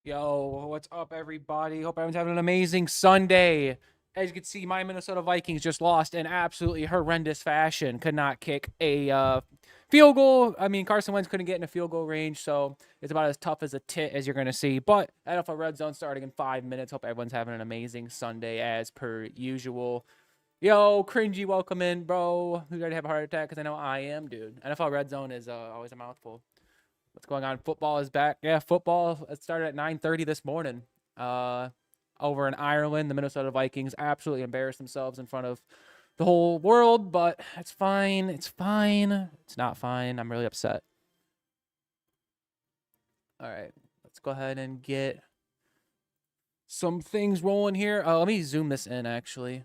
Yo, what's up, everybody? Hope everyone's having an amazing Sunday. As you can see, my Minnesota Vikings just lost in absolutely horrendous fashion. Could not kick a field goal. I mean, Carson Wentz couldn't get in a field goal range, so it's about as tough as a tit as you're going to see. But NFL Red Zone starting in 5 minutes. Hope everyone's having an amazing Sunday as per usual. Yo, cringy, welcome in, bro. Who's ready to have a heart attack? Because I know I am, dude. NFL Red Zone is always a mouthful. What's going on? Football is back. Yeah, football. It started at 9:30 this morning. Over in Ireland, the Minnesota Vikings absolutely embarrassed themselves in front of the whole world, but it's fine. It's fine. It's not fine. I'm really upset. All right, let's go ahead and get some things rolling here. Let me zoom this in, actually.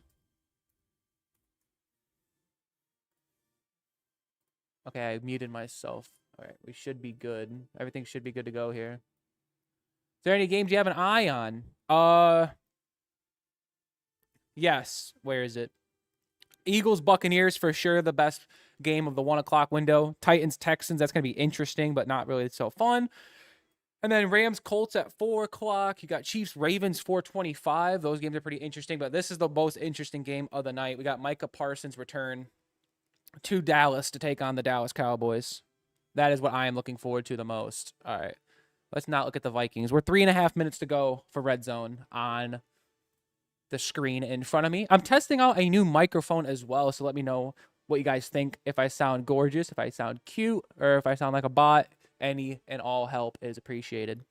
Okay, I muted myself. All right, we should be good. Everything should be good to go here. Is there any games you have an eye on? Yes. Where is it? Eagles, Buccaneers, for sure the best game of the 1 o'clock window. Titans, Texans, that's going to be interesting, but not really so fun. And then Rams, Colts at 4 o'clock. You got Chiefs, Ravens, 4:25. Those games are pretty interesting, but this is the most interesting game of the night. We got Micah Parsons' return to Dallas to take on the Dallas Cowboys. That is what I am looking forward to the most. All right. Let's not look at the Vikings. We're 3.5 minutes to go for Red Zone on the screen in front of me. I'm testing out a new microphone as well, so let me know what you guys think. If I sound gorgeous, if I sound cute, or if I sound like a bot, any and all help is appreciated.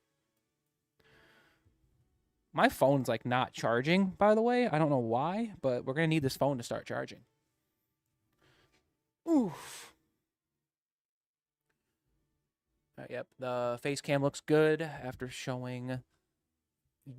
My phone's like not charging, by the way. I don't know why, but we're going to need this phone to start charging. Oof. Yep, the face cam looks good after showing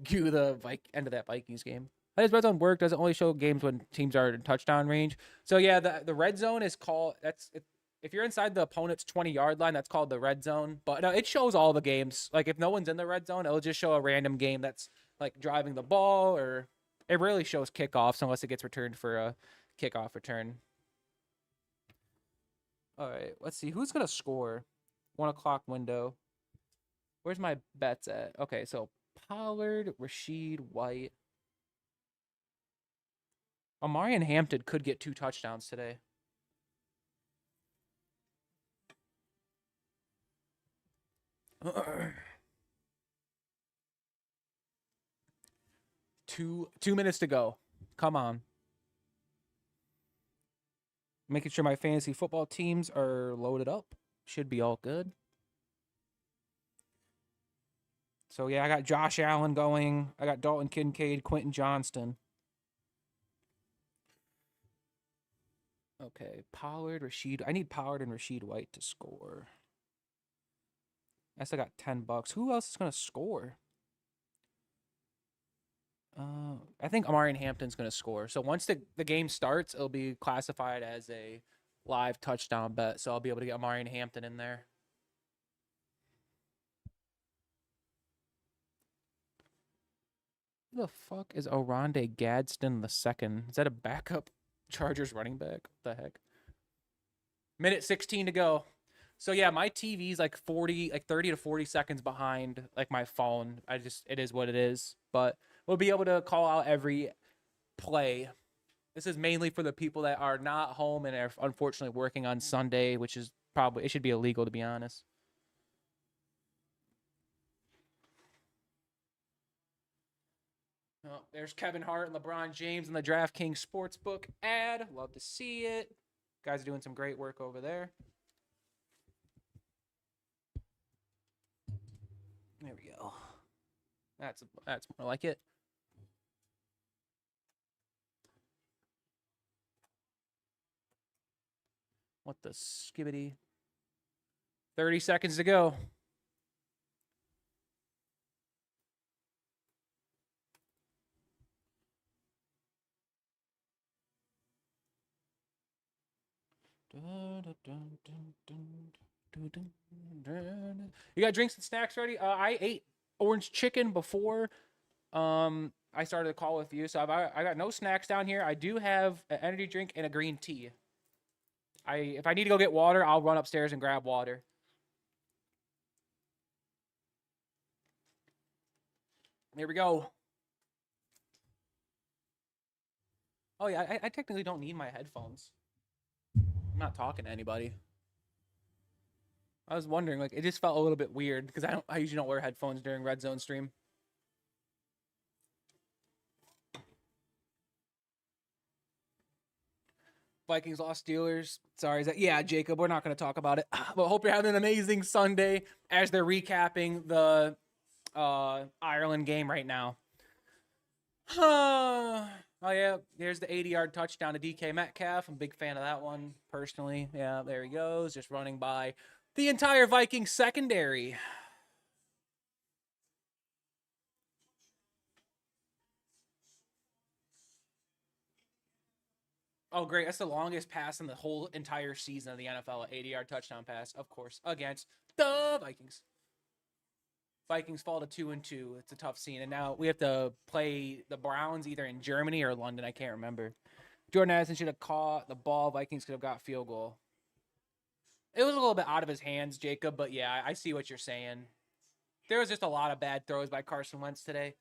you the end of that Vikings game. How does red zone work? Does it only show games when teams are in touchdown range? So yeah, the red zone is called if you're inside the opponent's 20-yard line, that's called the red zone. But no, it shows all the games. Like if no one's in the red zone, it'll just show a random game that's like driving the ball, or it rarely shows kickoffs unless it gets returned for a kickoff return. All right, let's see who's gonna score. 1 o'clock window. Where's my bets at? Okay, so Pollard, Rashid White. Amari and Hampton could get 2 touchdowns today. Two minutes to go. Come on. Making sure my fantasy football teams are loaded up. Should be all good. So, yeah, I got Josh Allen going. I got Dalton Kincaid, Quentin Johnston. Okay, Pollard, Rashid. I need Pollard and Rashid White to score. I still got $10. Who else is going to score? I think Amari and Hampton's going to score. So once the game starts, it'll be classified as a live touchdown bet. So I'll be able to get Amari and Hampton in there. Who the fuck is Oronde Gadsden II? Is that a backup Chargers running back? What the heck? Minute 16 to go. So yeah, my TV's like 30 to 40 seconds behind like my phone. It is what it is. But we'll be able to call out every play. This is mainly for the people that are not home and are unfortunately working on Sunday, which is probably, it should be illegal to be honest. Oh, there's Kevin Hart and LeBron James in the DraftKings Sportsbook ad. Love to see it. Guys are doing some great work over there. There we go. That's more like it. What the skibbity? 30 seconds to go. You got drinks and snacks ready? I ate orange chicken before I started the call with you, so I got no snacks down here. I do have an energy drink and a green tea. If I need to go get water, I'll run upstairs and grab water. Here we go. Oh, yeah, I technically don't need my headphones. I'm not talking to anybody. I was wondering, like, it just felt a little bit weird because I usually don't wear headphones during Redzone stream. Vikings lost Steelers. Sorry, yeah, Jacob, we're not going to talk about it. But hope you're having an amazing Sunday as they're recapping the Ireland game right now. Oh, yeah, there's the 80-yard touchdown to DK Metcalf. I'm a big fan of that one, personally. Yeah, there he goes, just running by the entire Vikings secondary. Oh, great. That's the longest pass in the whole entire season of the NFL. 80-yard touchdown pass, of course, against the Vikings. Vikings fall to 2-2. It's a tough scene. And now we have to play the Browns either in Germany or London. I can't remember. Jordan Addison should have caught the ball. Vikings could have got field goal. It was a little bit out of his hands, Jacob, but yeah, I see what you're saying. There was just a lot of bad throws by Carson Wentz today.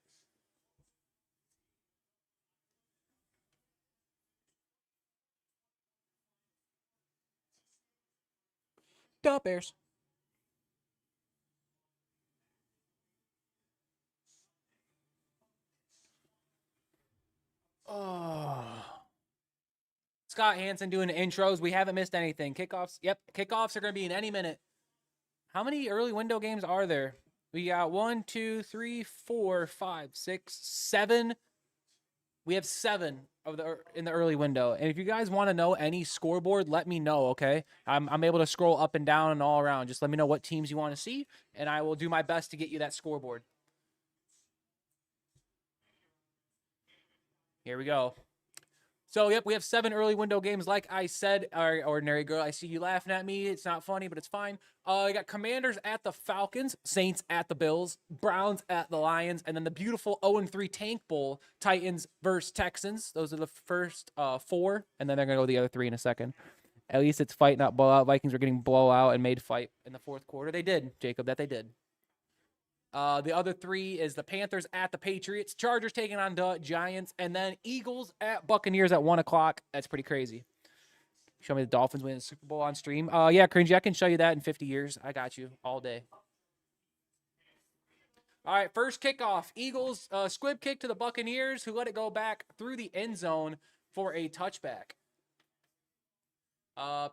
Duh, Bears. Oh. Scott Hansen doing the intros. We haven't missed anything. Kickoffs. Yep, kickoffs are going to be in any minute. How many early window games are there? We got 1, 2, 3, 4, 5, 6, 7. We have 7 in the early window. And if you guys want to know any scoreboard, let me know, okay? I'm able to scroll up and down and all around. Just let me know what teams you want to see, and I will do my best to get you that scoreboard. Here we go. So, yep, we have 7 early window games. Like I said, Ordinary Girl, I see you laughing at me. It's not funny, but it's fine. We got Commanders at the Falcons, Saints at the Bills, Browns at the Lions, and then the beautiful 0-3 Tank Bowl, Titans versus Texans. Those are the first 4, and then they're going to go the other 3 in a second. At least it's fight, not blowout. Vikings were getting blowout and made fight in the fourth quarter. They did, Jacob, that they did. The other 3 is the Panthers at the Patriots, Chargers taking on the Giants, and then Eagles at Buccaneers at 1 o'clock. That's pretty crazy. Show me the Dolphins winning the Super Bowl on stream. Yeah, Cringy, I can show you that in 50 years. I got you all day. All right, first kickoff. Eagles squib kick to the Buccaneers, who let it go back through the end zone for a touchback.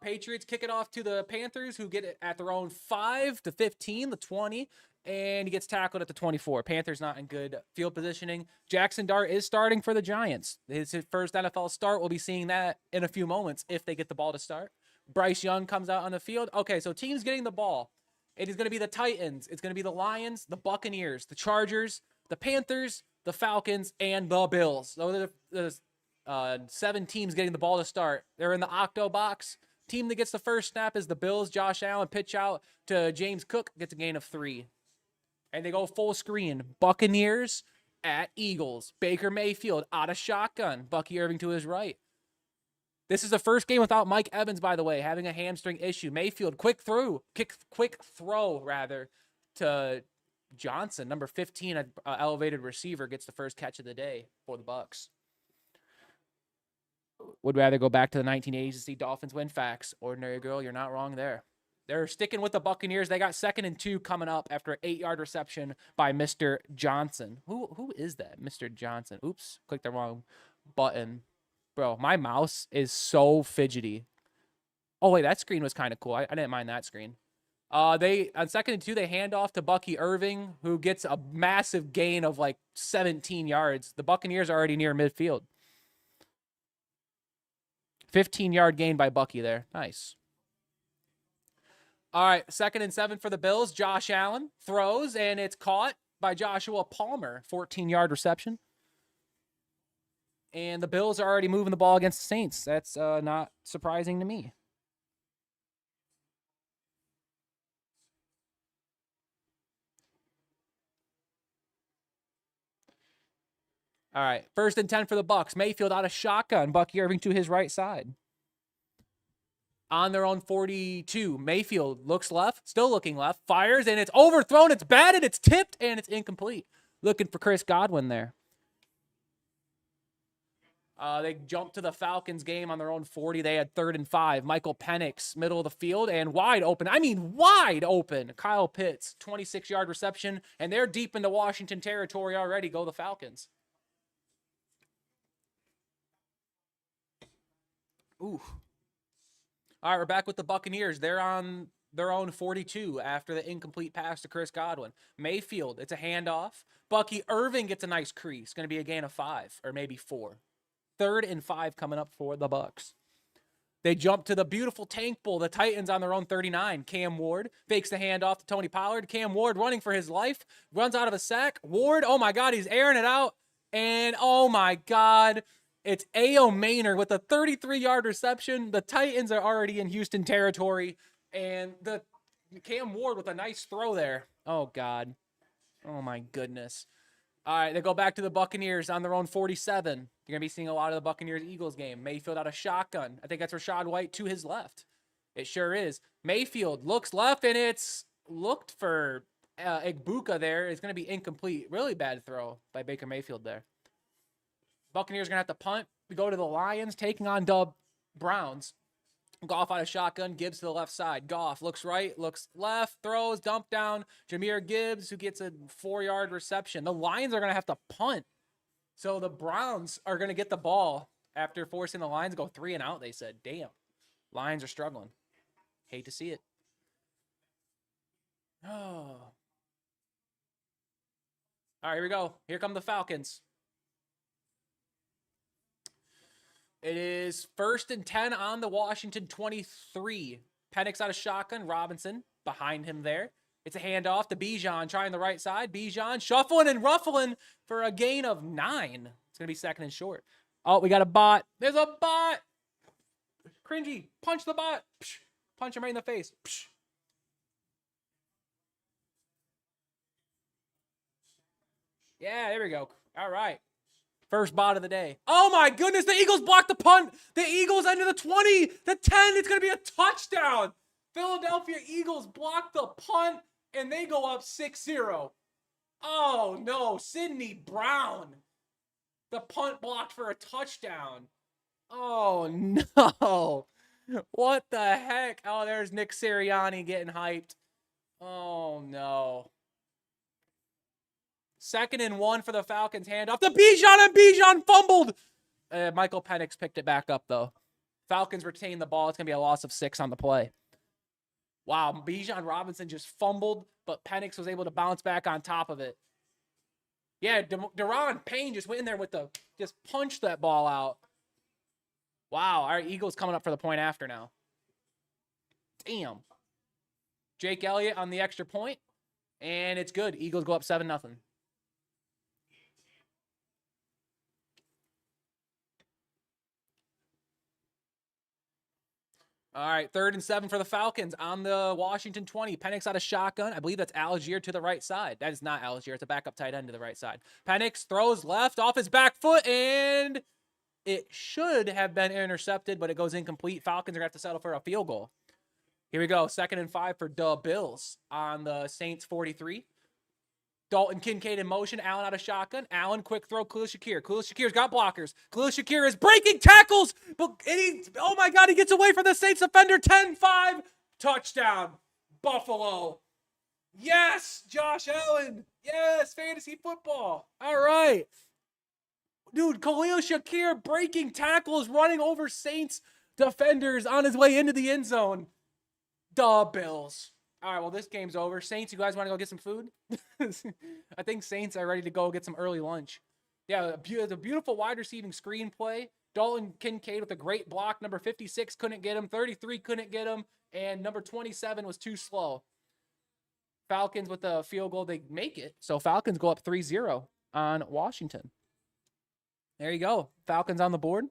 Patriots kick it off to the Panthers, who get it at their own 5 to 15, the 20. And he gets tackled at the 24. Panthers not in good field positioning. Jackson Dart is starting for the Giants. His first NFL start. We'll be seeing that in a few moments if they get the ball to start. Bryce Young comes out on the field. Okay, so teams getting the ball. It is going to be the Titans. It's going to be the Lions, the Buccaneers, the Chargers, the Panthers, the Falcons, and the Bills. Those are the 7 teams getting the ball to start. They're in the octo box. Team that gets the first snap is the Bills. Josh Allen pitch out to James Cook, gets a gain of 3. And they go full screen. Buccaneers at Eagles. Baker Mayfield out of shotgun. Bucky Irving to his right. This is the first game without Mike Evans, by the way, having a hamstring issue. Mayfield, quick throw, to Johnson, number 15, elevated receiver, gets the first catch of the day for the Bucs. Would rather go back to the 1980s to see Dolphins win. Facts. Ordinary Girl, you're not wrong there. They're sticking with the Buccaneers. They got 2nd and 2 coming up after an 8-yard reception by Mr. Johnson. Who is that? Mr. Johnson. Oops, clicked the wrong button. Bro, my mouse is so fidgety. Oh, wait, that screen was kind of cool. I didn't mind that screen. They on 2nd and 2, they hand off to Bucky Irving, who gets a massive gain of like 17 yards. The Buccaneers are already near midfield. 15-yard gain by Bucky there. Nice. All right, 2nd and 7 for the Bills. Josh Allen throws, and it's caught by Joshua Palmer. 14-yard reception. And the Bills are already moving the ball against the Saints. That's not surprising to me. All right, 1st and 10 for the Bucs. Mayfield out of shotgun. Bucky Irving to his right side. On their own 42. Mayfield looks left, still looking left, fires, and it's overthrown, it's batted, it's tipped, and it's incomplete. Looking for Chris Godwin there. They jumped to the Falcons game on their own 40. They had 3rd and 5. Michael Penix, middle of the field, and wide open. I mean, wide open. Kyle Pitts, 26-yard reception, and they're deep into Washington territory already. Go the Falcons. Ooh. All right, we're back with the Buccaneers. They're on their own 42 after the incomplete pass to Chris Godwin. Mayfield, it's a handoff. Bucky Irving gets a nice crease. Going to be a gain of 5 or maybe 4. 3rd and 5 coming up for the Bucs. They jump to the beautiful tank bowl. The Titans on their own 39. Cam Ward fakes the handoff to Tony Pollard. Cam Ward running for his life. Runs out of a sack. Ward, oh my God, he's airing it out. And oh my God, it's A.O. Maynard with a 33-yard reception. The Titans are already in Houston territory. And the Cam Ward with a nice throw there. Oh God. Oh my goodness. All right, they go back to the Buccaneers on their own 47. You're going to be seeing a lot of the Buccaneers-Eagles game. Mayfield out of shotgun. I think that's Rachaad White to his left. It sure is. Mayfield looks left, and it's looked for Igbuka there. It's going to be incomplete. Really bad throw by Baker Mayfield there. Buccaneers are going to have to punt. We go to the Lions, taking on the Browns. Goff out of shotgun, Gibbs to the left side. Goff looks right, looks left, throws, dump down. Jahmyr Gibbs, who gets a 4-yard reception. The Lions are going to have to punt. So the Browns are going to get the ball after forcing the Lions to go 3 and out, they said. Damn. Lions are struggling. Hate to see it. Oh. All right, here we go. Here come the Falcons. It is 1st and 10 on the Washington 23. Penix out of shotgun. Robinson behind him there. It's a handoff to Bijan trying the right side. Bijan shuffling and ruffling for a gain of 9. It's going to be 2nd and short. Oh, we got a bot. There's a bot. Cringy. Punch the bot. Punch him right in the face. Yeah, there we go. All right. First bot of the day. Oh my goodness, the Eagles blocked the punt. The Eagles enter the 20, the 10. It's going to be a touchdown. Philadelphia Eagles block the punt, and they go up 6-0. Oh no, Sidney Brown. The punt blocked for a touchdown. Oh no. What the heck? Oh, there's Nick Sirianni getting hyped. Oh no. 2nd and 1 for the Falcons. Handoff to Bijan, and Bijan fumbled. Michael Penix picked it back up, though. Falcons retain the ball. It's going to be a loss of 6 on the play. Wow, Bijan Robinson just fumbled, but Penix was able to bounce back on top of it. Yeah, Deron Payne just went in there just punched that ball out. Wow, our Eagles coming up for the point after now. Damn. Jake Elliott on the extra point, and it's good. Eagles go up 7-0. All right, 3rd and 7 for the Falcons on the Washington 20. Penix out of shotgun. I believe that's Algier to the right side. That is not Algier. It's a backup tight end to the right side. Penix throws left off his back foot, and it should have been intercepted, but it goes incomplete. Falcons are going to have to settle for a field goal. Here we go, 2nd and 5 for the Bills on the Saints 43. Dalton Kincaid in motion. Allen out of shotgun. Allen, quick throw. Khalil Shakir. Khalil Shakir's got blockers. Khalil Shakir is breaking tackles. Oh my God, he gets away from the Saints defender. 10-5. Touchdown. Buffalo. Yes, Josh Allen. Yes, fantasy football. All right. Dude, Khalil Shakir breaking tackles, running over Saints defenders on his way into the end zone. The Bills. All right, well, this game's over. Saints, you guys want to go get some food? I think Saints are ready to go get some early lunch. Yeah, the beautiful wide receiving screenplay. Dalton Kincaid with a great block. Number 56 couldn't get him. 33 couldn't get him. And number 27 was too slow. Falcons with a field goal, they make it. So Falcons go up 3-0 on Washington. There you go. Falcons on the board.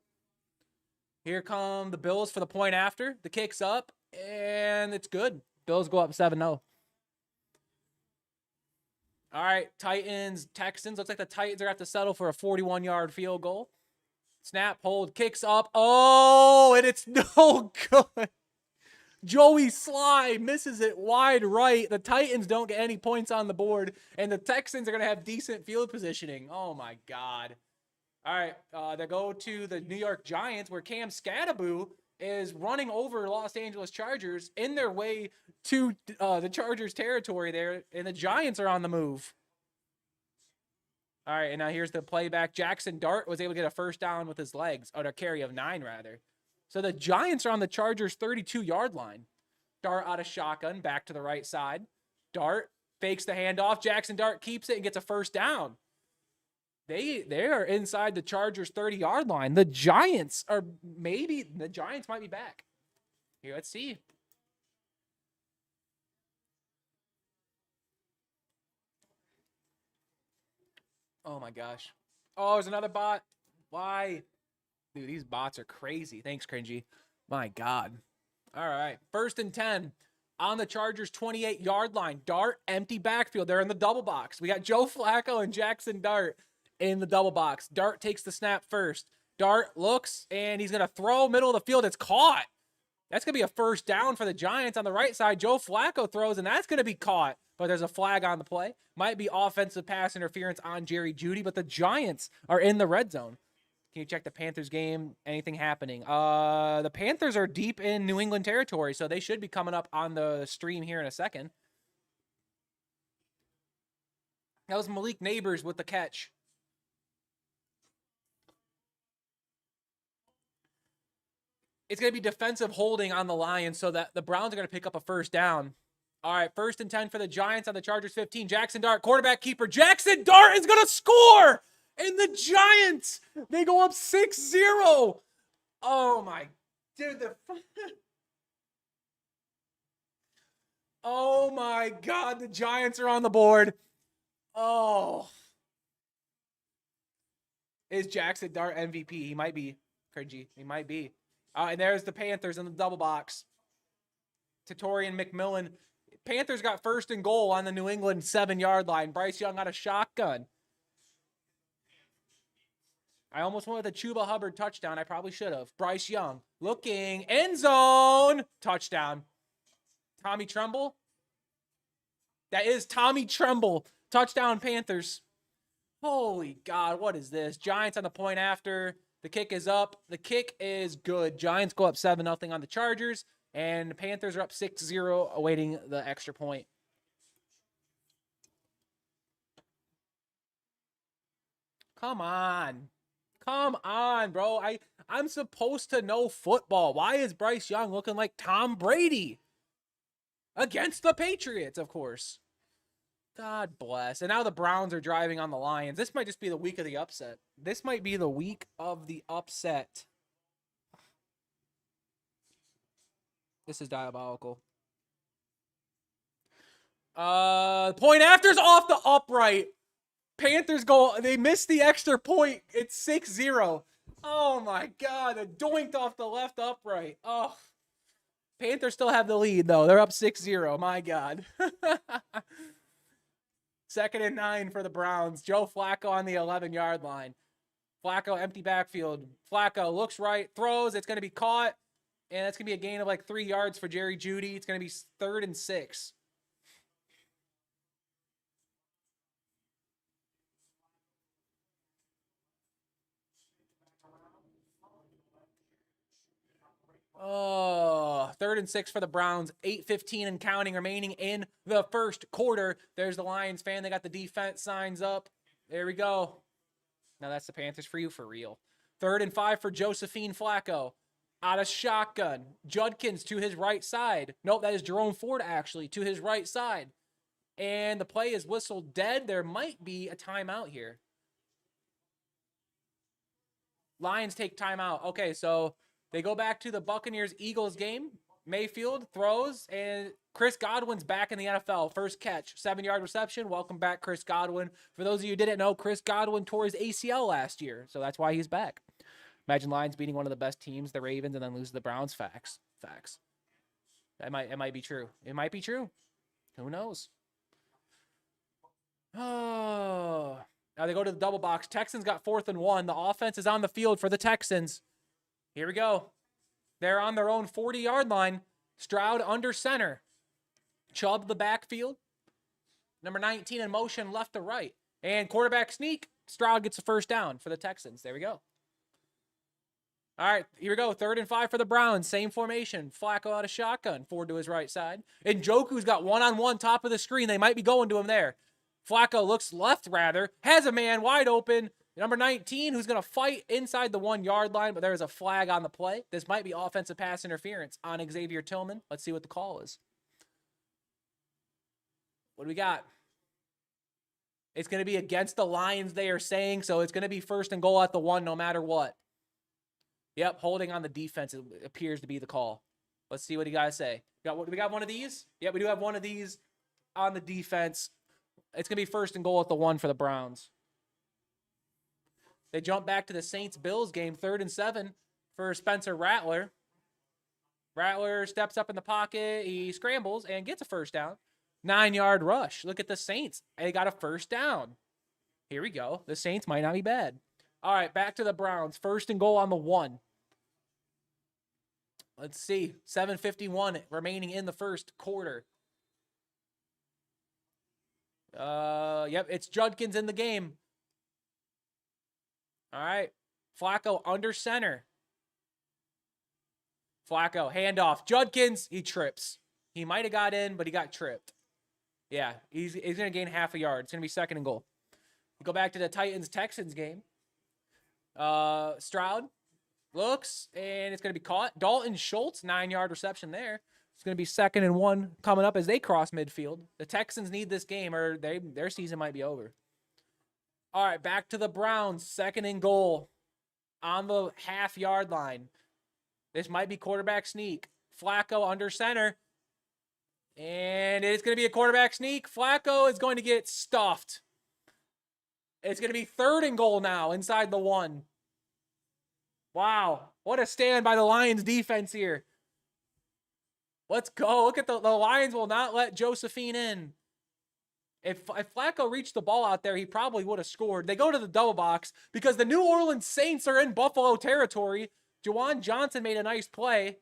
Here come the Bills for the point after. The kick's up, and it's good. Bills go up 7-0. All right, Titans, Texans. Looks like the Titans are going to have to settle for a 41-yard field goal. Snap, hold, kicks up. Oh, and it's no good. Joey Sly misses it wide right. The Titans don't get any points on the board, and the Texans are going to have decent field positioning. Oh, my God. All right, they go to the New York Giants, where Cam Scattaboo is running over Los Angeles Chargers in their way to the Chargers territory there, and the Giants are on the move. All right, and now here's the playback. Jackson Dart was able to get a first down with his legs, or a carry of 9, rather. So the Giants are on the Chargers' 32-yard line. Dart out of shotgun, back to the right side. Dart fakes the handoff. Jackson Dart keeps it and gets a first down. They are inside the Chargers' 30-yard line. The Giants might be back. Here, let's see. Oh, my gosh. Oh, there's another bot. Why? Dude, these bots are crazy. Thanks, Cringy. My God. All right. 1st and 10 on the Chargers' 28-yard line. Dart, empty backfield. They're in the double box. We got Joe Flacco and Jackson Dart in the double box. Dart takes the snap first. Dart looks, and he's going to throw middle of the field. It's caught. That's going to be a first down for the Giants. On the right side, Joe Flacco throws, and that's going to be caught. But there's a flag on the play. Might be offensive pass interference on Jerry Jeudy, but the Giants are in the red zone. Can you check the Panthers game? Anything happening? The Panthers are deep in New England territory, so they should be coming up on the stream here in a second. That was Malik Neighbors with the catch. It's going to be defensive holding on the Lions so that the Browns are going to pick up a first down. All right, 1st and 10 for the Giants on the Chargers 15. Jackson Dart, quarterback keeper. Jackson Dart is going to score! And the Giants, they go up 6-0. Oh, my. Dude, oh, my God. The Giants are on the board. Oh. Is Jackson Dart MVP? He might be. Cringy. He might be. And there's the Panthers in the double box. Tatorian McMillan. Panthers got 1st and goal on the New England 7-yard line. Bryce Young got a shotgun. I almost went with a Chuba Hubbard touchdown. I probably should have. Bryce Young looking. End zone. Touchdown. Tommy Tremble. That is Tommy Tremble. Touchdown, Panthers. Holy God, what is this? Giants on the point after. The kick is up. The kick is good. Giants go up 7-0 on the Chargers. And the Panthers are up 6-0, awaiting the extra point. Come on. Come on, bro. I'm supposed to know football. Why is Bryce Young looking like Tom Brady? Against the Patriots, of course. God bless. And now the Browns are driving on the Lions. This might just be the week of the upset. This might be the week of the upset. This is diabolical. Point after's off the upright. Panthers they missed the extra point. It's 6-0. Oh my God. It doinked off the left upright. Oh. Panthers still have the lead, though. They're up 6-0. My God. 2nd and 9 for the Browns. Joe Flacco on the 11-yard line. Flacco, empty backfield. Flacco looks right, throws. It's going to be caught. And that's going to be a gain of like 3 yards for Jerry Jeudy. It's going to be 3rd and 6. Oh, 3rd and 6 for the Browns. 8:15 and counting remaining in the first quarter. There's the Lions fan. They got the defense signs up. There we go. Now that's the Panthers for you for real. 3rd and 5 for Josephine Flacco. Out of shotgun. Judkins to his right side. Nope, that is Jerome Ford, actually, to his right side. And the play is whistled dead. There might be a timeout here. Lions take timeout. Okay, so they go back to the Buccaneers-Eagles game. Mayfield throws, and Chris Godwin's back in the NFL. First catch, 7-yard reception. Welcome back, Chris Godwin. For those of you who didn't know, Chris Godwin tore his ACL last year, so that's why he's back. Imagine Lions beating one of the best teams, the Ravens, and then lose the Browns. Facts. It might be true. It might be true. Who knows? Oh. Now they go to the double box. Texans got 4th and 1. The offense is on the field for the Texans. Here we go. They're on their own 40-yard line. Stroud under center. Chubb the backfield. Number 19 in motion left to right. And quarterback sneak. Stroud gets a first down for the Texans. There we go. All right, here we go. 3rd and 5 for the Browns. Same formation. Flacco out of shotgun. Ford to his right side. And Njoku's got one-on-one top of the screen. They might be going to him there. Flacco looks left, rather. Has a man wide open. Number 19, who's going to fight inside the 1-yard line, but there is a flag on the play. This might be offensive pass interference on Xavier Tillman. Let's see what the call is. What do we got? It's going to be against the Lions, they are saying, so it's going to be 1st and goal at the 1 no matter what. Yep, holding on the defense it appears to be the call. Let's see what you guys say. We got one of these? Yeah, we do have one of these on the defense. It's going to be 1st and goal at the 1 for the Browns. They jump back to the Saints-Bills game, 3rd and 7 for Spencer Rattler. Rattler steps up in the pocket. He scrambles and gets a first down. 9-yard rush. Look at the Saints. They got a first down. Here we go. The Saints might not be bad. All right, back to the Browns. 1st and goal on the 1. Let's see. 7:51 remaining in the first quarter. Yep, it's Judkins in the game. All right. Flacco under center. Flacco, handoff. Judkins, he trips. He might have got in, but he got tripped. Yeah, he's going to gain half a yard. It's going to be 2nd and goal. We go back to the Titans-Texans game. Stroud looks, and it's going to be caught. Dalton Schultz, 9-yard reception there. It's going to be 2nd and 1 coming up as they cross midfield. The Texans need this game, or their season might be over. All right, back to the Browns. 2nd and goal on the half-yard line. This might be quarterback sneak. Flacco under center. And it's going to be a quarterback sneak. Flacco is going to get stuffed. It's going to be 3rd and goal now inside the 1. Wow. What a stand by the Lions defense here. Let's go. Look at the Lions will not let Josephine in. If Flacco reached the ball out there, he probably would have scored. They go to the double box because the New Orleans Saints are in Buffalo territory. Juwan Johnson made a nice play.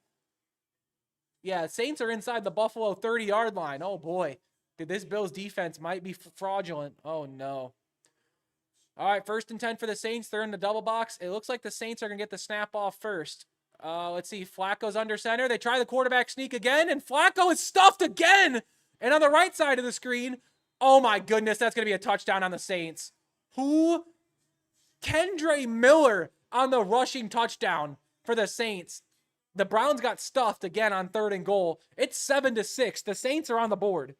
Yeah, Saints are inside the Buffalo 30-yard line. Oh, boy. Dude, this Bills defense might be fraudulent. Oh, no. All right, 1st and 10 for the Saints. They're in the double box. It looks like the Saints are going to get the snap off first. Let's see. Flacco's under center. They try the quarterback sneak again, and Flacco is stuffed again. And on the right side of the screen, oh, my goodness, that's going to be a touchdown on the Saints. Kendre Miller on the rushing touchdown for the Saints. The Browns got stuffed again on 3rd and goal. It's 7-6. The Saints are on the board.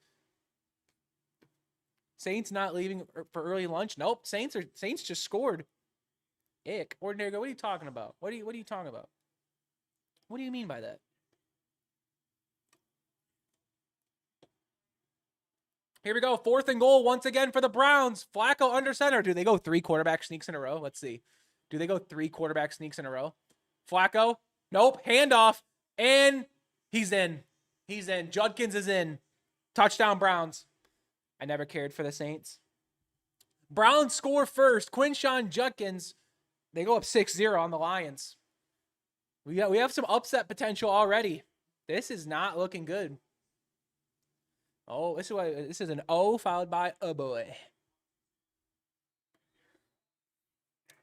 Saints not leaving for early lunch. Nope. Saints just scored. Ick. Ordinary go. What are you talking about? What are you talking about? What do you mean by that? Here we go. 4th and goal once again for the Browns. Flacco under center. Do they go 3 quarterback sneaks in a row? Let's see. Do they go 3 quarterback sneaks in a row? Flacco. Nope. Handoff. And he's in. He's in. Judkins is in. Touchdown Browns. I never cared for the Saints. Browns score first. Quinshon Judkins. They go up 6-0 on the Lions. We have some upset potential already. This is not looking good. Oh, this is an O followed by a boy.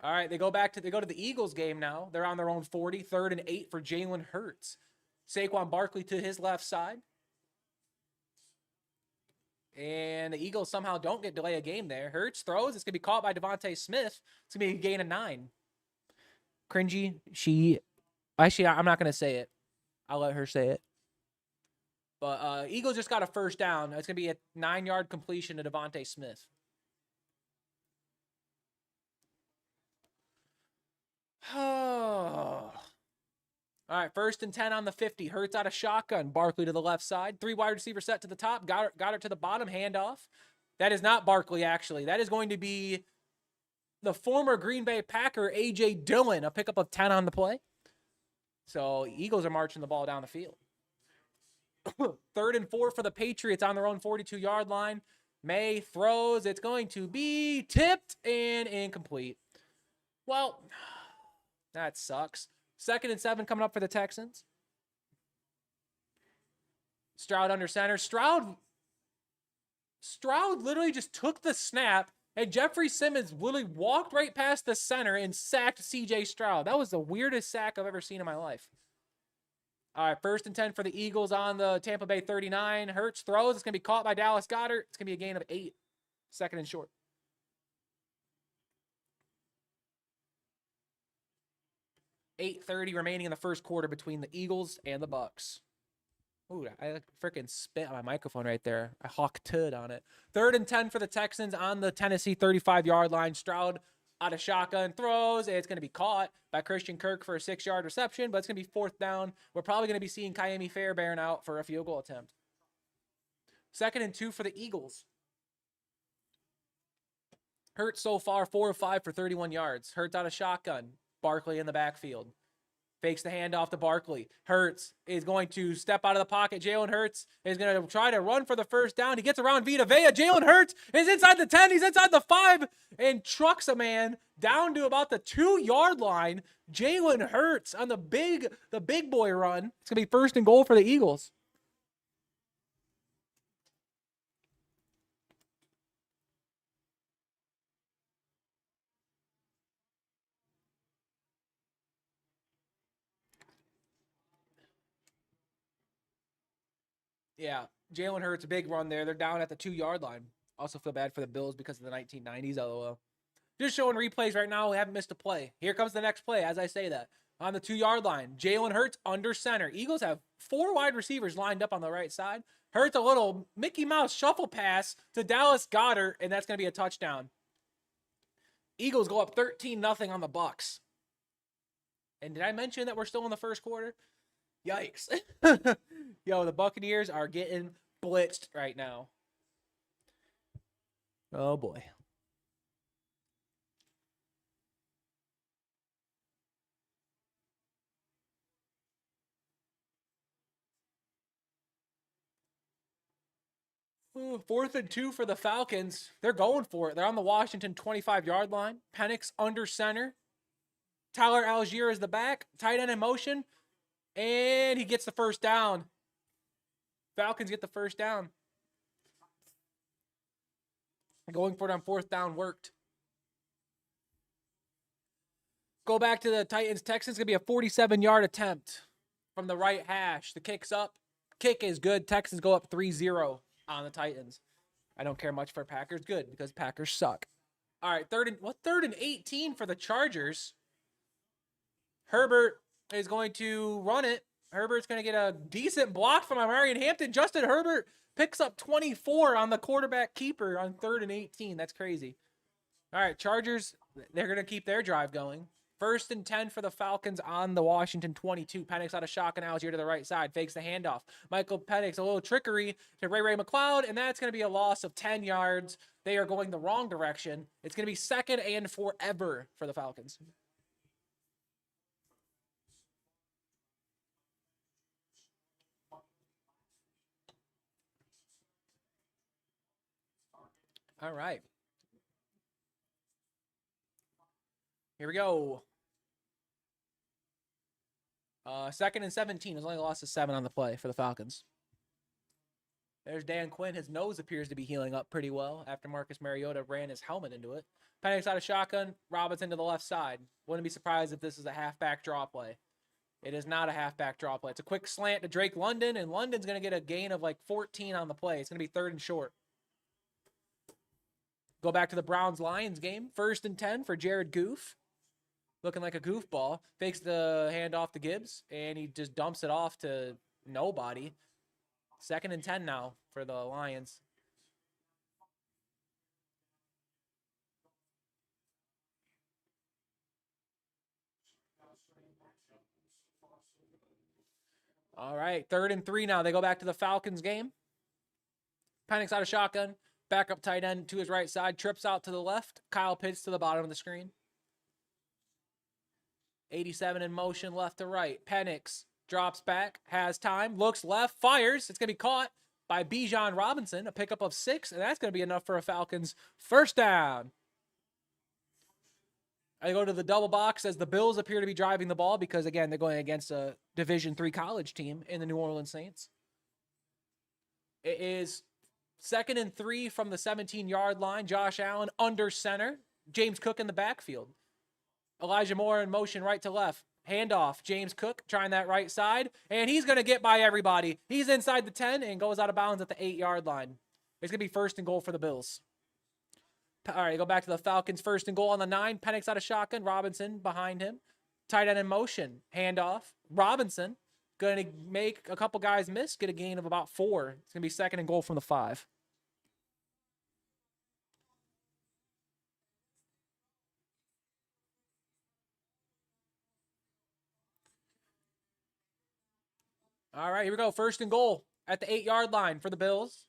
All right, they go to the Eagles game now. They're on their own 40, 3rd and 8 for Jalen Hurts. Saquon Barkley to his left side. And the Eagles somehow don't get delay a game there. Hurts throws. It's going to be caught by Devontae Smith. It's going to be a gain of 9. Cringy. Actually, I'm not going to say it. I'll let her say it. But Eagles just got a first down. It's going to be a 9-yard completion to Devontae Smith. All right, 1st and 10 on the 50. Hurts out of shotgun. Barkley to the left side. 3 wide receiver set to the top. Got it to the bottom. Handoff. That is not Barkley, actually. That is going to be the former Green Bay Packer, A.J. Dillon. A pickup of 10 on the play. So Eagles are marching the ball down the field. 3rd and 4 for the Patriots on their own 42-yard line. May throws. It's going to be tipped and incomplete. Well, that sucks. 2nd and 7 coming up for the Texans. Stroud under center. Stroud literally just took the snap, and Jeffrey Simmons literally walked right past the center and sacked C.J. Stroud. That was the weirdest sack I've ever seen in my life. All right, 1st and 10 for the Eagles on the Tampa Bay 39. Hurts throws. It's going to be caught by Dallas Goedert. It's going to be a gain of 8. 2nd and short. 8:30 remaining in the first quarter between the Eagles and the Bucs. Ooh, I freaking spit on my microphone right there. I hawk-tud on it. 3rd and 10 for the Texans on the Tennessee 35-yard line. Stroud out of shotgun throws. It's going to be caught by Christian Kirk for a 6-yard reception, but it's going to be 4th down. We're probably going to be seeing Ka'imi Fairbairn out for a field goal attempt. 2nd and 2 for the Eagles. Hurts so far 4 of 5 for 31 yards. Hurts out of shotgun. Barkley in the backfield. Fakes the handoff to Barkley. Hurts is going to step out of the pocket. Jalen Hurts is going to try to run for the 1st down. He gets around Vita Vea. Jalen Hurts is inside the 10. He's inside the 5 and trucks a man down to about the 2-yard line. Jalen Hurts on the big boy run. It's going to be 1st and goal for the Eagles. Yeah, Jalen Hurts, a big run there. They're down at the 2-yard line. Also feel bad for the Bills because of the 1990s, LOL. Just showing replays right now. We haven't missed a play. Here comes the next play as I say that. On the 2-yard line, Jalen Hurts under center. Eagles have 4 wide receivers lined up on the right side. Hurts a little Mickey Mouse shuffle pass to Dallas Goedert, and that's going to be a touchdown. Eagles go up 13-0 on the Bucs. And did I mention that we're still in the first quarter? Yikes. Yo, the Buccaneers are getting blitzed right now. Oh, boy. Ooh, 4th and 2 for the Falcons. They're going for it. They're on the Washington 25-yard line. Penix under center. Tyler Algier is the back. Tight end in motion. And he gets the 1st down. Falcons get the 1st down. Going for it on 4th down worked. Go back to the Titans. Texans going to be a 47-yard attempt from the right hash. The kick's up. Kick is good. Texans go up 3-0 on the Titans. I don't care much for Packers. Good, because Packers suck. All right, 3rd and 18 for the Chargers. Herbert is going to run it. Herbert's going to get a decent block from Marion Hampton. Justin Herbert picks up 24 on the quarterback keeper on 3rd and 18. That's crazy. All right, Chargers, they're going to keep their drive going. 1st and 10 for the Falcons on the Washington 22. Penix out of shotgun. Algier to the right side. Fakes the handoff. Michael Penix, a little trickery to Ray McLeod, and that's going to be a loss of 10 yards. They are going the wrong direction. It's going to be 2nd and forever for the Falcons. All right. Here we go. 2nd and 17. There's only a loss of 7 on the play for the Falcons. There's Dan Quinn. His nose appears to be healing up pretty well after Marcus Mariota ran his helmet into it. Penix out of shotgun. Robinson to the left side. Wouldn't be surprised if this is a halfback draw play. It is not a halfback draw play. It's a quick slant to Drake London, and London's going to get a gain of like 14 on the play. It's going to be 3rd and short. Go back to the Browns-Lions game. 1st and 10 for Jared Goff. Looking like a goofball. Fakes the handoff to Gibbs, and he just dumps it off to nobody. 2nd and 10 now for the Lions. All right, 3rd and 3 now. They go back to the Falcons game. Penix out of shotgun. Backup tight end to his right side. Trips out to the left. Kyle Pitts to the bottom of the screen. 87 in motion, left to right. Penix drops back, has time, looks left, fires. It's going to be caught by Bijan Robinson, a pickup of 6, and that's going to be enough for a Falcons 1st down. I go to the double box as the Bills appear to be driving the ball because, again, they're going against a Division III college team in the New Orleans Saints. It is 2nd and 3 from the 17-yard line. Josh Allen under center. James Cook in the backfield. Elijah Moore in motion right to left. Handoff. James Cook trying that right side. And he's going to get by everybody. He's inside the 10 and goes out of bounds at the 8-yard line. It's going to be 1st and goal for the Bills. All right, go back to the Falcons. 1st and goal on the 9. Penix out of shotgun. Robinson behind him. Tight end in motion. Handoff. Robinson going to make a couple guys miss. Get a gain of about 4. It's going to be 2nd and goal from the 5. All right, here we go. 1st and goal at the 8-yard line for the Bills.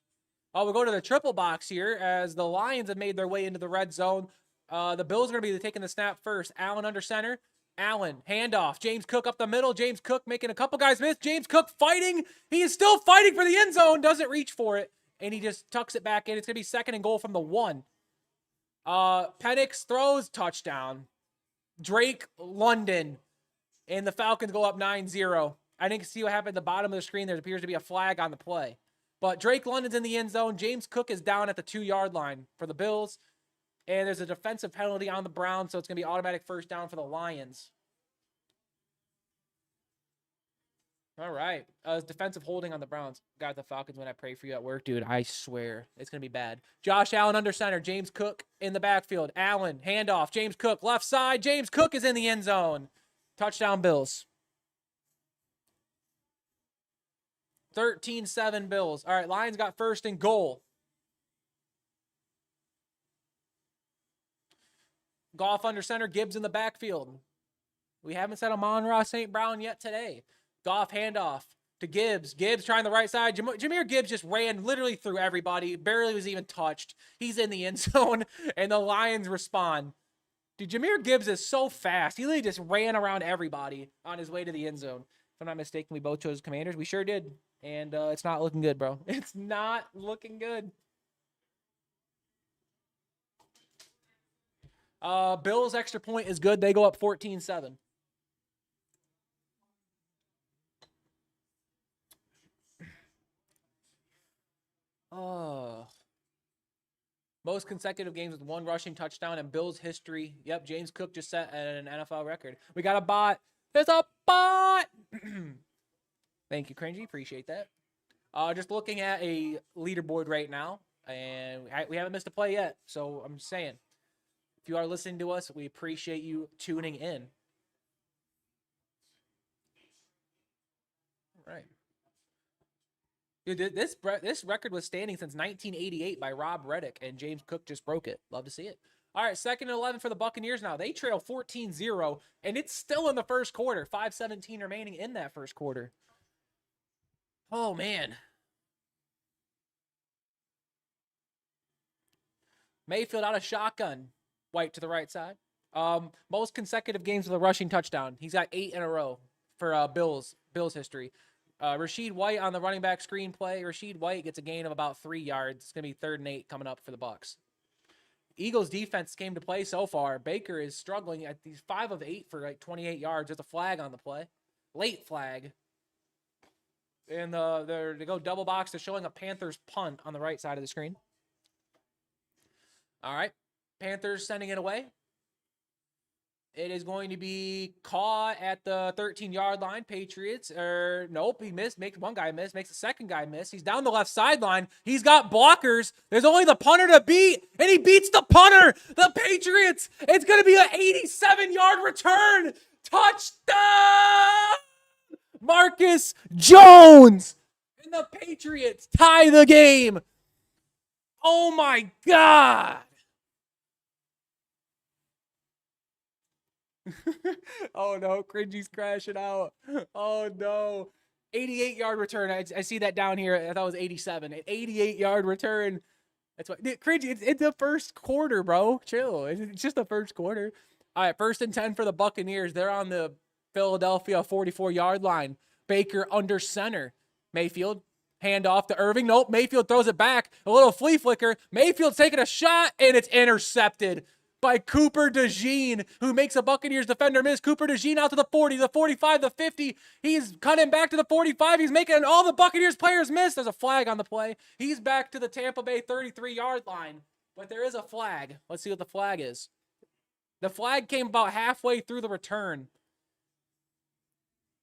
Oh, we'll go to the triple box here as the Lions have made their way into the red zone. The Bills are going to be taking the snap first. Allen under center. Allen, handoff. James Cook up the middle. James Cook making a couple guys miss. James Cook fighting. He is still fighting for the end zone. Doesn't reach for it. And he just tucks it back in. It's going to be 2nd and goal from the 1. Penix throws, touchdown. Drake London. And the Falcons go up 9-0. I didn't see what happened at the bottom of the screen. There appears to be a flag on the play. But Drake London's in the end zone. James Cook is down at the 2-yard line for the Bills. And there's a defensive penalty on the Browns, so it's going to be automatic 1st down for the Lions. All right. Defensive holding on the Browns. God, the Falcons, when I pray for you at work, dude, I swear it's going to be bad. Josh Allen under center. James Cook in the backfield. Allen, handoff. James Cook, left side. James Cook is in the end zone. Touchdown, Bills. 13-7 Bills. All right, Lions got 1st and goal. Goff under center, Gibbs in the backfield. We haven't said Amon-Ra St. Brown yet today. Goff handoff to Gibbs. Gibbs trying the right side. Jahmyr Gibbs just ran literally through everybody. Barely was even touched. He's in the end zone, and the Lions respond. Dude, Jahmyr Gibbs is so fast. He literally just ran around everybody on his way to the end zone. If I'm not mistaken, we both chose Commanders. We sure did. And it's not looking good, bro. It's not looking good. Bills extra point is good. They go up 14-7. Most consecutive games with 1 rushing touchdown in Bills history. Yep, James Cook just set an NFL record. We got a bot. There's a bot. Thank you, Cringy. Appreciate that. Just looking at a leaderboard right now, and we haven't missed a play yet. So I'm just saying, if you are listening to us, we appreciate you tuning in. All right. Dude, this record was standing since 1988 by Rob Reddick, and James Cook just broke it. Love to see it. All right, 2nd and 11 for the Buccaneers now. They trail 14-0, and it's still in the first quarter. 5:17 remaining in that first quarter. Oh, man. Mayfield out of shotgun. White to the right side. Most consecutive games with a rushing touchdown. He's got 8 in a row for Bills history. Rashid White on the running back screenplay. Rashid White gets a gain of about 3 yards. It's going to be 3rd and 8 coming up for the Bucs. Eagles defense came to play so far. Baker is struggling at these 5 of 8 for like 28 yards. There's a flag on the play. Late flag. And they go double box. They're showing a Panthers punt on the right side of the screen. All right. Panthers sending it away. It is going to be caught at the 13-yard line. Patriots, nope, he missed. Makes one guy miss. Makes the second guy miss. He's down the left sideline. He's got blockers. There's only the punter to beat, and he beats the punter. The Patriots. It's going to be an 87-yard return. Touchdown! Marcus Jones. And the Patriots tie the game. Oh, my God. Oh no, Cringy's crashing out. Oh no. 88-yard return. I see that down here. I thought it was 87. An 88-yard return. That's what Cringy. It's the first quarter, bro. Chill. It's just the first quarter. All right, 1st and 10 for the Buccaneers. They're on the Philadelphia 44-yard line. Baker under center. Mayfield. Hand off to Irving. Nope. Mayfield throws it back. A little flea flicker. Mayfield's taking a shot, and it's intercepted. by Cooper DeJean, who makes a Buccaneers defender miss. Cooper DeJean out to the 40, the 45, the 50. He's cutting back to the 45. He's making all the Buccaneers players miss. There's a flag on the play. He's back to the Tampa Bay 33-yard line, but there is a flag. Let's see what the flag is. The flag came about halfway through the return.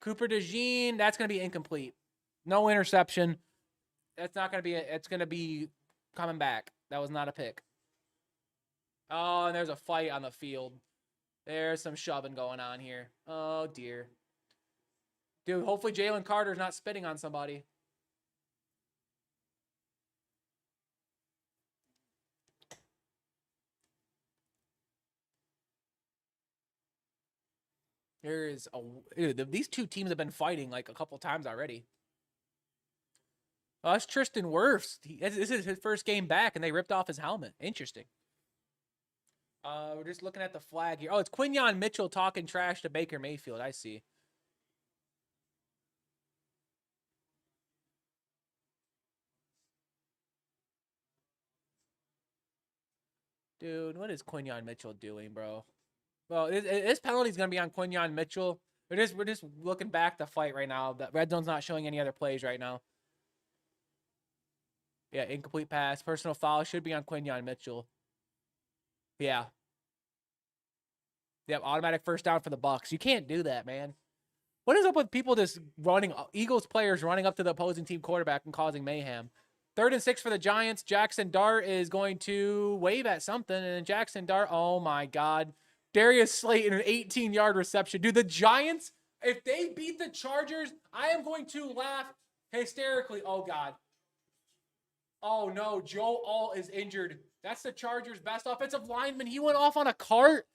Cooper DeJean, that's going to be incomplete. No interception. That's not going to be it's going to be coming back. That was not a pick. Oh, and there's a fight on the field. There's some shoving going on here. Oh, dear. Dude, hopefully Jalen Carter's not spitting on somebody. These two teams have been fighting like a couple times already. Oh, that's Tristan Wirfs. This is his first game back, and they ripped off his helmet. Interesting. We're just looking at the flag here. Oh, it's Quinyon Mitchell talking trash to Baker Mayfield. I see. Dude, what is Quinyon Mitchell doing, bro? Well, this penalty is going to be on Quinyon Mitchell. We're just looking back the fight right now. The Redzone's not showing any other plays right now. Yeah, incomplete pass. Personal foul should be on Quinyon Mitchell. Yeah. Yep, automatic first down for the Bucs. You can't do that, man. What is up with people just running, Eagles players running up to the opposing team quarterback and causing mayhem? 3rd and 6 for the Giants. Jackson Dart is going to wave at something, and Jackson Dart, oh my God. Darius Slayton, an 18-yard reception. Dude, the Giants, if they beat the Chargers, I am going to laugh hysterically. Oh, God. Oh, no. Joe Alt is injured. That's the Chargers' best offensive lineman. He went off on a cart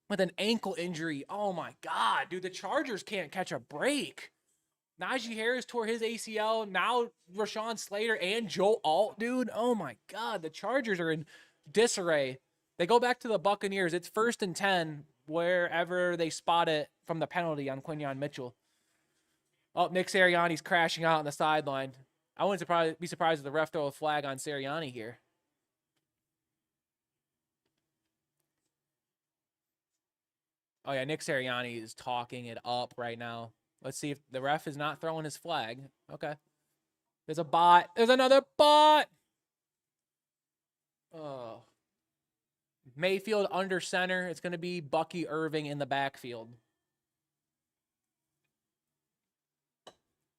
with an ankle injury. Oh, my God. Dude, the Chargers can't catch a break. Najee Harris tore his ACL. Now Rashawn Slater and Joe Alt, dude. Oh, my God. The Chargers are in disarray. They go back to the Buccaneers. It's 1st and 10 wherever they spot it from the penalty on Quinyon Mitchell. Oh, Nick Sirianni's crashing out on the sideline. I wouldn't be surprised if the ref throw a flag on Sirianni here. Oh, yeah, Nick Sirianni is talking it up right now. Let's see if the ref is not throwing his flag. Okay. There's a bot. There's another bot. Oh. Mayfield under center. It's going to be Bucky Irving in the backfield.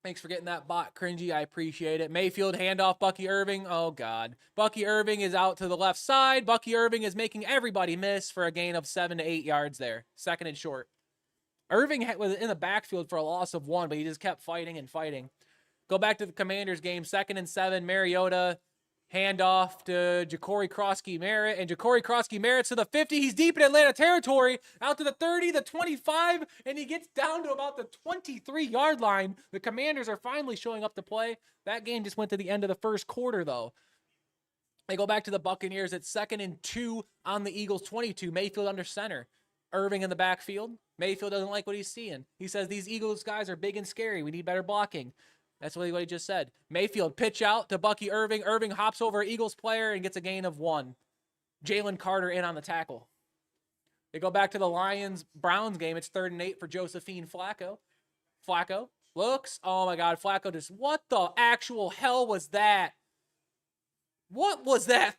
Thanks for getting that bot cringy. I appreciate it. Mayfield handoff Bucky Irving. Oh, God. Bucky Irving is out to the left side. Bucky Irving is making everybody miss for a gain of 7 to 8 yards there. 2nd and short. Irving was in the backfield for a loss of 1, but he just kept fighting and fighting. Go back to the Commanders game. 2nd and 7. Mariota. Handoff to Ja'Cory Crosky-Merritt, and Ja'Cory Crosky-Merritt to the 50. He's deep in Atlanta territory, out to the 30, the 25, and he gets down to about the 23-yard line. The Commanders are finally showing up to play. That game just went to the end of the first quarter, though. They go back to the Buccaneers. It's 2nd and 2 on the Eagles' 22. Mayfield under center. Irving in the backfield. Mayfield doesn't like what he's seeing. He says, these Eagles guys are big and scary. We need better blocking. That's what he just said. Mayfield pitch out to Bucky Irving. Irving hops over an Eagles player and gets a gain of 1. Jalen Carter in on the tackle. They go back to the Lions-Browns game. It's 3rd and 8 for Josephine Flacco. Flacco looks. Oh, my God. Flacco just, what the actual hell was that? What was that?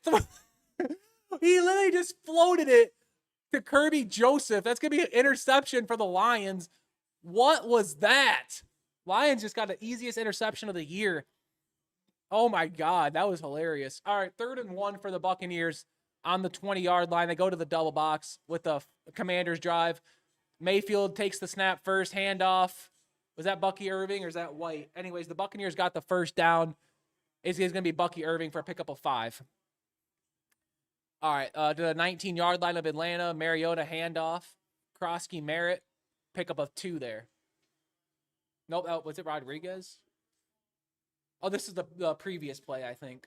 He literally just floated it to Kirby Joseph. That's going to be an interception for the Lions. What was that? Lions just got the easiest interception of the year. Oh, my God. That was hilarious. All right, 3rd and 1 for the Buccaneers on the 20-yard line. They go to the double box with the Commanders drive. Mayfield takes the snap first, handoff. Was that Bucky Irving or is that White? Anyways, the Buccaneers got the first down. It's going to be Bucky Irving for a pickup of 5. All right, to the 19-yard line of Atlanta. Mariota handoff. Crosky-Merritt, pickup of 2 there. Nope, was it Rodriguez? Oh, this is the previous play, I think.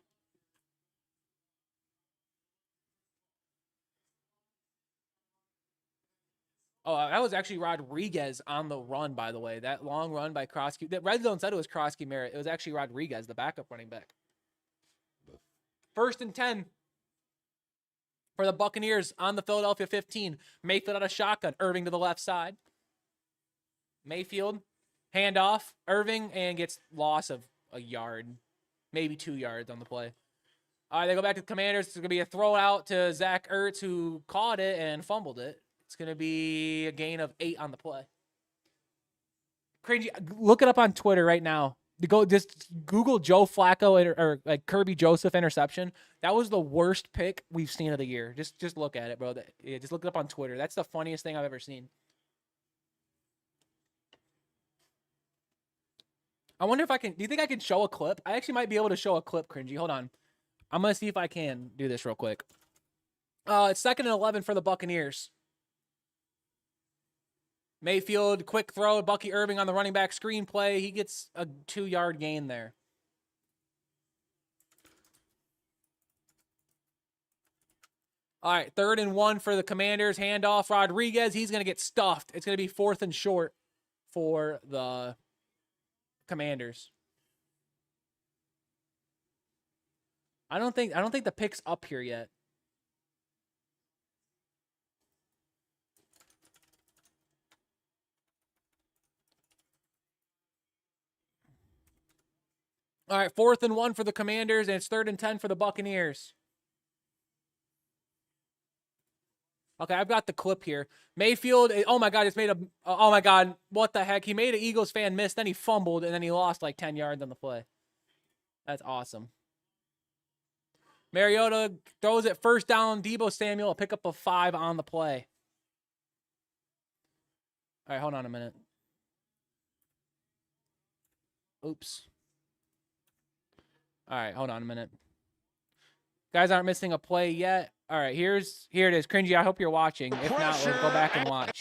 Oh, that was actually Rodriguez on the run, by the way. That long run by Crosky. That Redzone said it was Crosky-Merritt. It was actually Rodriguez, the backup running back. 1st and 10. For the Buccaneers on the Philadelphia 15, Mayfield out of shotgun, Irving to the left side. Mayfield, handoff, Irving, and gets loss of a yard, maybe 2 yards on the play. All right, they go back to the Commanders. It's going to be a throw out to Zach Ertz, who caught it and fumbled it. It's going to be a gain of 8 on the play. Cringy. Look it up on Twitter right now. Just Google Joe Flacco or like Kirby Joseph interception. That was the worst pick we've seen of the year. Just look at it, bro. Yeah, just look it up on Twitter. That's the funniest thing I've ever seen. I wonder if I can. Do you think I can show a clip? I actually might be able to show a clip, Cringy. Hold on. I'm going to see if I can do this real quick. It's 2nd and 11 for the Buccaneers. Mayfield, quick throw. Bucky Irving on the running back screen play. He gets a 2-yard gain there. All right, 3rd and 1 for the Commanders. Handoff, Rodriguez. He's going to get stuffed. It's going to be 4th and short for the Commanders. I don't think the pick's up here yet. All right, 4th and 1 for the Commanders, and it's 3rd and 10 for the Buccaneers. Okay, I've got the clip here. Mayfield, oh my God, it's made a, oh my God, what the heck? He made an Eagles fan miss, then he fumbled, and then he lost like 10 yards on the play. That's awesome. Mariota throws it 1st down. Deebo Samuel, a pickup of 5 on the play. All right, hold on a minute. Oops. All right, hold on a minute. Guys aren't missing a play yet. All right, here it is. Cringy, I hope you're watching. If not, we'll go back and watch.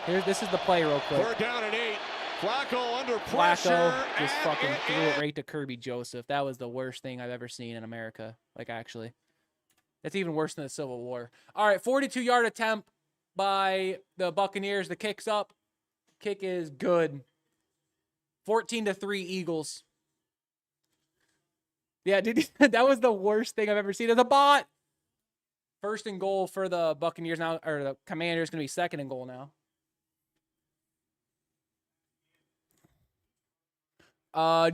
This is the play real quick. We're down at 8. Flacco under pressure. Flacco just fucking threw it right to Kirby Joseph. That was the worst thing I've ever seen in America. Like, actually. That's even worse than the Civil War. All right, 42-yard attempt by the Buccaneers. The kick's up. Kick is good. 14-3 Eagles. Yeah, dude, that was the worst thing I've ever seen. As a bot. 1st and goal for the Buccaneers now, or the Commanders. Going to be 2nd and goal now.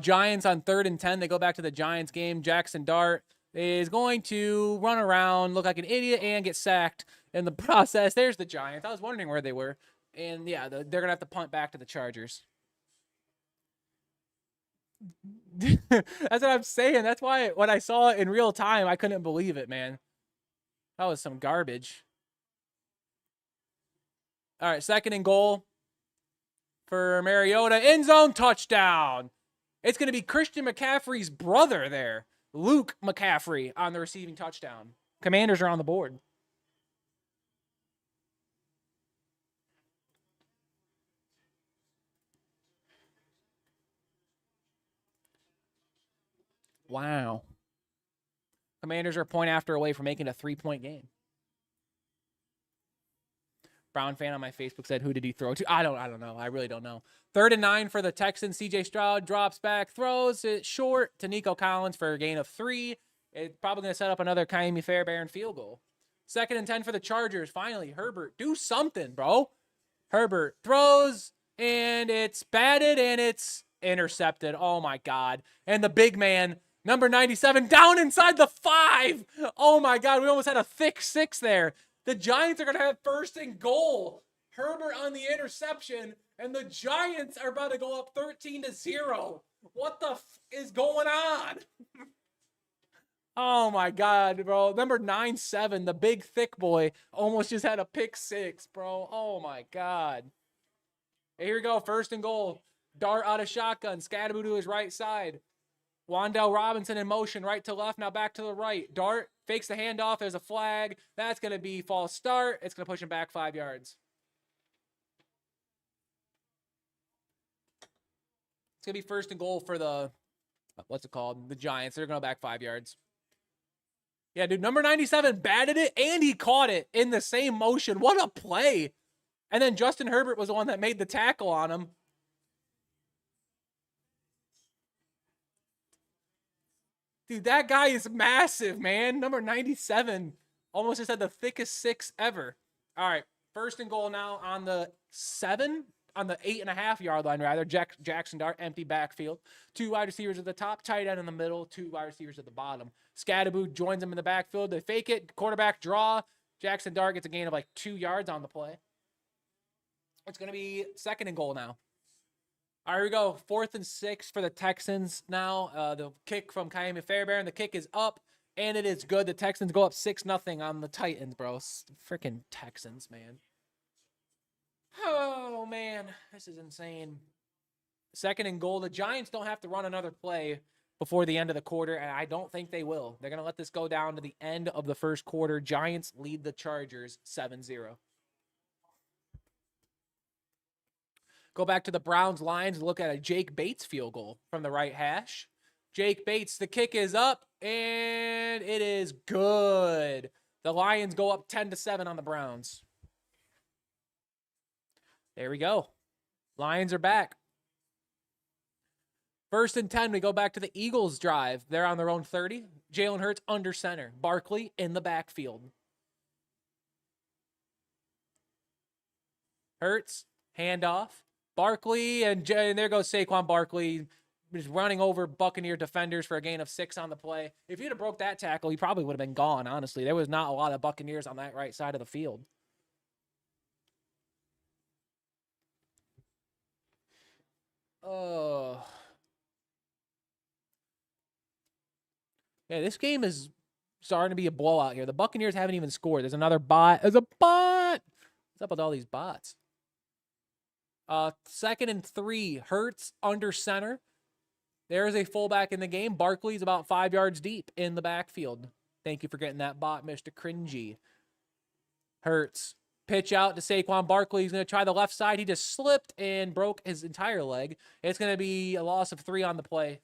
Giants on 3rd and 10. They go back to the Giants game. Jackson Dart is going to run around, look like an idiot, and get sacked in the process. There's the Giants. I was wondering where they were. And, yeah, they're going to have to punt back to the Chargers. That's what I'm saying. That's why when I saw it in real time, I couldn't believe it, man. That was some garbage. All right, 2nd and goal for Mariota. End zone touchdown. It's going to be Christian McCaffrey's brother there, Luke McCaffrey, on the receiving touchdown. Commanders are on the board. Wow. Commanders are a point after away from making a 3-point game. Brown fan on my Facebook said, who did he throw to? I don't know. I really don't know. 3rd and 9 for the Texans. CJ Stroud drops back, throws it short to Nico Collins for a gain of 3. It's probably going to set up another Kaimi Fairbairn field goal. 2nd and 10 for the Chargers. Finally, Herbert, do something, bro. Herbert throws, and it's batted, and it's intercepted. Oh, my God. And the big man, number 97, down inside the 5. Oh, my God. We almost had a thick 6 there. The Giants are going to have 1st and goal. Herbert on the interception, and the Giants are about to go up 13-0. What the is going on? Oh, my God, bro. Number 97, the big thick boy, almost just had a pick 6, bro. Oh, my God. Here we go, 1st and goal. Dart out of shotgun. Scadaboo to his right side. Wan'Dale Robinson in motion, right to left, now back to the right. Dart fakes the handoff as a flag. That's going to be false start. It's going to push him back 5 yards. It's going to be 1st and goal for the, what's it called? The Giants. They're going back 5 yards. Yeah, dude, number 97 batted it, and he caught it in the same motion. What a play. And then Justin Herbert was the one that made the tackle on him. Dude, that guy is massive, man. Number 97. Almost just had the thickest 6 ever. All right. First and goal now on the 8.5 yard line, rather. Jackson Dart, empty backfield. 2 wide receivers at the top, tight end in the middle, 2 wide receivers at the bottom. Scadaboo joins him in the backfield. They fake it, quarterback draw. Jackson Dart gets a gain of like 2 yards on the play. It's going to be second and goal now. All right, here we go. 4th and 6 for the Texans now. The kick from Kaimi Fairbairn. The kick is up, and it is good. The Texans go up 6-0 on the Titans, bro. Freaking Texans, man. Oh, man. This is insane. Second and goal. The Giants don't have to run another play before the end of the quarter, and I don't think they will. They're going to let this go down to the end of the first quarter. Giants lead the Chargers 7-0. Go back to the Browns-Lions. Look at a Jake Bates field goal from the right hash. Jake Bates, the kick is up, and it is good. The Lions go up 10-7 on the Browns. There we go. Lions are back. 1st and 10, we go back to the Eagles drive. They're on their own 30. Jalen Hurts under center. Barkley in the backfield. Hurts, handoff. Barkley, and there goes Saquon Barkley, just running over Buccaneer defenders for a gain of 6 on the play. If he'd have broke that tackle, he probably would have been gone, honestly. There was not a lot of Buccaneers on that right side of the field. Oh. Yeah, this game is starting to be a blowout here. The Buccaneers haven't even scored. There's another bot. There's a bot. What's up with all these bots? 2nd and 3. Hurts under center. There's a fullback in the game. Barkley's about 5 yards deep in the backfield. Thank you for getting that bot, Mr. Cringy. Hurts. Pitch out to Saquon Barkley. He's going to try the left side. He just slipped and broke his entire leg. It's going to be a loss of 3 on the play.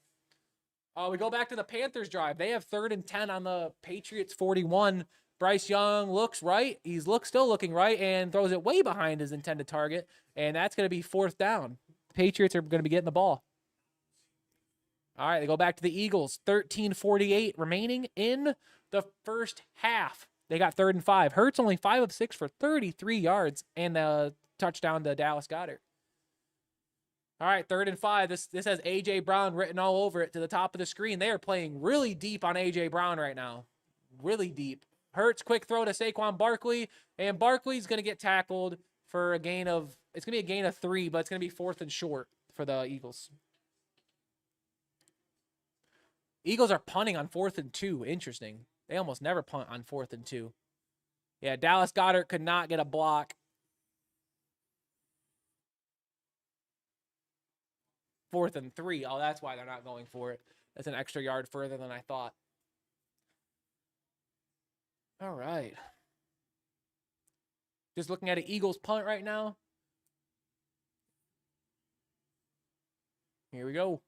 We go back to the Panthers drive. They have 3rd and 10 on the Patriots 41. Bryce Young looks right. He's still looking right and throws it way behind his intended target. And that's going to be 4th down. The Patriots are going to be getting the ball. All right, they go back to the Eagles. 13:48 remaining in the first half. They got 3rd and 5. Hurts only 5 of 6 for 33 yards and a touchdown to Dallas Goedert. All right, 3rd and 5. This has A.J. Brown written all over it to the top of the screen. They are playing really deep on A.J. Brown right now. Really deep. Hurts, quick throw to Saquon Barkley, and Barkley's going to get tackled for a gain of, it's going to be a gain of 3, but it's going to be 4th and short for the Eagles. Eagles are punting on 4th and 2. Interesting. They almost never punt on 4th and 2. Yeah, Dallas Goedert could not get a block. 4th and 3. Oh, that's why they're not going for it. That's an extra yard further than I thought. All right. Just looking at an Eagles punt right now. Here we go.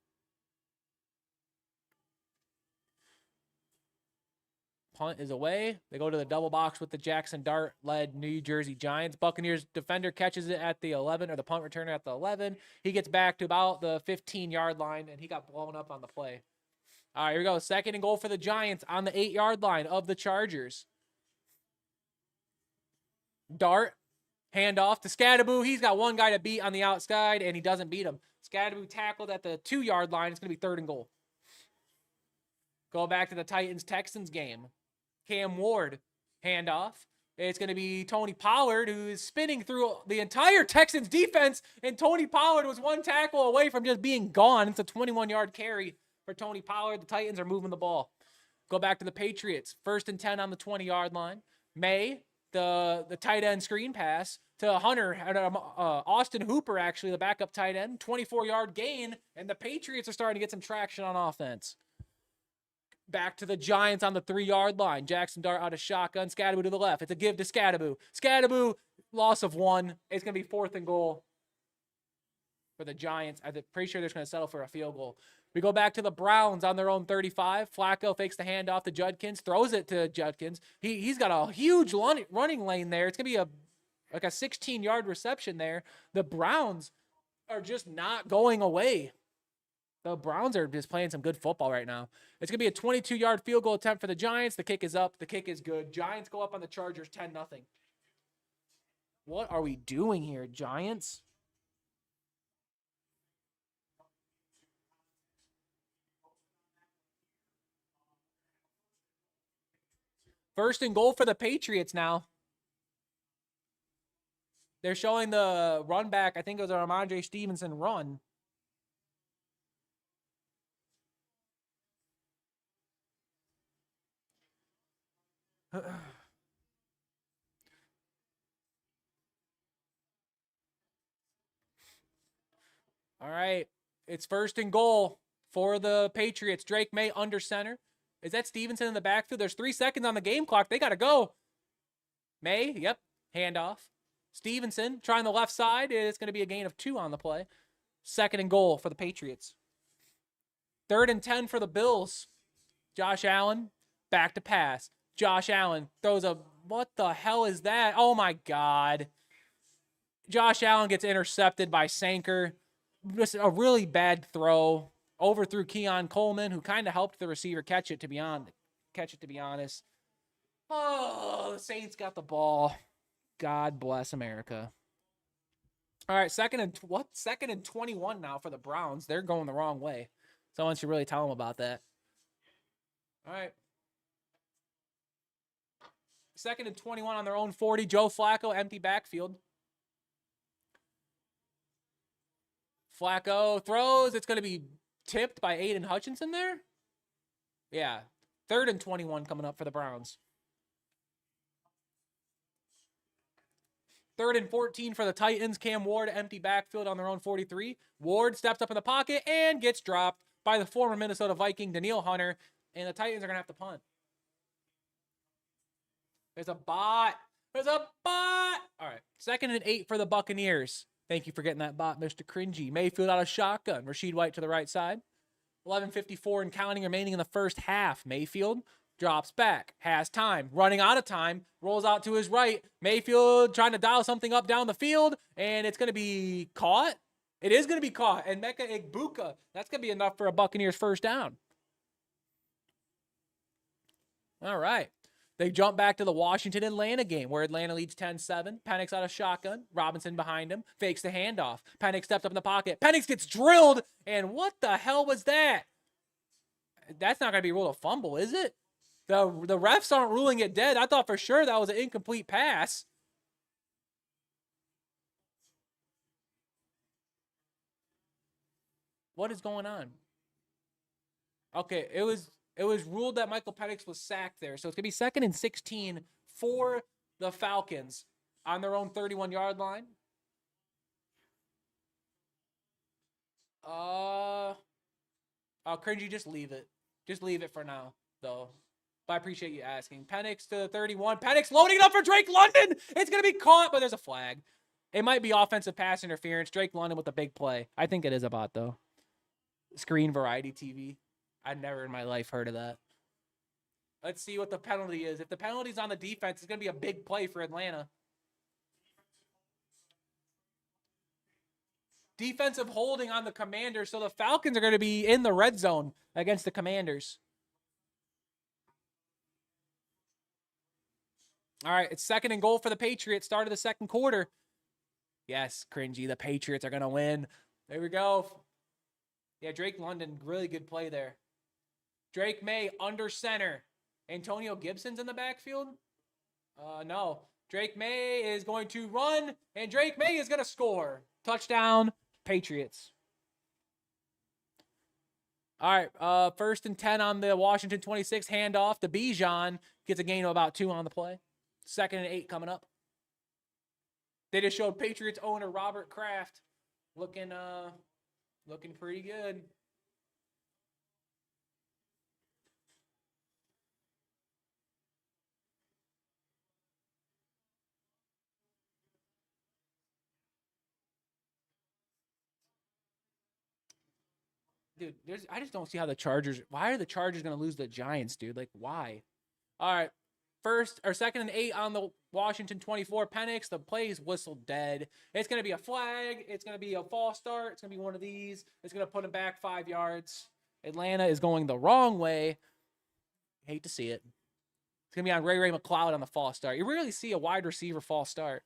Punt is away. They go to the double box with the Jackson Dart-led New Jersey Giants. Buccaneers defender catches it at the 11, or the punt returner at the 11. He gets back to about the 15-yard line, and he got blown up on the play. All right, here we go. 2nd and goal for the Giants on the 8-yard line of the Chargers. Dart, handoff to Scadaboo. He's got one guy to beat on the outside, and he doesn't beat him. Scadaboo tackled at the 2-yard line. It's going to be 3rd and goal. Go back to the Titans-Texans game. Cam Ward, handoff. It's going to be Tony Pollard, who is spinning through the entire Texans defense, and Tony Pollard was one tackle away from just being gone. It's a 21-yard carry for Tony Pollard. The Titans are moving the ball. Go back to the Patriots. 1st and 10 on the 20-yard line. May, the tight end screen pass to Hunter, Austin Hooper, actually, the backup tight end. 24-yard gain, and the Patriots are starting to get some traction on offense. Back to the Giants on the 3-yard line. Jackson Dart out of shotgun. Scadaboo to the left. It's a give to Scadaboo. Scadaboo, loss of 1. It's going to be 4th and goal for the Giants. I'm pretty sure they're going to settle for a field goal. We go back to the Browns on their own 35. Flacco fakes the handoff to Judkins. Throws it to Judkins. He's got a huge running lane there. It's going to be a 16-yard reception there. The Browns are just not going away. The Browns are just playing some good football right now. It's going to be a 22-yard field goal attempt for the Giants. The kick is up. The kick is good. Giants go up on the Chargers 10-0. What are we doing here, Giants? First and goal for the Patriots now. They're showing the run back. I think it was a Ramondre Stevenson run. All right. It's first and goal for the Patriots. Drake May under center. Is that Stevenson in the backfield? There's 3 seconds on the game clock. They got to go. May, yep. Handoff. Stevenson trying the left side. It's going to be a gain of 2 on the play. Second and goal for the Patriots. 3rd and 10 for the Bills. Josh Allen, back to pass. Josh Allen throws a, what the hell is that? Oh my God. Josh Allen gets intercepted by Sanker. Just a really bad throw. Overthrew Keon Coleman, who kind of helped the receiver catch it, to be honest. Oh, the Saints got the ball. God bless America. All right, second and 21 now for the Browns. They're going the wrong way. Someone should really tell them about that. All right. 2nd and 21 on their own 40. Joe Flacco, empty backfield. Flacco throws. It's going to be tipped by Aiden Hutchinson there. Yeah. 3rd and 21 coming up for the Browns. 3rd and 14 for the Titans. Cam Ward, empty backfield on their own 43. Ward steps up in the pocket and gets dropped by the former Minnesota Viking, Danielle Hunter. And the Titans are going to have to punt. There's a bot. All right. 2nd and 8 for the Buccaneers. Thank you for getting that bot, Mr. Cringy. Mayfield out of shotgun. Rashid White to the right side. 11:54 and counting remaining in the first half. Mayfield drops back. Has time. Running out of time. Rolls out to his right. Mayfield trying to dial something up down the field. And it's going to be caught. It is going to be caught. And Mecca Igbuka. That's going to be enough for a Buccaneers first down. All right. They jump back to the Washington-Atlanta game where Atlanta leads 10-7. Penix out of shotgun. Robinson behind him. Fakes the handoff. Penix steps up in the pocket. Penix gets drilled. And what the hell was that? That's not going to be ruled a fumble, is it? The refs aren't ruling it dead. I thought for sure that was an incomplete pass. What is going on? Okay, it was ruled that Michael Penix was sacked there. So it's going to be 2nd and 16 for the Falcons on their own 31-yard line. Cringy, just leave it. Just leave it for now, though. But I appreciate you asking. Penix to 31. Penix loading it up for Drake London. It's going to be caught, but there's a flag. It might be offensive pass interference. Drake London with a big play. I think it is a bot, though. Screen Variety TV. I'd never in my life heard of that. Let's see what the penalty is. If the penalty's on the defense, it's going to be a big play for Atlanta. Defensive holding on the Commanders, so the Falcons are going to be in the red zone against the Commanders. All right, it's 2nd and goal for the Patriots. Start of the 2nd quarter. Yes, Cringy, the Patriots are going to win. There we go. Yeah, Drake London, really good play there. Drake May under center. Antonio Gibson's in the backfield? No. Drake May is going to run, and Drake May is going to score. Touchdown, Patriots. All right, 1st and 10 on the Washington 26 handoff. The Bijan gets a gain of about 2 on the play. 2nd and 8 coming up. They just showed Patriots owner Robert Kraft looking pretty good. Dude, I just don't see how why are the Chargers going to lose the Giants, dude? Like, why? All right. second and 8 on the Washington 24. Penix, the play's whistled dead. It's going to be a flag. It's going to be a false start. It's going to be one of these. It's going to put him back 5 yards. Atlanta is going the wrong way. Hate to see it. It's going to be on Ray McCloud on the false start. You rarely see a wide receiver false start.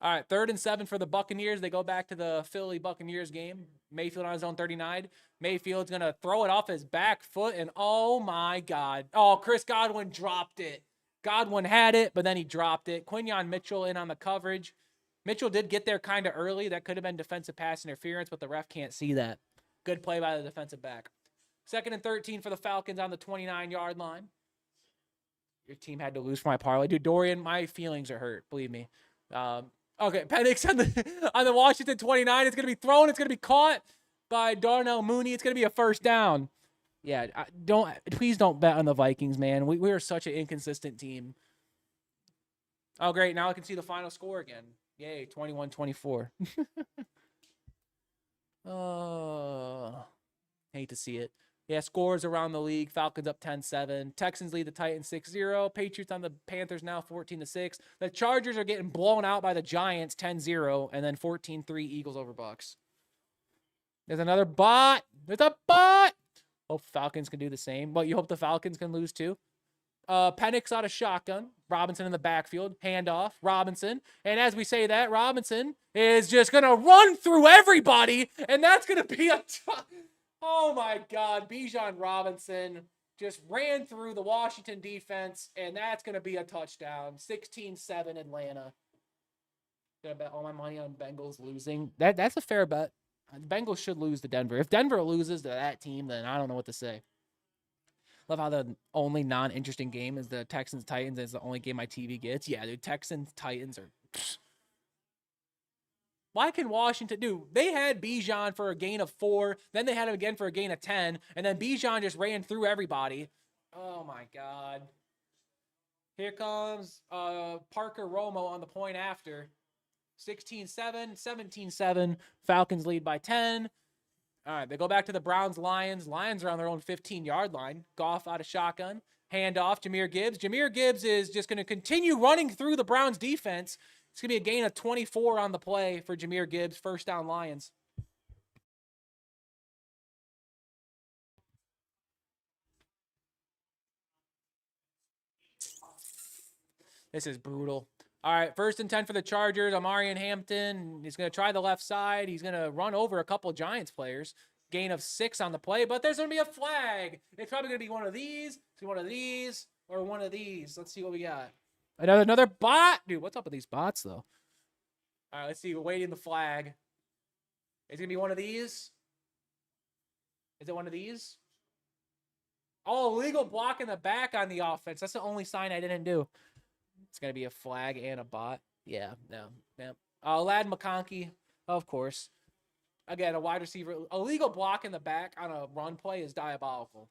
All right, 3rd and 7 for the Buccaneers. They go back to the Philly Buccaneers game. Mayfield on his own 39. Mayfield's going to throw it off his back foot, and oh, my God. Oh, Chris Godwin dropped it. Godwin had it, but then he dropped it. Quinyon Mitchell in on the coverage. Mitchell did get there kind of early. That could have been defensive pass interference, but the ref can't see that. Good play by the defensive back. 2nd and 13 for the Falcons on the 29-yard line. Your team had to lose for my parlay. Dude, Dorian, my feelings are hurt. Believe me. Okay, Penix on the Washington 29. It's going to be thrown. It's going to be caught by Darnell Mooney. It's going to be a first down. Yeah, please don't bet on the Vikings, man. We are such an inconsistent team. Oh, great. Now I can see the final score again. Yay, 21-24. Oh, hate to see it. Yeah, scores around the league. Falcons up 10-7. Texans lead the Titans 6-0. Patriots on the Panthers now 14-6. The Chargers are getting blown out by the Giants 10-0. And then 14-3 Eagles over Bucks. There's another bot. There's a bot. Hope Falcons can do the same. But you hope the Falcons can lose too. Penix out of shotgun. Robinson in the backfield. Handoff. Robinson. And as we say that, Robinson is just going to run through everybody. And that's going to be a oh, my God. Bijan Robinson just ran through the Washington defense, and that's going to be a touchdown. 16-7 Atlanta. Going to bet all my money on Bengals losing. That's a fair bet. The Bengals should lose to Denver. If Denver loses to that team, then I don't know what to say. Love how the only non-interesting game is the Texans-Titans. It's the only game my TV gets. Yeah, dude, Texans-Titans are... Why can Washington do? They had Bijan for a gain of 4. Then they had him again for a gain of 10. And then Bijan just ran through everybody. Oh, my God. Here comes Parker Romo on the point after. 16-7, 17-7. Falcons lead by 10. All right, they go back to the Browns-Lions. Lions are on their own 15-yard line. Goff out of shotgun. Handoff, Jahmyr Gibbs. Jahmyr Gibbs is just going to continue running through the Browns defense. It's going to be a gain of 24 on the play for Jahmyr Gibbs. First down, Lions. This is brutal. All right, 1st and 10 for the Chargers. Amarian Hampton. He's going to try the left side. He's going to run over a couple Giants players. Gain of 6 on the play, but there's going to be a flag. It's probably going to be one of these, one of these, or one of these. Let's see what we got. Another bot. Dude, what's up with these bots, though? All right, let's see. We're waiting the flag. It's going to be one of these. Is it one of these? Oh, illegal block in the back on the offense. That's the only sign I didn't do. It's going to be a flag and a bot. Yeah, no. Lad McConkey, of course. Again, a wide receiver. Illegal block in the back on a run play is diabolical.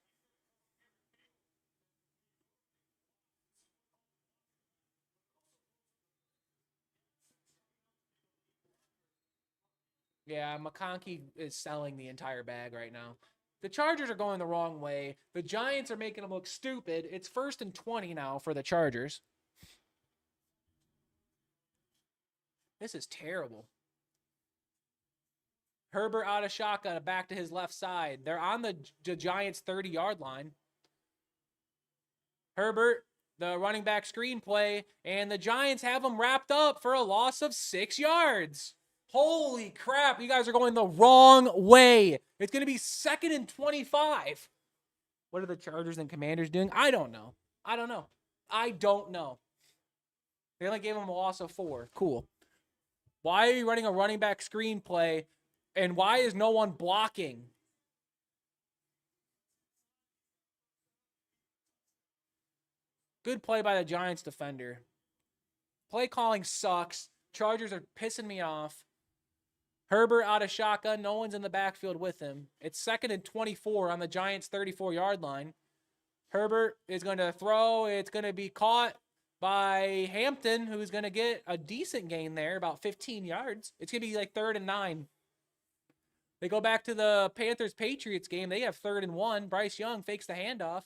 Yeah, McConkey is selling the entire bag right now. The Chargers are going the wrong way. The Giants are making them look stupid. It's 1st and 20 now for the Chargers. This is terrible. Herbert out of shotgun, back to his left side. They're on the Giants' 30-yard line. Herbert, the running back screenplay, and the Giants have him wrapped up for a loss of 6 yards. Holy crap, you guys are going the wrong way. It's going to be 2nd and 25. What are the Chargers and Commanders doing? I don't know. They only gave him a loss of 4. Cool. Why are you running a running back screenplay, and why is no one blocking? Good play by the Giants defender. Play calling sucks. Chargers are pissing me off. Herbert out of shotgun. No one's in the backfield with him. It's 2nd and 24 on the Giants' 34-yard line. Herbert is going to throw. It's going to be caught by Hampton, who's going to get a decent gain there, about 15 yards. It's going to be like 3rd and 9. They go back to the Panthers-Patriots game. They have 3rd and 1. Bryce Young fakes the handoff.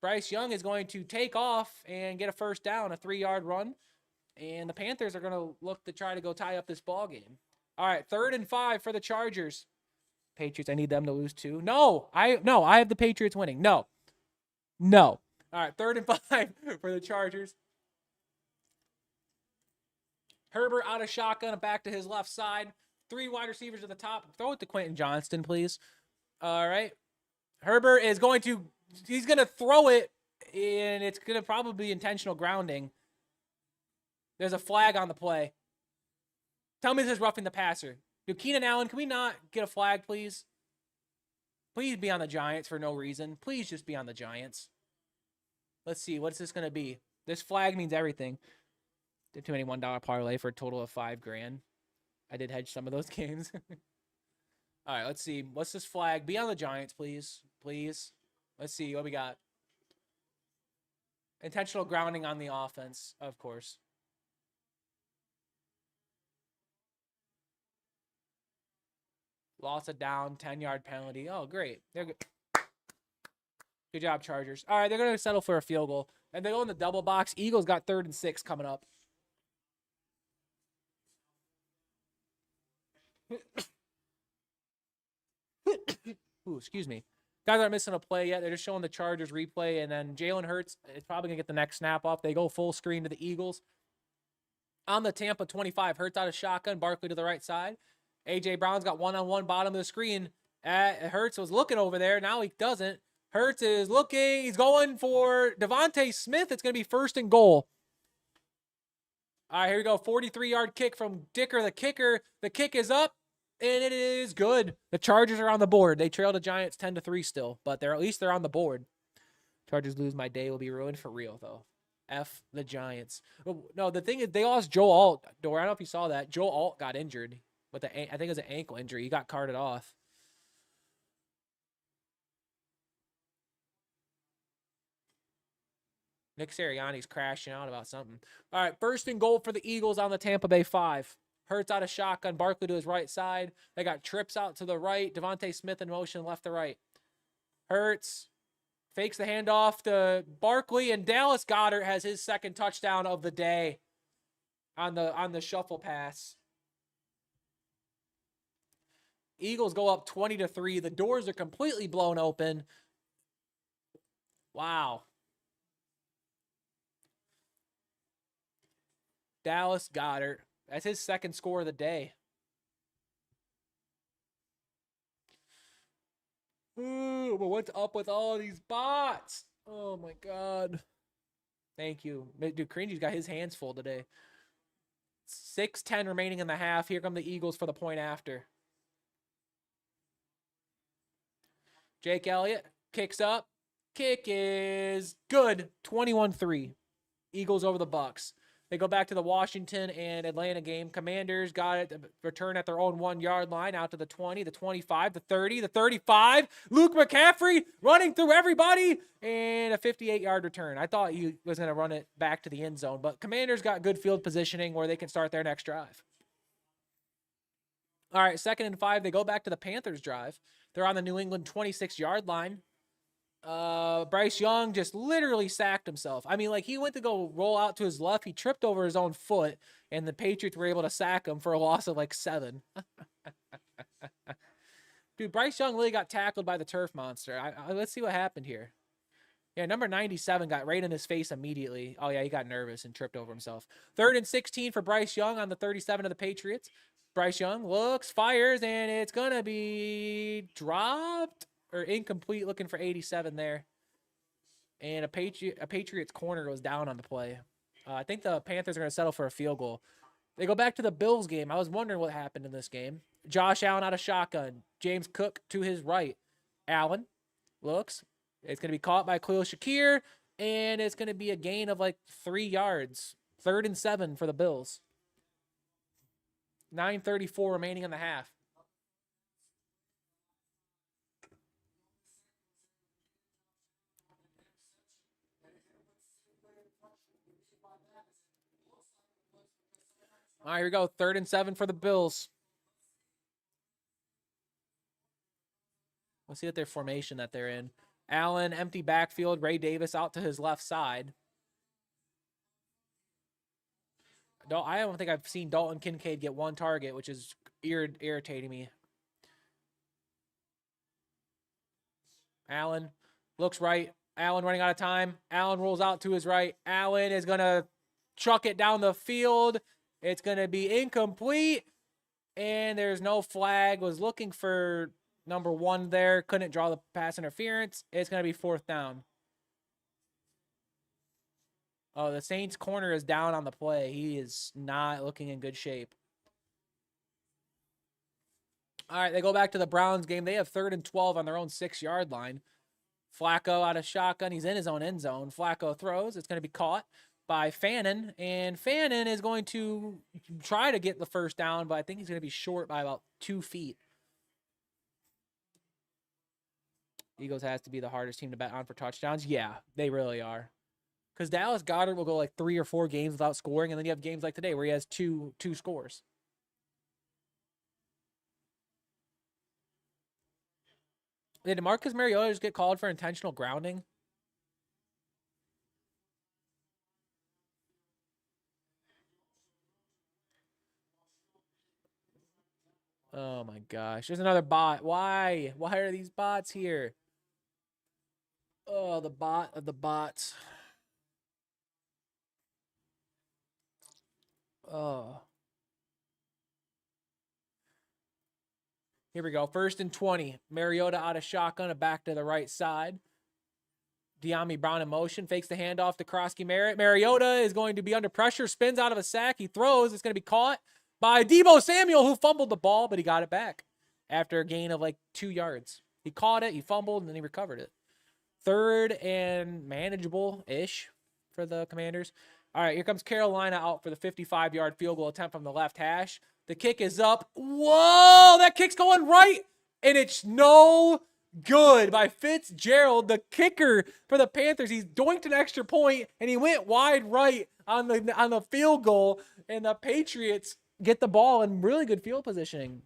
Bryce Young is going to take off and get a first down, a 3-yard run. And the Panthers are going to look to try to go tie up this ball game. All right, 3rd and 5 for the Chargers. Patriots, I need them to lose too. No, I have the Patriots winning. No. All right, 3rd and 5 for the Chargers. Herbert out of shotgun, back to his left side. 3 wide receivers at the top. Throw it to Quentin Johnston, please. All right. Herbert is he's going to throw it, and it's going to probably be intentional grounding. There's a flag on the play. Tell me this is roughing the passer. Dude, Keenan Allen, can we not get a flag, please? Please be on the Giants for no reason. Please just be on the Giants. Let's see. What's this going to be? This flag means everything. Did too many $1 parlay for a total of $5,000. I did hedge some of those games. All right, let's see. What's this flag? Be on the Giants, please. Please. Let's see what we got. Intentional grounding on the offense, of course. Loss of down, 10-yard penalty. Oh, great. They're good. Good job, Chargers. All right, they're going to settle for a field goal. And they go in the double box. Eagles got 3rd and 6 coming up. Ooh, excuse me. Guys aren't missing a play yet. They're just showing the Chargers replay. And then Jalen Hurts is probably going to get the next snap off. They go full screen to the Eagles. On the Tampa 25, Hurts out of shotgun. Barkley to the right side. A.J. Brown's got one-on-one bottom of the screen. Hurts was looking over there. Now he doesn't. Hurts is looking. He's going for Devontae Smith. It's going to be 1st and goal. All right, here we go. 43-yard kick from Dicker, the kicker. The kick is up, and it is good. The Chargers are on the board. They trail the Giants 10-3 still, but at least they're on the board. Chargers lose, my day will be ruined for real, though. F the Giants. No, the thing is, they lost Joe Alt. I don't know if you saw that. Joe Alt got injured. I think it was an ankle injury. He got carted off. Nick Sirianni's crashing out about something. All right, 1st and goal for the Eagles on the Tampa Bay 5. Hurts out of shotgun. Barkley to his right side. They got trips out to the right. Devontae Smith in motion left to right. Hurts fakes the handoff to Barkley, and Dallas Goedert has his 2nd touchdown of the day on the shuffle pass. Eagles go up 20-3. The doors are completely blown open. Wow. Dallas Goedert. That's his 2nd score of the day. Ooh, but what's up with all these bots? Oh, my God. Thank you. Dude, Cringy's got his hands full today. 6:10 remaining in the half. Here come the Eagles for the point after. Jake Elliott kicks up. Kick is good. 21-3. Eagles over the Bucks. They go back to the Washington and Atlanta game. Commanders got it. Return at their own 1-yard line out to the 20, the 25, the 30, the 35. Luke McCaffrey running through everybody and a 58-yard return. I thought he was going to run it back to the end zone, but Commanders got good field positioning where they can start their next drive. All right, 2nd and 5. They go back to the Panthers drive. They're on the New England 26-yard line. Bryce Young just literally sacked himself. I mean, like, he went to go roll out to his left. He tripped over his own foot, and the Patriots were able to sack him for a loss of like 7. Dude, Bryce Young really got tackled by the turf monster. Let's see what happened here. Yeah, number 97 got right in his face immediately. Oh, yeah, he got nervous and tripped over himself. 3rd and 16 for Bryce Young on the 37 of the Patriots. Bryce Young looks, fires, and it's going to be dropped or incomplete, looking for 87 there. And a Patriots corner goes down on the play. I think the Panthers are going to settle for a field goal. They go back to the Bills game. I was wondering what happened in this game. Josh Allen out of shotgun. James Cook to his right. Allen looks. It's going to be caught by Khalil Shakir, and it's going to be a gain of like 3 yards. 3rd and 7 for the Bills. 9:34 remaining in the half. All right, here we go. 3rd and 7 for the Bills. Let's see what their formation that they're in. Allen, empty backfield. Ray Davis out to his left side. I don't think I've seen Dalton Kincaid get one target, which is irritating me. Allen looks right. Allen running out of time. Allen rolls out to his right. Allen is going to chuck it down the field. It's going to be incomplete. And there's no flag. Was looking for number 1 there. Couldn't draw the pass interference. It's going to be 4th down. Oh, the Saints corner is down on the play. He is not looking in good shape. All right, they go back to the Browns game. They have 3rd and 12 on their own 6-yard line. Flacco out of shotgun. He's in his own end zone. Flacco throws. It's going to be caught by Fannin. And Fannin is going to try to get the first down, but I think he's going to be short by about 2 feet. Eagles has to be the hardest team to bet on for touchdowns. Yeah, they really are. Because Dallas Goedert will go like 3 or 4 games without scoring, and then you have games like today where he has two scores. Did Marcus Mariota just get called for intentional grounding? Oh my gosh. There's another bot. Why? Why are these bots here? Oh, the bot of the bots. Oh. Here we go. 1st and 20. Mariota out of shotgun, a back to the right side. De'Ami Brown in motion, fakes the handoff to Krosky Merritt. Mariota is going to be under pressure, spins out of a sack. He throws. It's going to be caught by Deebo Samuel, who fumbled the ball, but he got it back after a gain of like 2 yards. He caught it, he fumbled, and then he recovered it. 3rd and manageable-ish for the Commanders. All right, here comes Carolina out for the 55-yard field goal attempt from the left hash. The kick is up. Whoa, that kick's going right, and it's no good by Fitzgerald, the kicker for the Panthers. He's doinked an extra point, and he went wide right on the field goal, and the Patriots get the ball in really good field positioning.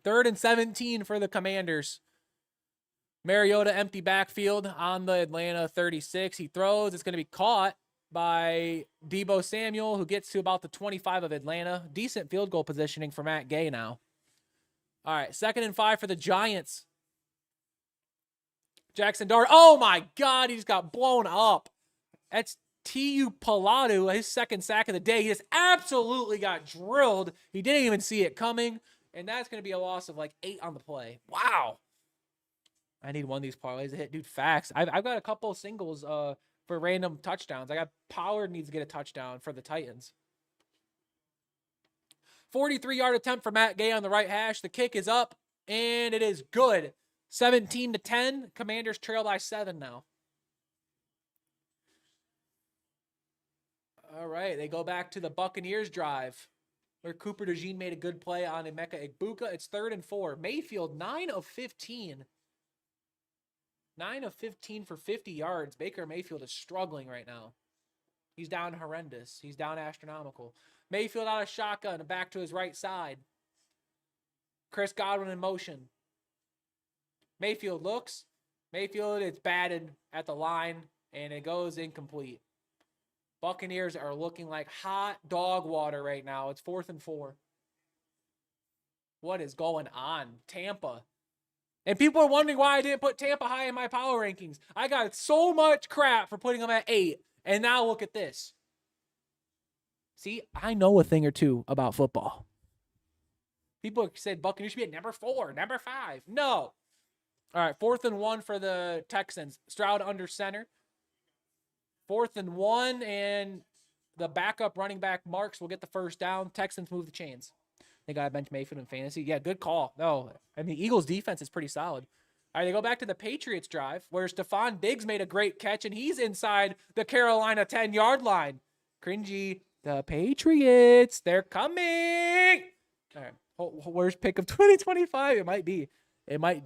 3rd and 17 for the Commanders. Mariota empty backfield on the Atlanta 36. He throws. It's going to be caught by Deebo Samuel, who gets to about the 25 of Atlanta. Decent field goal positioning for Matt Gay now. All right, 2nd and 5 for the Giants. Jackson Dart. Oh, my God, he just got blown up. That's T.U. Paladu, his 2nd sack of the day. He just absolutely got drilled. He didn't even see it coming, and that's going to be a loss of like 8 on the play. Wow. I need one of these parlays to hit. Dude, facts. I've got a couple of singles for random touchdowns. I got Pollard needs to get a touchdown for the Titans. 43-yard attempt for Matt Gay on the right hash. The kick is up, and it is good. 17-10. Commanders trail by 7 now. All right, they go back to the Buccaneers drive, where Cooper DeJean made a good play on Emeka Egbuka. It's 3rd and 4. Mayfield, 9 of 15. 9 of 15 for 50 yards. Baker Mayfield is struggling right now. He's down horrendous. He's down astronomical. Mayfield out of shotgun and back to his right side. Chris Godwin in motion. Mayfield looks. Mayfield is batted at the line, and it goes incomplete. Buccaneers are looking like hot dog water right now. It's 4th and 4. What is going on? Tampa. And people are wondering why I didn't put Tampa high in my power rankings. I got so much crap for putting them at 8. And now look at this. See, I know a thing or two about football. People said Buccaneers should be at number 4, number 5. No. All right, 4th and 1 for the Texans. Stroud under center. 4th and 1, and the backup running back Marks will get the first down. Texans move the chains. They got to bench Mayfield in fantasy. Yeah, good call. No, I mean, Eagles' defense is pretty solid. All right, they go back to the Patriots drive, where Stephon Diggs made a great catch, and he's inside the Carolina 10-yard line. Cringy. The Patriots, they're coming. All right, worst pick of 2025. It might be. It might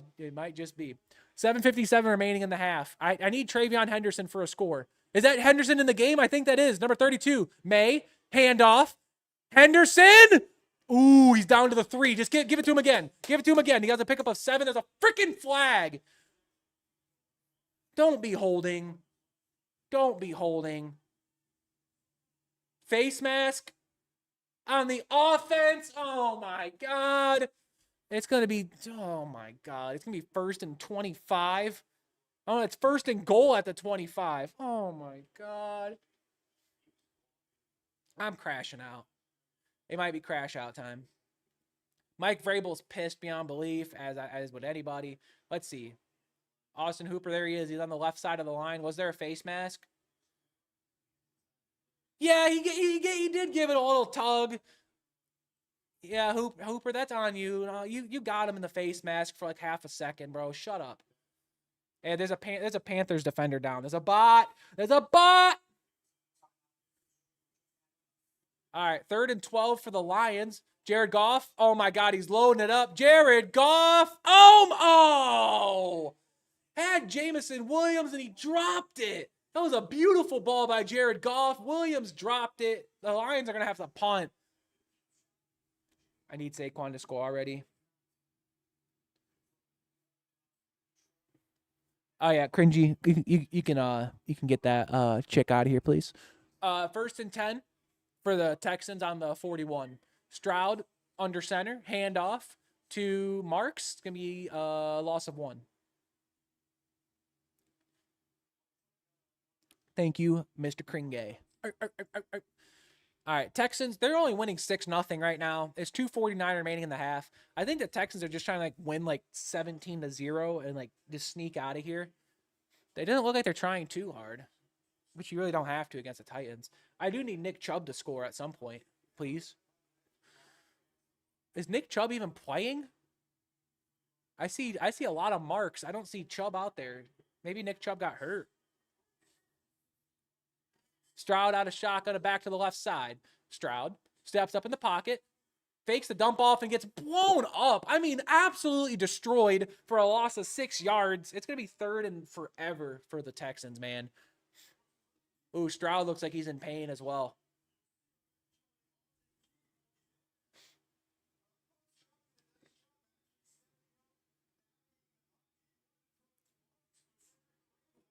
just be. 7:57 remaining in the half. I need Travion Henderson for a score. Is that Henderson in the game? I think that is. Number 32. May. Handoff. Henderson. Ooh, he's down to the 3. Just give it to him again. Give it to him again. He has a pickup of 7. There's a freaking flag. Don't be holding. Don't be holding. Face mask on the offense. Oh, my God. It's going to be, oh, my God. It's going to be 1st and 25. Oh, it's 1st and goal at the 25. Oh, my God. I'm crashing out. It might be crash out time. Mike Vrabel's pissed beyond belief, as would anybody. Let's see. Austin Hooper, there he is. He's on the left side of the line. Was there a face mask? Yeah, he did give it a little tug. Yeah, Hooper, that's on you. You got him in the face mask for like half a second, bro. Shut up. And there's a Panthers defender down. There's a bot. There's a bot. All right, 3rd and 12 for the Lions. Jared Goff. Oh my God, he's loading it up. Jared Goff. Oh. Had Jamison Williams and he dropped it. That was a beautiful ball by Jared Goff. Williams dropped it. The Lions are going to have to punt. I need Saquon to score already. Oh yeah, cringy. You can get that chick out of here, please. 1st and 10 for the Texans on the 41. Stroud under center, handoff to Marks. It's gonna be a loss of 1. Thank you, Mr. Kringe. All right, Texans, they're only winning 6-0 right now. There's 2:49 remaining in the half. I think the Texans are just trying to like win like 17-0 and like just sneak out of here. They didn't look like they're trying too hard, which you really don't have to against the Titans. I do need Nick Chubb to score at some point, please. Is Nick Chubb even playing? I see a lot of Marks. I don't see Chubb out there. Maybe Nick Chubb got hurt. Stroud out of shotgun and back to the left side. Stroud steps up in the pocket, fakes the dump off, and gets blown up. I mean, absolutely destroyed for a loss of 6 yards. It's going to be 3rd and forever for the Texans, man. Ooh, Stroud looks like he's in pain as well.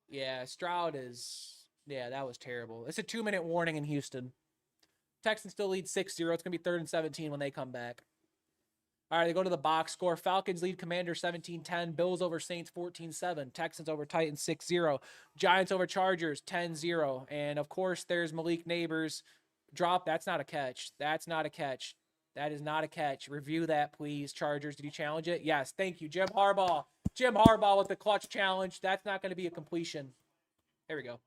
Yeah, Stroud is... Yeah, that was terrible. It's a 2-minute warning in Houston. Texans still lead 6-0. It's going to be 3rd and 17 when they come back. All right, they go to the box score. Falcons lead Commanders 17-10. Bills over Saints 14-7. Texans over Titans 6-0. Giants over Chargers 10-0. And, of course, there's Malik Neighbors. Drop. That's not a catch. That's not a catch. That is not a catch. Review that, please. Chargers, did you challenge it? Yes, thank you. Jim Harbaugh. Jim Harbaugh with the clutch challenge. That's not going to be a completion. There we go.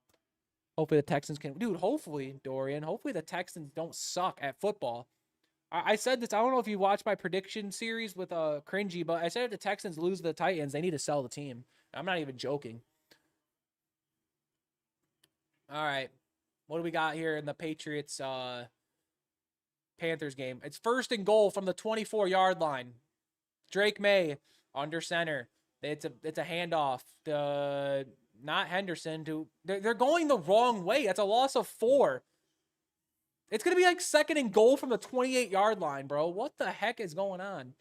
Hopefully the Texans can... Dude, hopefully, Dorian, hopefully the Texans don't suck at football. I said this, I don't know if you watched my prediction series with Cringy, but I said if the Texans lose to the Titans, they need to sell the team. I'm not even joking. All right. What do we got here in the Patriots Panthers game? It's 1st and goal from the 24-yard line. Drake May under center. It's a handoff. Not Henderson. They're going the wrong way. That's a loss of 4. It's going to be like 2nd and goal from the 28-yard line, bro. What the heck is going on?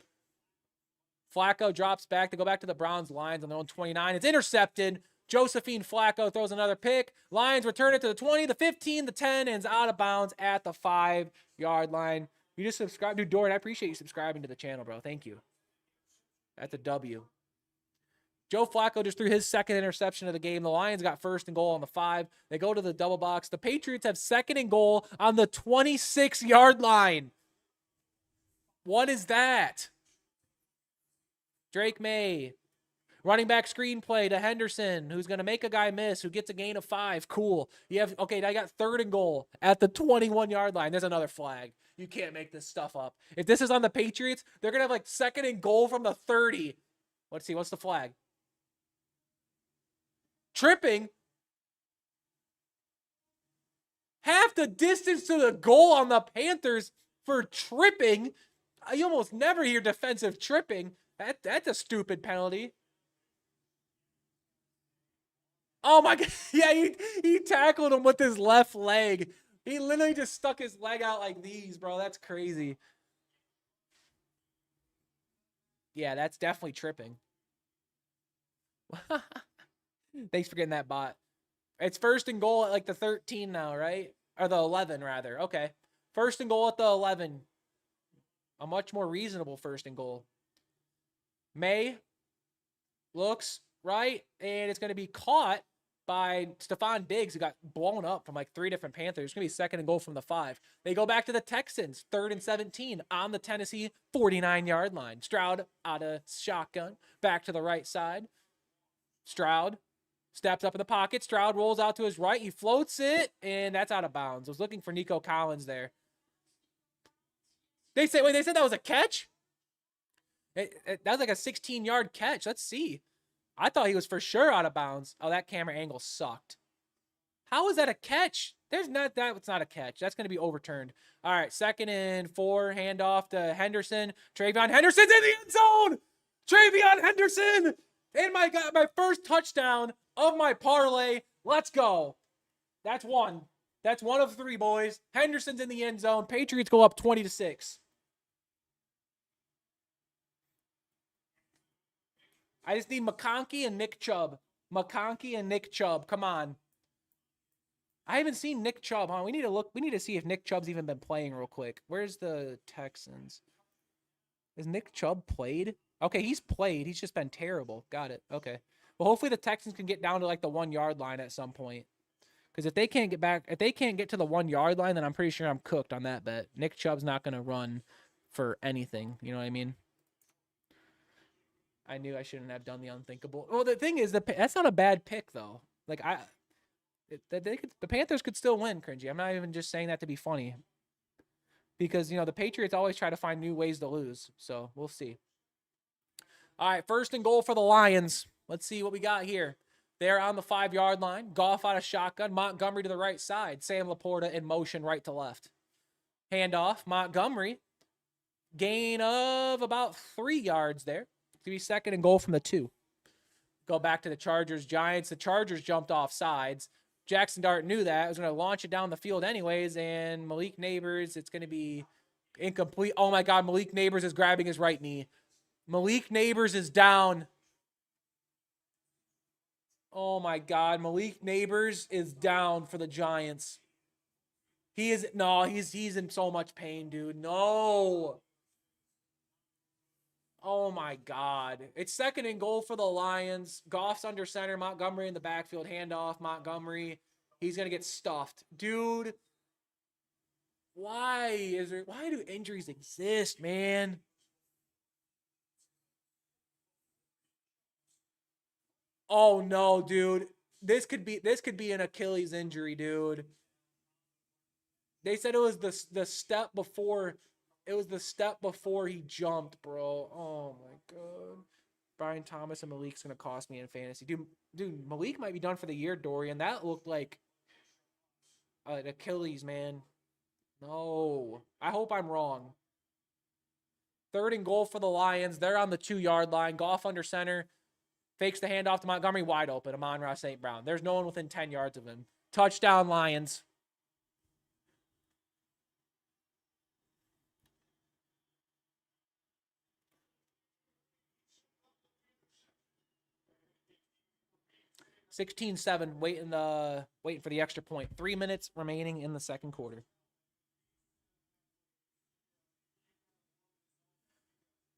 Flacco drops back. They go back to the Browns lines on their own 29. It's intercepted. Josephine Flacco throws another pick. Lions return it to the 20, the 15, the 10, and it's out of bounds at the 5-yard line. You just subscribed. Dude, Doran, I appreciate you subscribing to the channel, bro. Thank you. That's a W. Joe Flacco just threw his 2nd interception of the game. The Lions got 1st and goal on the 5. They go to the double box. The Patriots have 2nd and goal on the 26-yard line. What is that? Drake May. Running back screenplay to Henderson, who's going to make a guy miss, who gets a gain of 5. Cool. Okay, now you got 3rd and goal at the 21-yard line. There's another flag. You can't make this stuff up. If this is on the Patriots, they're going to have like 2nd and goal from the 30. Let's see. What's the flag? Tripping. Half the distance to the goal on the Panthers for tripping. You almost never hear defensive tripping. That's a stupid penalty. Oh my God. Yeah, he tackled him with his left leg. He literally just stuck his leg out like these, bro. That's crazy. Yeah, that's definitely tripping. Thanks for getting that bot. It's first and goal at like the 13 now, right? Or the 11, rather. Okay. First and goal at the 11. A much more reasonable first and goal. May looks right, and it's going to be caught by Stephon Diggs, who got blown up from like 3 different Panthers. It's going to be second and goal from the 5. They go back to the Texans, 3rd and 17 on the Tennessee 49-yard line. Stroud out of shotgun, back to the right side. Stroud steps up in the pocket. Stroud rolls out to his right. He floats it, and that's out of bounds. I was looking for Nico Collins there. They said that was a catch? That was like a 16-yard catch. Let's see. I thought he was for sure out of bounds. Oh, that camera angle sucked. How is that a catch? It's not a catch. That's going to be overturned. All right, 2nd and 4, handoff to Henderson. TreVeyon Henderson's in the end zone. TreVeyon Henderson. And my first touchdown of my parlay. Let's go. That's one. That's 1 of 3, boys. Henderson's in the end zone. Patriots go up 20-6. I just need McConkey and Nick Chubb. McConkey and Nick Chubb. Come on. I haven't seen Nick Chubb, huh? We need to look. We need to see if Nick Chubb's even been playing real quick. Where's the Texans? Is Nick Chubb played? Okay, he's played. He's just been terrible. Got it. Okay. Well, hopefully the Texans can get down to like the 1-yard line at some point. Because if they can't get to the 1-yard line, then I'm pretty sure I'm cooked on that bet. Nick Chubb's not going to run for anything. You know what I mean? I knew I shouldn't have done the unthinkable. Well, the thing is, that's not a bad pick, though. Like, the Panthers could still win, Cringy. I'm not even just saying that to be funny. Because, the Patriots always try to find new ways to lose. So, we'll see. All right, 1st and goal for the Lions. Let's see what we got here. They're on the 5-yard line. Goff out of shotgun. Montgomery to the right side. Sam Laporta in motion right to left. Handoff. Montgomery. Gain of about 3 yards there. To be 2nd and goal from the 2. Go back to the Chargers, Giants. The Chargers jumped off sides. Jackson Dart knew that. He was going to launch it down the field anyways, and Malik Neighbors, it's going to be incomplete. Oh, my God, Malik Neighbors is grabbing his right knee. Malik Neighbors is down. Oh, my God, Malik Neighbors is down for the Giants. He's in so much pain, dude. No. Oh, my God. It's 2nd and goal for the Lions. Goff's under center. Montgomery in the backfield. Handoff. Montgomery. He's going to get stuffed. Dude, why do injuries exist, man? Oh, no, dude. This could be an Achilles injury, dude. They said it was the step before. It was the step before he jumped, bro. Oh, my God. Brian Thomas and Malik's going to cost me in fantasy. Dude, Malik might be done for the year, Dorian. That looked like an Achilles, man. No. I hope I'm wrong. 3rd and goal for the Lions. They're on the 2-yard line. Goff under center. Fakes the handoff to Montgomery. Wide open. Amon-Ra St. Brown. There's no one within 10 yards of him. Touchdown, Lions. (16-7), waiting for the extra point. 3 minutes remaining in the 2nd quarter.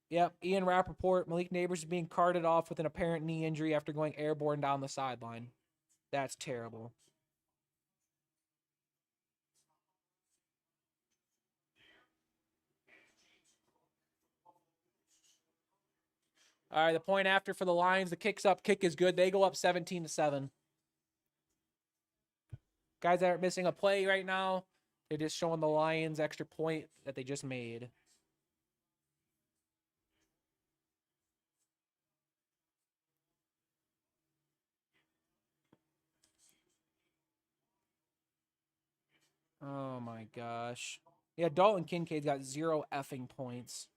Yep, Ian Rappaport, Malik Neighbors is being carted off with an apparent knee injury after going airborne down the sideline. That's terrible. All right, the point after for the Lions. The kick's up. Kick is good. They go up 17-7. Guys that are missing a play right now, they're just showing the Lions extra point that they just made. Oh, my gosh. Yeah, Dalton Kincaid's got 0 effing points.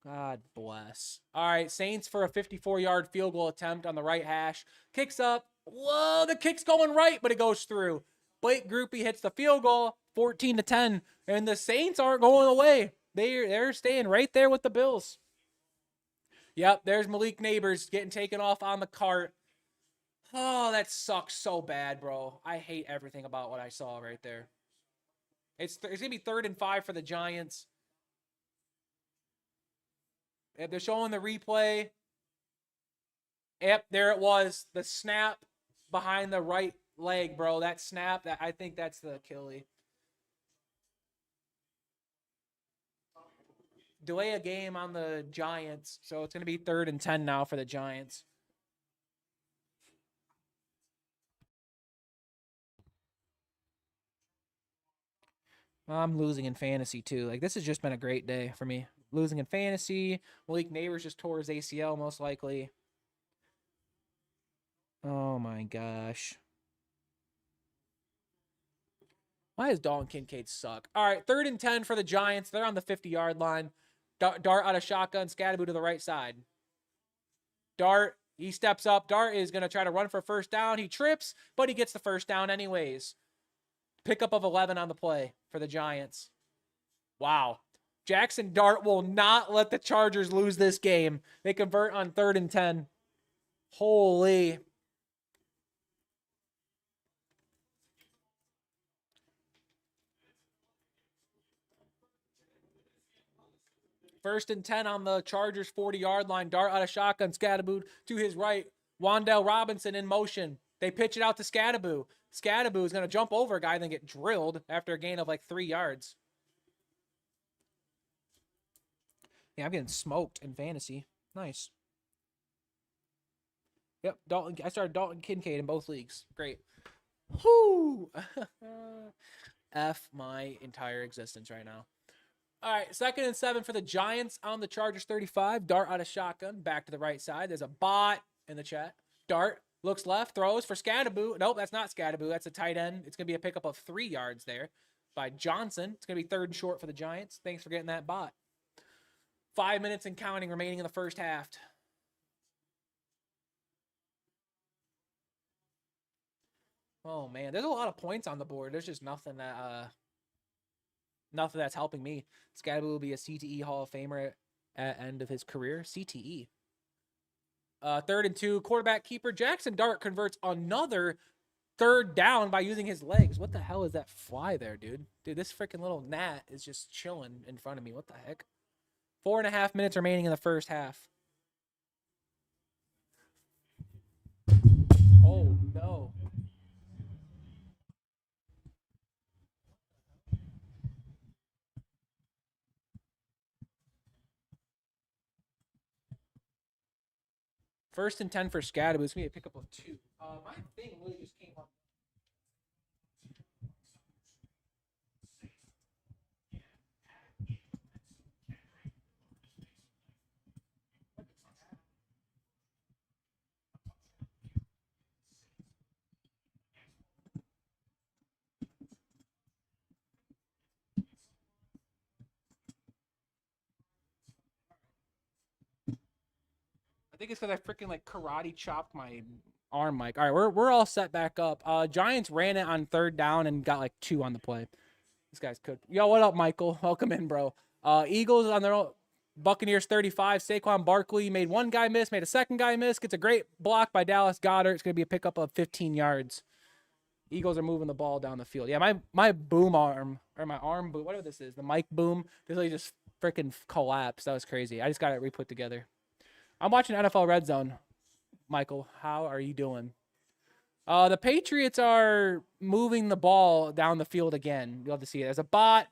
God bless. All right, Saints for a 54-yard field goal attempt on the right hash. Kicks up. Whoa, the kick's going right, but it goes through. Blake Groupie hits the field goal, 14-10, and the Saints aren't going away. They're staying right there with the Bills. Yep, there's Malik Neighbors getting taken off on the cart. Oh, that sucks so bad, bro. I hate everything about what I saw right there. It's going to be 3rd and 5 for the Giants. If they're showing the replay. Yep, there it was. The snap behind the right leg, bro. That snap, I think that's the Achilles. Delay a game on the Giants, so it's going to be 3rd and 10 now for the Giants. I'm losing in fantasy, too. Like, this has just been a great day for me. Losing in fantasy. Malik Neighbors just tore his ACL, most likely. Oh, my gosh. Why does Dalton Kincaid suck? All right, 3rd and 10 for the Giants. They're on the 50-yard line. Dart out of shotgun, Scatterboo to the right side. Dart, he steps up. Dart is going to try to run for first down. He trips, but he gets the first down anyways. Pickup of 11 on the play for the Giants. Wow. Jackson Dart will not let the Chargers lose this game. They convert on 3rd and 10. Holy. First and 10 on the Chargers 40-yard line. Dart out of shotgun. Scatterboo to his right. Wan'Dale Robinson in motion. They pitch it out to Scatterboo. Scatterboo is going to jump over a guy and then get drilled after a gain of like 3 yards. Yeah, I'm getting smoked in fantasy. Nice. Yep, Dalton. I started Dalton Kincaid in both leagues. Great. Whoo! F my entire existence right now. All right, 2nd and 7 for the Giants on the Chargers 35. Dart out of shotgun, back to the right side. There's a bot in the chat. Dart looks left, throws for Scatterboo. Nope, that's not Scatterboo. That's a tight end. It's going to be a pickup of 3 yards there by Johnson. It's going to be 3rd and short for the Giants. Thanks for getting that bot. 5 minutes and counting remaining in the first half. Oh, man. There's a lot of points on the board. There's just nothing that's helping me. Scatterboo will be a CTE Hall of Famer at end of his career. CTE. 3rd and 2. Quarterback keeper. Jackson Dart converts another 3rd down by using his legs. What the hell is that fly there, dude? Dude, this freaking little gnat is just chilling in front of me. What the heck? 4.5 minutes remaining in the first half. Oh, no. First and 10 for Scatterboo. It's going to be a pickup of 2. My thing really just came up. I think it's because I freaking like karate chopped my arm, Mike. All right, we're all set back up. Giants ran it on 3rd down and got like 2 on the play. This guy's cooked. Yo, what up, Michael? Welcome in, bro. Eagles on their own. Buccaneers 35. Saquon Barkley made one guy miss, made a second guy miss. Gets a great block by Dallas Goedert. It's going to be a pickup of 15 yards. Eagles are moving the ball down the field. Yeah, my boom arm, or my arm boom, whatever this is, the mic boom, really just freaking collapsed. That was crazy. I just got it re-put together. I'm watching NFL Redzone. Michael, how are you doing? The Patriots are moving the ball down the field again. You'll have to see it. There's a bot.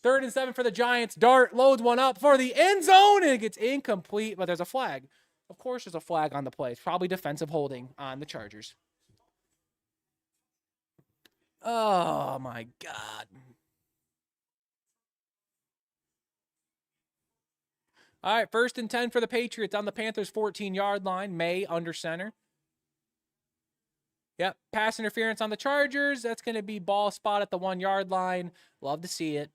3rd and 7 for the Giants. Dart loads one up for the end zone, and it gets incomplete, but there's a flag. Of course there's a flag on the play. It's probably defensive holding on the Chargers. Oh, my God. All right, 1st and 10 for the Patriots on the Panthers 14-yard line. May under center. Yep, pass interference on the Chargers. That's going to be ball spot at the 1-yard line. Love to see it.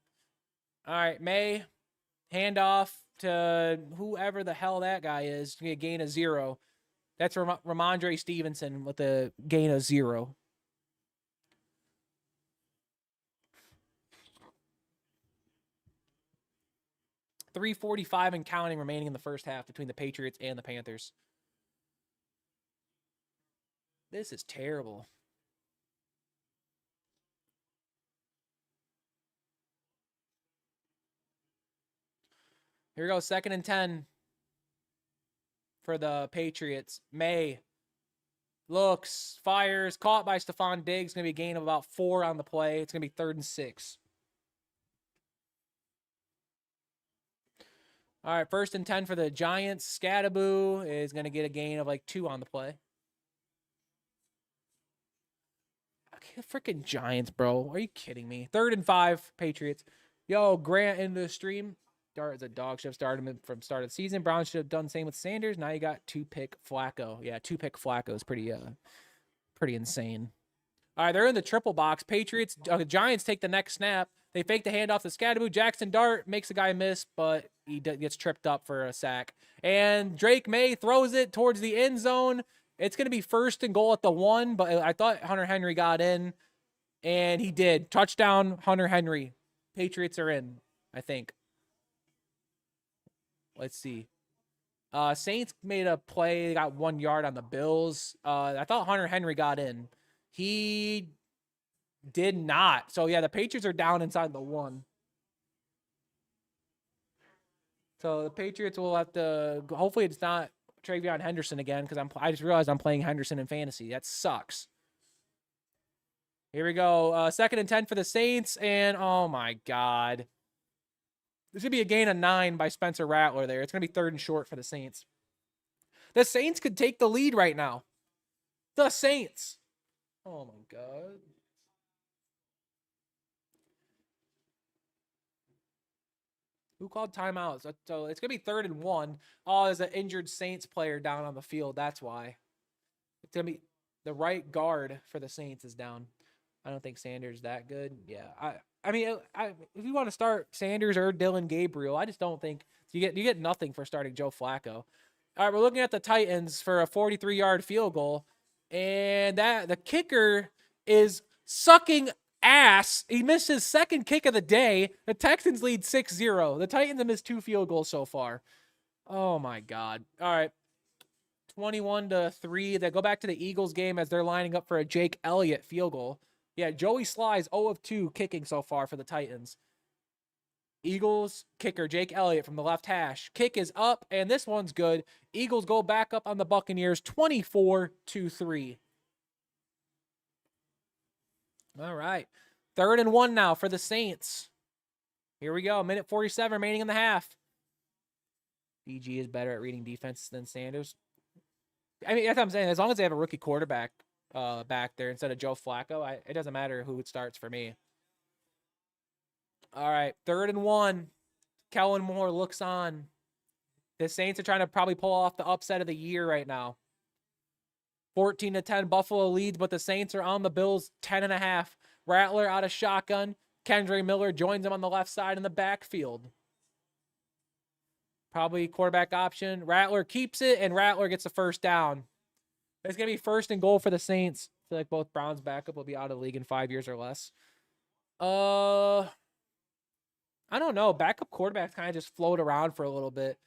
All right, May, handoff to whoever the hell that guy is. Going to gain a 0. That's Ramondre Stevenson with a gain of 0. .345 and counting remaining in the first half between the Patriots and the Panthers. This is terrible. Here we go. 2nd and 10 for the Patriots. May looks, fires, caught by Stephon Diggs. Going to be a gain of about 4 on the play. It's going to be 3rd and 6. All right, 1st and 10 for the Giants. Scadaboo is going to get a gain of like 2 on the play. Okay, freaking Giants, bro. Are you kidding me? 3rd and 5, Patriots. Yo, Grant into the stream. Dart is a dog. Should have started him from start of the season. Browns should have done the same with Sanders. Now you got 2-pick Flacco. Yeah, 2-pick Flacco is pretty insane. All right, they're in the triple box. Patriots, Giants take the next snap. They fake the handoff to Scadaboo. Jackson Dart makes the guy miss, but he gets tripped up for a sack. And Drake May throws it towards the end zone. It's going to be 1st and goal at the 1, but I thought Hunter Henry got in, and he did. Touchdown, Hunter Henry. Patriots are in, I think. Let's see. Saints made a play. They got 1 yard on the Bills. I thought Hunter Henry got in. He did not. So, yeah, the Patriots are down inside the 1. So, the Patriots will have to – hopefully it's not Travion Henderson again because I just realized I'm playing Henderson in fantasy. That sucks. Here we go. 2nd and 10 for the Saints. And, oh, my God. This should be a gain of 9 by Spencer Rattler there. It's going to be 3rd and short for the Saints. The Saints could take the lead right now. The Saints. Oh, my God. Who called timeouts? So it's going to be 3rd and 1. Oh, there's an injured Saints player down on the field. That's why. It's going to be the right guard for the Saints is down. I don't think Sanders that good. Yeah. I mean, if you want to start Sanders or Dylan Gabriel, I just don't think you get nothing for starting Joe Flacco. All right, we're looking at the Titans for a 43-yard field goal, and that the kicker is sucking ass. He missed his 2nd kick of the day. The Texans lead 6-0. The Titans have missed 2 field goals so far. Oh my God. All right. 21-3. They go back to the Eagles game as they're lining up for a Jake Elliott field goal. Yeah, Joey Sly's 0 of 2 kicking so far for the Titans. Eagles kicker Jake Elliott from the left hash. Kick is up, and this one's good. Eagles go back up on the Buccaneers 24-3. All right. 3rd and 1 now for the Saints. Here we go. 1:47 remaining in the half. BG is better at reading defenses than Sanders. I mean, that's what I'm saying. As long as they have a rookie quarterback back there instead of Joe Flacco, it doesn't matter who it starts for me. All right, 3rd and 1. Kellen Moore looks on. The Saints are trying to probably pull off the upset of the year right now. 14-10 Buffalo leads, but the Saints are on the Bills 10.5. Rattler out of shotgun. Kendre Miller joins him on the left side in the backfield. Probably quarterback option. Rattler keeps it, and Rattler gets the 1st down. It's going to be 1st and goal for the Saints. I feel like both Browns backup will be out of the league in 5 years or less. I don't know. Backup quarterbacks kind of just float around for a little bit.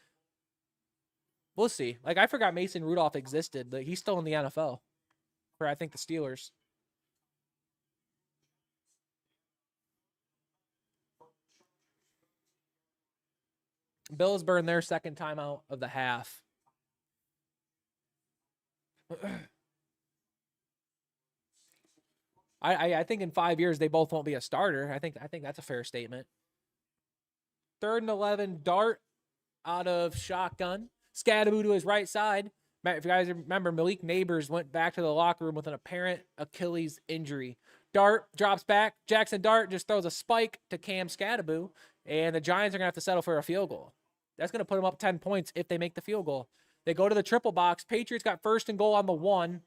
We'll see. Like, I forgot Mason Rudolph existed, but he's still in the NFL for, I think, the Steelers. Bills burn their 2nd timeout of the half. I think in 5 years they both won't be a starter. I think that's a fair statement. 3rd and 11, Dart out of shotgun. Scadaboo to his right side. If you guys remember, Malik Neighbors went back to the locker room with an apparent Achilles injury. Dart drops back. Jackson Dart just throws a spike to Cam Scadaboo, and the Giants are going to have to settle for a field goal. That's going to put them up 10 points if they make the field goal. They go to the triple box. Patriots got 1st and goal on the 1,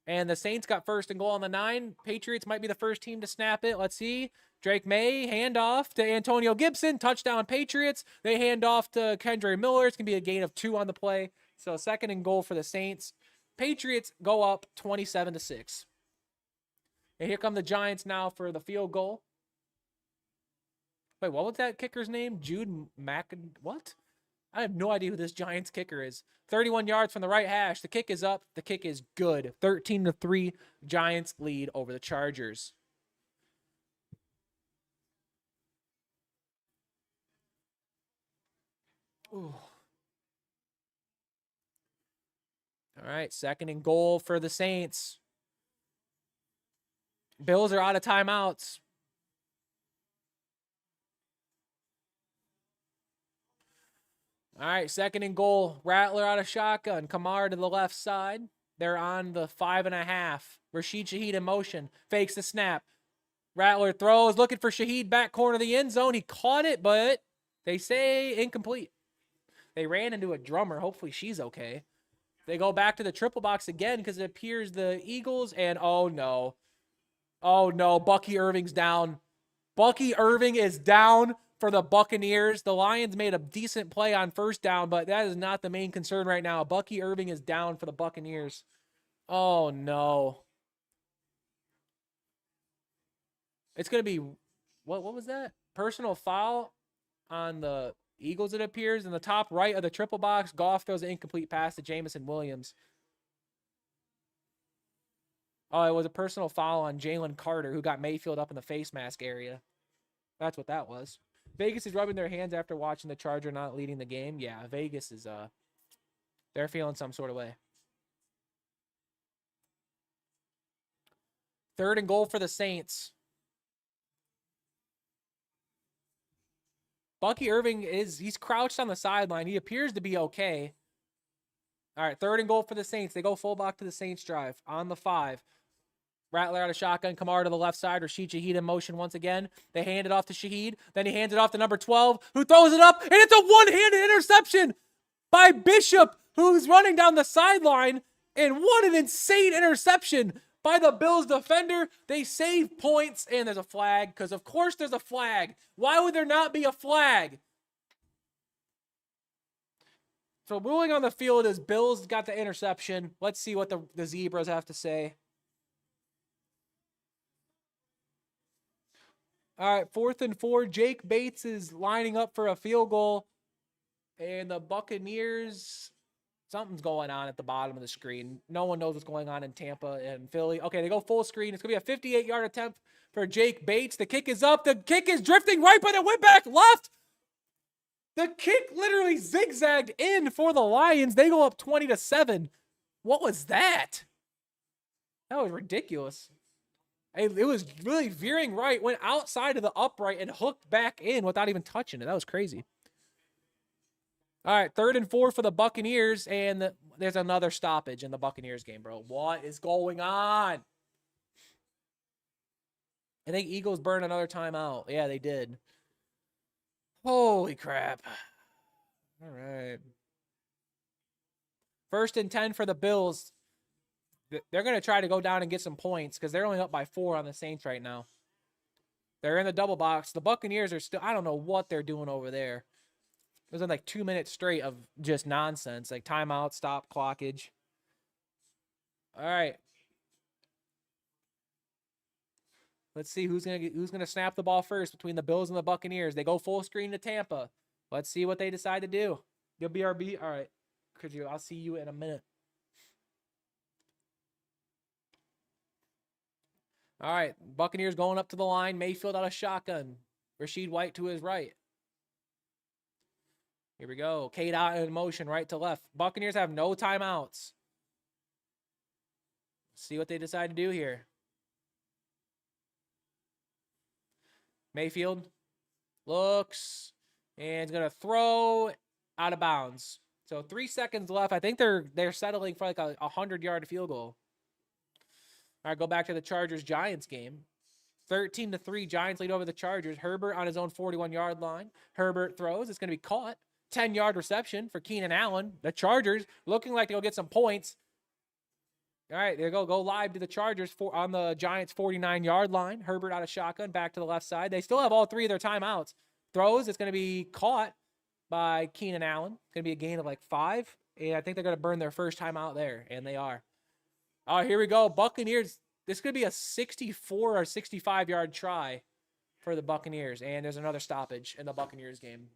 and the Saints got 1st and goal on the 9. Patriots might be the first team to snap it. Let's see. Drake May, handoff to Antonio Gibson. Touchdown, Patriots. They hand off to Kendre Miller. It's going to be a gain of 2 on the play. So 2nd and goal for the Saints. Patriots go up 27-6. And here come the Giants now for the field goal. Wait, what was that kicker's name? Jude Mack? What? I have no idea who this Giants kicker is. 31 yards from the right hash. The kick is up. The kick is good. 13-3. Giants lead over the Chargers. Ooh. All right, 2nd and goal for the Saints. Bills are out of timeouts. All right, 2nd and goal. Rattler out of shotgun. Kamara to the left side. They're on the 5.5. Rashid Shaheed in motion. Fakes the snap. Rattler throws, looking for Shaheed back corner of the end zone. He caught it, but they say incomplete. They ran into a drummer. Hopefully she's okay. They go back to the triple box again because it appears the Eagles and oh no. Oh no, Bucky Irving's down. Bucky Irving is down for the Buccaneers. The Lions made a decent play on 1st down, but that is not the main concern right now. Bucky Irving is down for the Buccaneers. Oh no. It's going to be, what was that? Personal foul on the Eagles, it appears. In the top right of the triple box, Goff throws an incomplete pass to Jamison Williams. Oh, it was a personal foul on Jalen Carter, who got Mayfield up in the face mask area. That's what that was. Vegas is rubbing their hands after watching the Charger not leading the game. Yeah, Vegas is, they're feeling some sort of way. 3rd and goal for the Saints. Bucky Irving he's crouched on the sideline. He appears to be okay. All right, 3rd and goal for the Saints. They go fullback to the Saints drive on the 5. Rattler out of shotgun. Kamara to the left side. Rashid Shaheed in motion once again. They hand it off to Shaheed. Then he hands it off to number 12, who throws it up, and it's a one-handed interception by Bishop, who's running down the sideline. And what an insane interception by the Bills defender. They save points, and there's a flag, because of course there's a flag. Why would there not be a flag? So ruling on the field is Bills got the interception. Let's see what the Zebras have to say. All right, 4th and 4. Jake Bates is lining up for a field goal. And the Buccaneers, something's going on at the bottom of the screen. No one knows what's going on in Tampa and Philly. Okay, they go full screen. It's going to be a 58-yard attempt for Jake Bates. The kick is up. The kick is drifting right, but it went back left. The kick literally zigzagged in for the Lions. They go up 20-7. What was that? That was ridiculous. It was really veering right, went outside of the upright and hooked back in without even touching it. That was crazy. All right, 3rd and 4 for the Buccaneers, and there's another stoppage in the Buccaneers game, bro. What is going on? I think Eagles burned another timeout. Yeah, they did. Holy crap. All right. 1st and 10 for the Bills. They're going to try to go down and get some points because they're only up by 4 on the Saints right now. They're in the double box. The Buccaneers are still, I don't know what they're doing over there. It was in like 2 minutes straight of just nonsense, like timeout, stop, clockage. All right. Let's see who's gonna snap the ball first between the Bills and the Buccaneers. They go full screen to Tampa. Let's see what they decide to do. You'll BRB. All right. I'll see you in a minute. All right, Buccaneers going up to the line. Mayfield out of shotgun. Rashid White to his right. Here we go. Cade out in motion, right to left. Buccaneers have no timeouts. See what they decide to do here. Mayfield looks and is going to throw out of bounds. So 3 seconds left. I think they're settling for like a 100-yard field goal. All right, go back to the Chargers-Giants game. 13-3, Giants lead over the Chargers. Herbert on his own 41-yard line. Herbert throws. It's going to be caught. 10-yard reception for Keenan Allen. The Chargers looking like they'll get some points. All right, there you go. Go live to the Chargers on the Giants' 49-yard line. Herbert out of shotgun, back to the left side. They still have all 3 of their timeouts. Throws. It's going to be caught by Keenan Allen. It's going to be a gain of like 5. And I think they're going to burn their first timeout there, and they are. All right, here we go. Buccaneers. This could be a 64 or 65-yard try for the Buccaneers. And there's another stoppage in the Buccaneers game.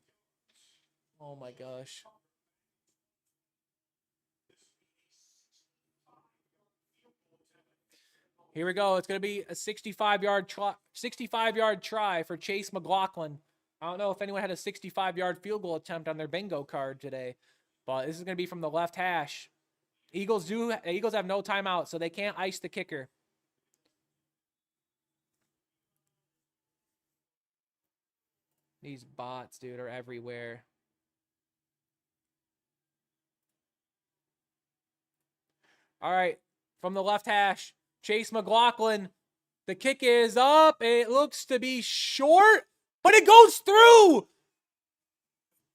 Oh my gosh. Here we go. It's going to be a 65-yard try for Chase McLaughlin. I don't know if anyone had a 65-yard field goal attempt on their bingo card today, but this is going to be from the left hash. Eagles have no timeout, so they can't ice the kicker. These bots, dude, are everywhere. All right, from the left hash, Chase McLaughlin. The kick is up. It looks to be short, but it goes through.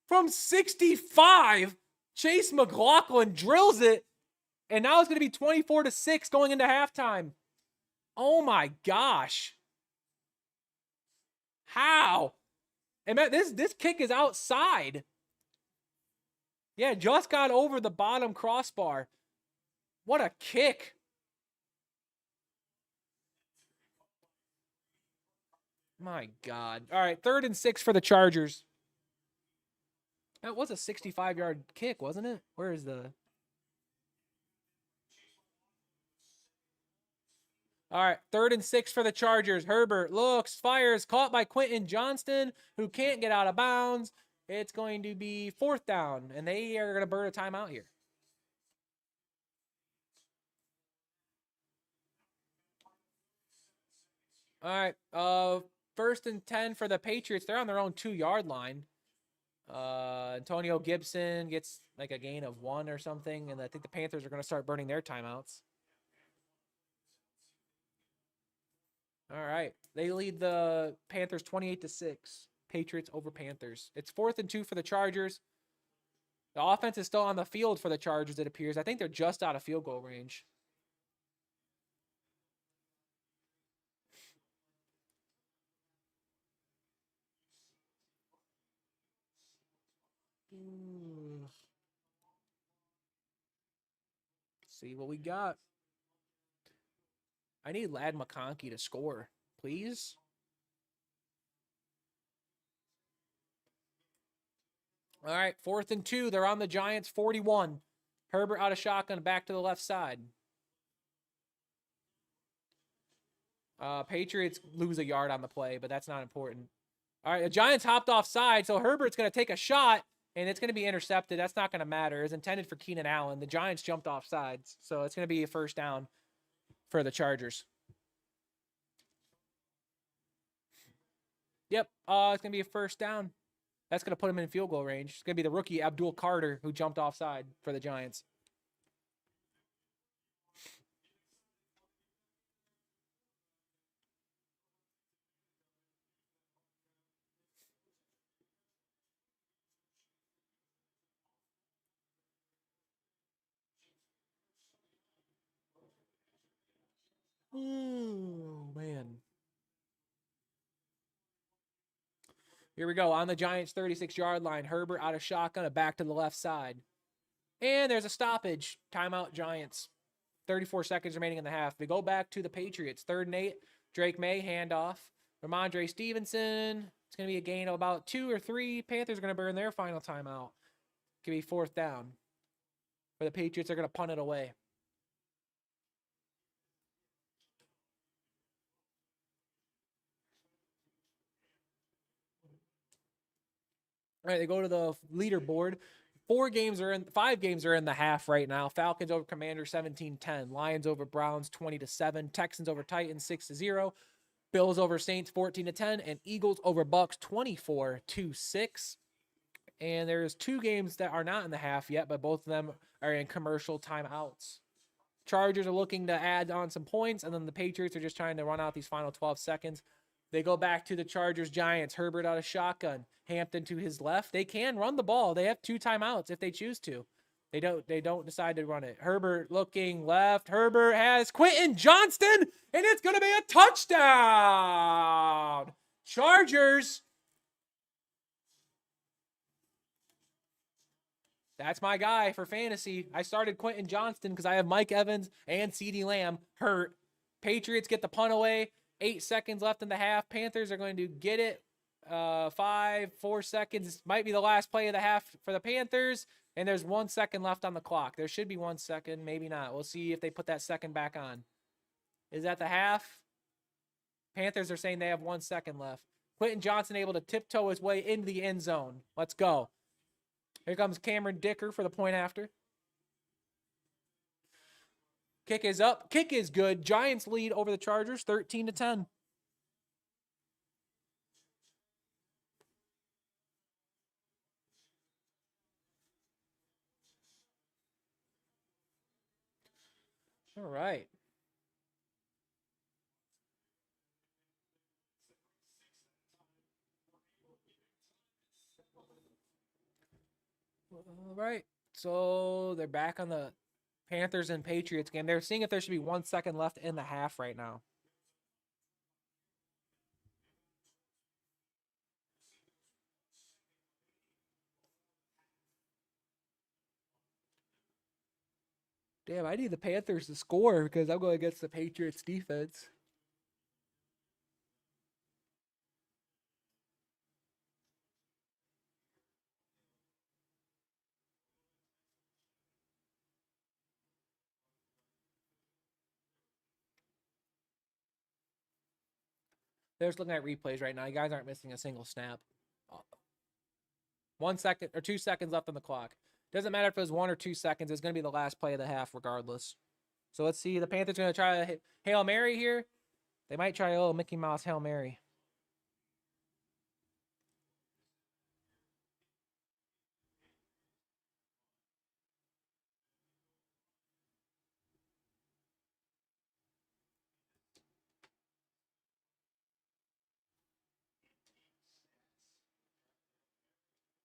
From 65, Chase McLaughlin drills it, and now it's going to be 24-6 going into halftime. Oh my gosh. How? And this kick is outside. Yeah, just got over the bottom crossbar. What a kick. My God. All right, 3rd and 6 for the Chargers. That was a 65-yard kick, wasn't it? Where is the... All right, 3rd and 6 for the Chargers. Herbert looks, fires, caught by Quentin Johnston, who can't get out of bounds. It's going to be 4th down, and they are going to burn a timeout here. All right, 1st and 10 for the Patriots. They're on their own 2-yard line. Antonio Gibson gets like a gain of 1 or something, and I think the Panthers are going to start burning their timeouts. All right, they lead the Panthers 28-6. Patriots over Panthers. It's 4th and 2 for the Chargers. The offense is still on the field for the Chargers, it appears. I think they're just out of field goal range. See what we got. I need Ladd McConkey to score, please. All right, 4th and 2. They're on the Giants 41. Herbert out of shotgun, back to the left side. Patriots lose a yard on the play, but that's not important. All right, the Giants hopped offside, so Herbert's going to take a shot, and it's going to be intercepted. That's not going to matter. It's intended for Keenan Allen. The Giants jumped off sides, so it's going to be a 1st down for the Chargers. Yep, it's going to be a 1st down. That's going to put him in field goal range. It's going to be the rookie Abdul Carter who jumped offside for the Giants. Oh, man. Here we go. On the Giants' 36-yard line, Herbert out of shotgun, back to the left side. And there's a stoppage. Timeout, Giants. 34 seconds remaining in the half. We go back to the Patriots. 3rd and 8. Drake May, handoff. Ramondre Stevenson. It's going to be a gain of about 2 or 3. Panthers are going to burn their final timeout. Could be 4th down. But the Patriots are going to punt it away. All right, they go to the leaderboard. 5 games are in the half right now. Falcons over Commanders 17-10. Lions over Browns 20-7. Texans over Titans 6-0. Bills over Saints 14-10. And Eagles over Bucks 24-6. And there's 2 games that are not in the half yet, but both of them are in commercial timeouts. Chargers are looking to add on some points, and then the Patriots are just trying to run out these final 12 seconds. They go back to the Chargers-Giants. Herbert out of shotgun. Hampton to his left. They can run the ball. They have 2 timeouts if they choose to. They don't decide to run it. Herbert looking left. Herbert has Quentin Johnston, and it's going to be a touchdown. Chargers. That's my guy for fantasy. I started Quentin Johnston because I have Mike Evans and CeeDee Lamb hurt. Patriots get the punt away. 8 seconds left in the half. Panthers are going to get it 4 seconds. Might be the last play of the half for the Panthers. And there's 1 second left on the clock. There should be 1 second. Maybe not. We'll see if they put that second back on. Is that the half? Panthers are saying they have 1 second left. Quentin Johnson able to tiptoe his way into the end zone. Let's go. Here comes Cameron Dicker for the point after. Kick is up. Kick is good. Giants lead over the Chargers 13-10. All right. All right. So they're back on the Panthers and Patriots game. They're seeing if there should be 1 second left in the half right now. Damn, I need the Panthers to score because I'm going against the Patriots defense. They're just looking at replays right now. You guys aren't missing a single snap. 1 second or 2 seconds left on the clock. Doesn't matter if it was 1 or 2 seconds. It's going to be the last play of the half regardless. So let's see. The Panthers are going to try a Hail Mary here. They might try a little Mickey Mouse Hail Mary.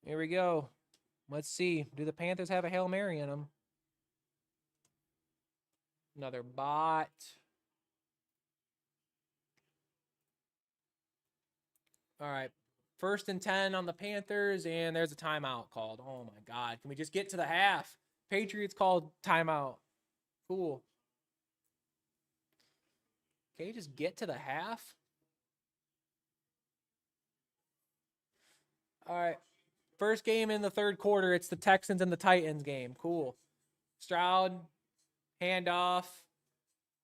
Here we go. Let's see. Do the Panthers have a Hail Mary in them? Another bot. All right. 1st and 10 on the Panthers, and there's a timeout called. Oh, my God. Can we just get to the half? Patriots called timeout. Cool. Can you just get to the half? All right. First game in the third quarter. It's the Texans and the Titans game. Cool. Stroud, handoff.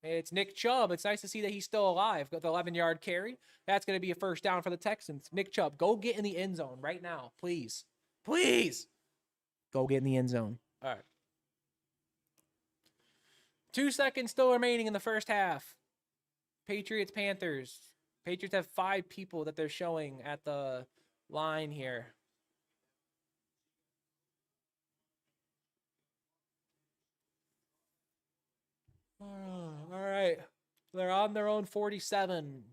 It's Nick Chubb. It's nice to see that he's still alive. Got the 11-yard carry. That's going to be a first down for the Texans. Nick Chubb, go get in the end zone right now. Please. Please. Go get in the end zone. All right. 2 seconds still remaining in the first half. Patriots, Panthers. Patriots have 5 people that they're showing at the line here. All right. They're on their own 47.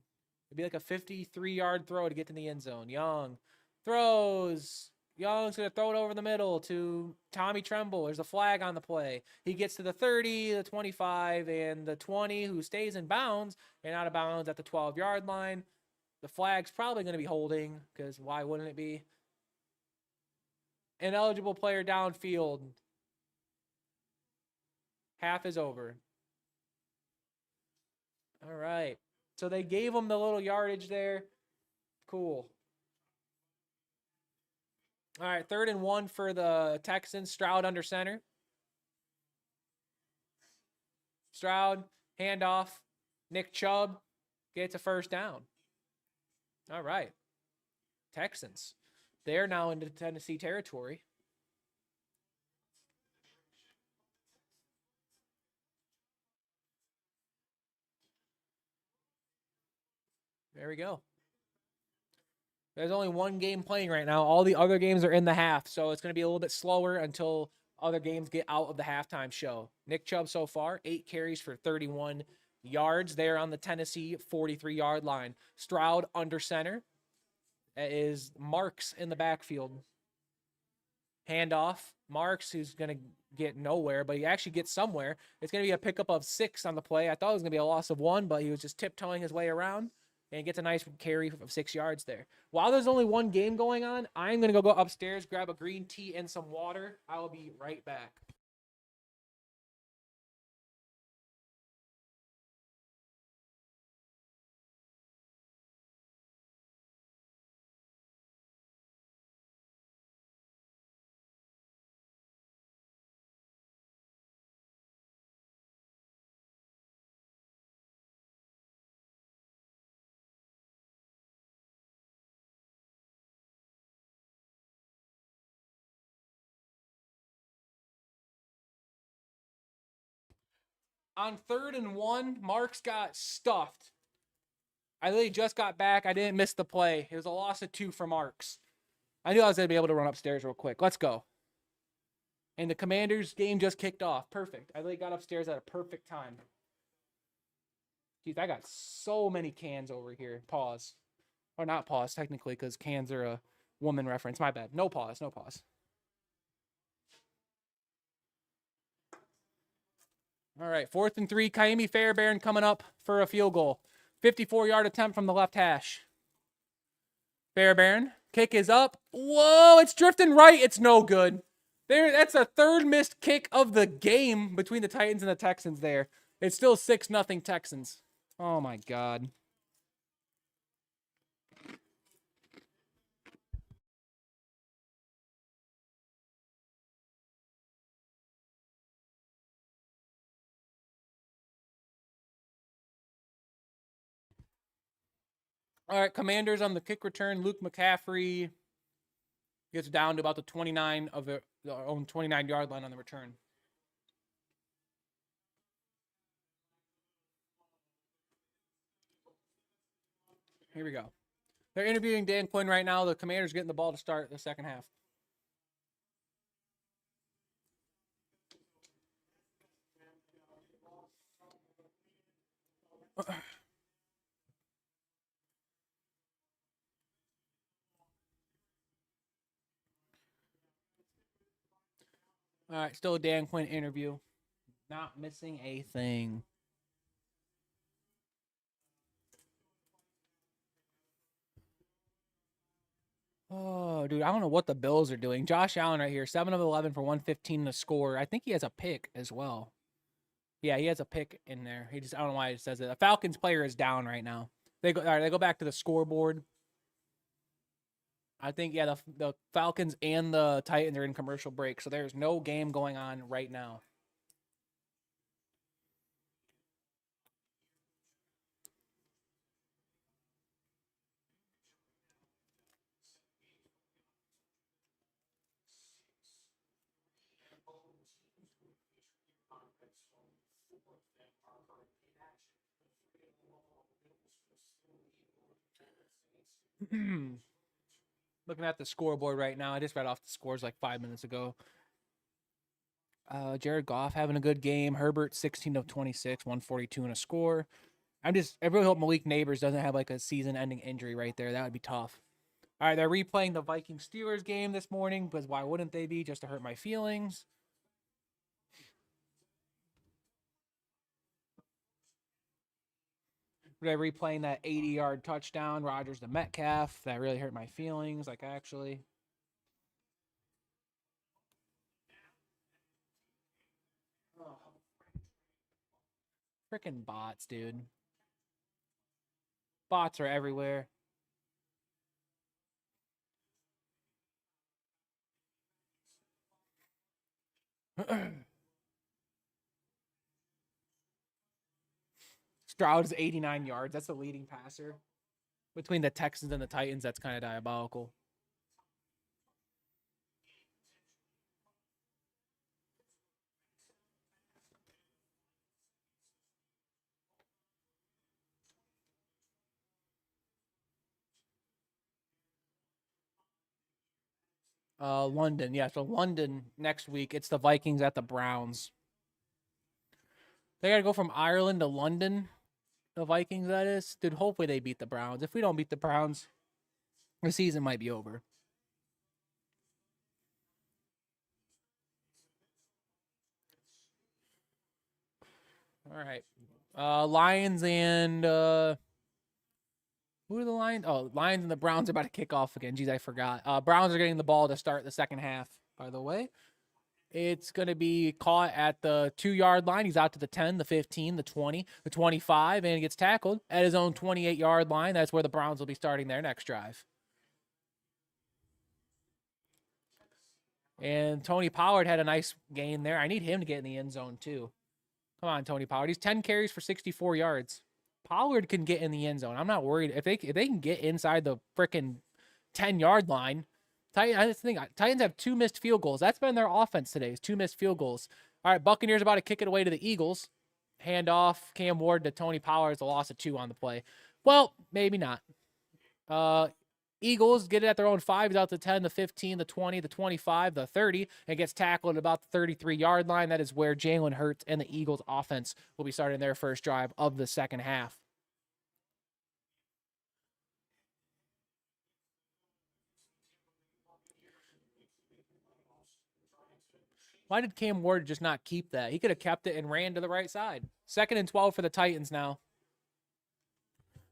It'd be like a 53-yard throw to get to the end zone. Young throws. Young's going to throw it over the middle to Tommy Tremble. There's a flag on the play. He gets to the 30, the 25, and the 20, who stays in bounds and out of bounds at the 12-yard line. The flag's probably going to be holding because why wouldn't it be? Ineligible player downfield. Half is over. All right. So they gave him the little yardage there. Cool. All right, 3rd and 1 for the Texans. Stroud under center. Stroud, handoff. Nick Chubb gets a first down. All right. Texans. They're now into Tennessee territory. There we go. There's only one game playing right now. All the other games are in the half, so it's going to be a little bit slower until other games get out of the halftime show. Nick Chubb so far, 8 carries for 31 yards. They're on the Tennessee 43-yard line. Stroud under center. That is Marks in the backfield. Handoff. Marks, who's going to get nowhere, but he actually gets somewhere. It's going to be a pickup of 6 on the play. I thought it was going to be a loss of 1, but he was just tiptoeing his way around. And gets a nice carry of 6 yards there. While there's only one game going on, I'm going to go upstairs, grab a green tea and some water. I will be right back. On 3rd and 1, Marks got stuffed. I literally just got back. I didn't miss the play. It was a loss of 2 for Marks. I knew I was going to be able to run upstairs real quick. Let's go. And the Commanders game just kicked off. Perfect. I literally got upstairs at a perfect time. Jeez, I got so many cans over here. Pause. Or not pause, technically, because cans are a woman reference. My bad. No pause. No pause. All right, 4th and 3. Kaimi Fairbairn coming up for a field goal. 54-yard attempt from the left hash. Fairbairn. Kick is up. Whoa, it's drifting right. It's no good. That's a 3rd missed kick of the game between the Titans and the Texans there. It's still 6-0 Texans. Oh, my God. All right, Commanders on the kick return. Luke McCaffrey gets down to about the 29 of their own 29-yard line on the return. Here we go. They're interviewing Dan Quinn right now. The Commanders getting the ball to start the second half. All right, still a Dan Quinn interview. Not missing a thing. Oh, dude, I don't know what the Bills are doing. Josh Allen right here, 7 of 11 for 115 to score. I think he has a pick as well. Yeah, he has a pick in there. I don't know why it says it. The Falcons player is down right now. All right, they go back to the scoreboard. I think, yeah, the Falcons and the Titans are in commercial break, so there's no game going on right now. Looking at the scoreboard right now. I just read off the scores like 5 minutes ago. Jared Goff having a good game. Herbert 16 of 26, 142 and a score. I really hope Malik Neighbors doesn't have like a season-ending injury right there. That would be tough. All right, they're replaying the Vikings-Steelers game this morning because why wouldn't they be? Just to hurt my feelings. They're replaying that 80-yard touchdown, Rodgers to Metcalf. That really hurt my feelings, like actually. Oh. Freaking bots, dude. Bots are everywhere. Stroud is 89 yards. That's the leading passer. Between the Texans and the Titans, that's kind of diabolical. London. Yeah, so London next week. It's the Vikings at the Browns. They got to go from Ireland to London. The Vikings, that is. Dude, hopefully they beat the Browns. If we don't beat the Browns, the season might be over. All right. Lions and who are the Lions? Oh, Lions and the Browns are about to kick off again. Jeez, I forgot. Browns are getting the ball to start the second half, by the way. It's going to be caught at the 2-yard line. He's out to the 10, the 15, the 20, the 25, and he gets tackled at his own 28-yard line. That's where the Browns will be starting their next drive. And Tony Pollard had a nice gain there. I need him to get in the end zone, too. Come on, Tony Pollard. He's 10 carries for 64 yards. Pollard can get in the end zone. I'm not worried. If they can get inside the freaking 10-yard line, Titans have 2 missed field goals. That's been their offense today, is 2 missed field goals. All right, Buccaneers about to kick it away to the Eagles. Handoff, Cam Ward to Tony Pollard is a loss of 2 on the play. Well, maybe not. Eagles get it at their own 5. He's out to 10, the 15, the 20, the 25, the 30, and gets tackled at about the 33-yard line. That is where Jalen Hurts and the Eagles offense will be starting their first drive of the second half. Why did Cam Ward just not keep that? He could have kept it and ran to the right side. 2nd and 12 for the Titans now.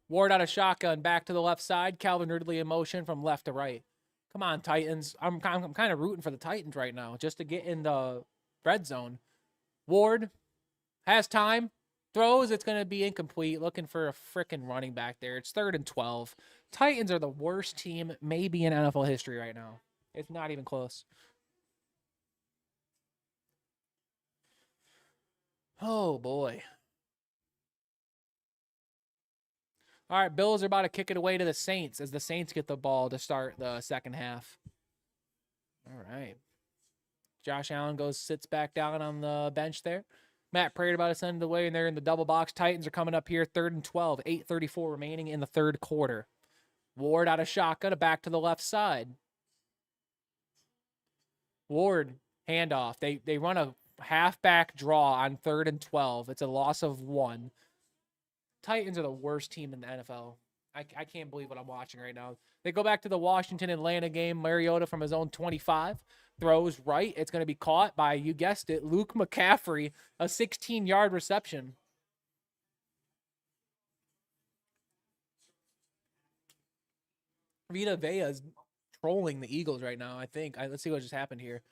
Ward out of shotgun, back to the left side. Calvin Ridley in motion from left to right. Come on, Titans. I'm kind of rooting for the Titans right now just to get in the red zone. Ward has time. Throws. It's going to be incomplete. Looking for a freaking running back there. It's 3rd and 12. Titans are the worst team maybe in NFL history right now. It's not even close. Oh, boy. All right, Bills are about to kick it away to the Saints as the Saints get the ball to start the second half. All right. Josh Allen sits back down on the bench there. Matt Prater about to send it away, and they're in the double box. Titans are coming up here, 3rd and 12, 8:34 remaining in the third quarter. Ward out of shotgun, back to the left side. Ward, handoff. They run a halfback draw on 3rd and 12. It's a loss of 1. Titans are the worst team in the NFL. I can't believe what I'm watching right now. They go back to the Washington-Atlanta game. Mariota from his own 25 throws right. It's going to be caught by, you guessed it, Luke McCaffrey, a 16-yard reception. Vita Vea is trolling the Eagles right now, I think. Let's see what just happened here.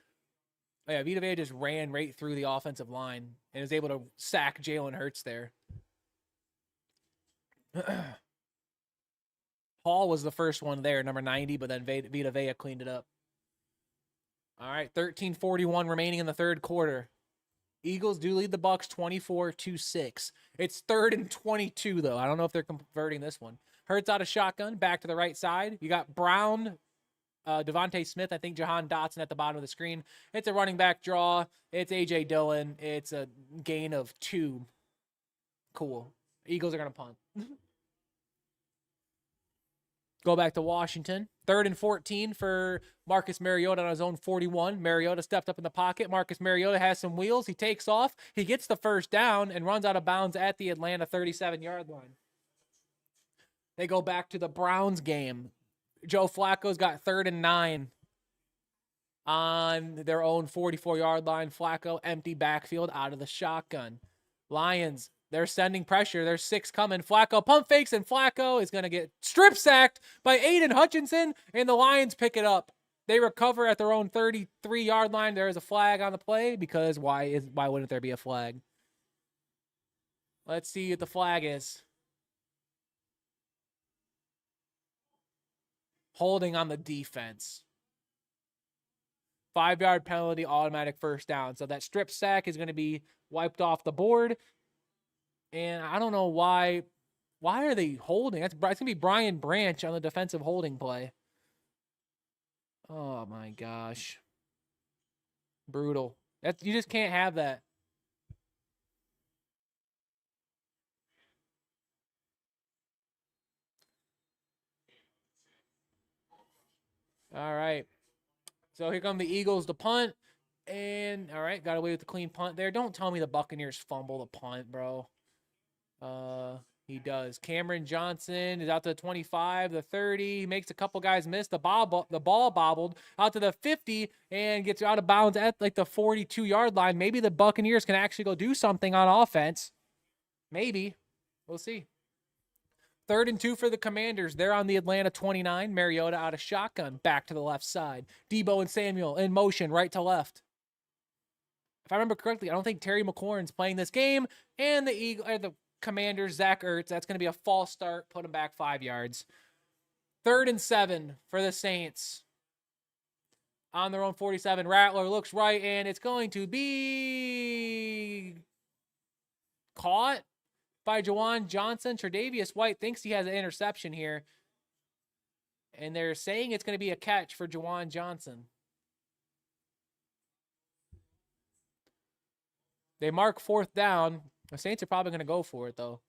Oh, yeah, Vita Vea just ran right through the offensive line and is able to sack Jalen Hurts there. Hall was the first one there, number 90, but then Vita Vea cleaned it up. All right, 13:41 remaining in the third quarter. Eagles do lead the Bucs 24-6. It's 3rd and 22, though. I don't know if they're converting this one. Hurts out of shotgun, back to the right side. You got Brown, Devontae Smith, I think Jahan Dotson at the bottom of the screen. It's a running back draw. It's A.J. Dillon. It's a gain of 2. Cool. Eagles are going to punt. Go back to Washington. 3rd and 14 for Marcus Mariota on his own 41. Mariota stepped up in the pocket. Marcus Mariota has some wheels. He takes off. He gets the first down and runs out of bounds at the Atlanta 37-yard line. They go back to the Browns game. Joe Flacco's got 3rd and 9 on their own 44-yard line. Flacco, empty backfield out of the shotgun. Lions, they're sending pressure. There's 6 coming. Flacco pump fakes, and Flacco is going to get strip sacked by Aiden Hutchinson, and the Lions pick it up. They recover at their own 33-yard line. There is a flag on the play because why wouldn't there be a flag? Let's see what the flag is. Holding on the defense. 5-yard penalty, automatic first down. So that strip sack is going to be wiped off the board. And I don't know why. Why are they holding? It's going to be Brian Branch on the defensive holding play. Oh, my gosh. Brutal. You just can't have that. All right. So here come the Eagles to punt. And, all right, got away with the clean punt there. Don't tell me the Buccaneers fumble the punt, bro. He does. Cameron Johnson is out to the 25, the 30. He makes a couple guys miss. The ball bobbled out to the 50 and gets out of bounds at like the 42-yard line. Maybe the Buccaneers can actually go do something on offense. Maybe. We'll see. 3rd and 2 for the Commanders. They're on the Atlanta 29. Mariota out of shotgun. Back to the left side. Debo and Samuel in motion, right to left. If I remember correctly, I don't think Terry McLaurin's playing this game. And the Commanders, Zach Ertz. That's going to be a false start. Put him back 5 yards. 3rd and 7 for the Saints. On their own 47. Rattler looks right, and it's going to be caught by Juwan Johnson. Tre'Davious White thinks he has an interception here. And they're saying it's going to be a catch for Juwan Johnson. They mark 4th down. The Saints are probably going to go for it, though.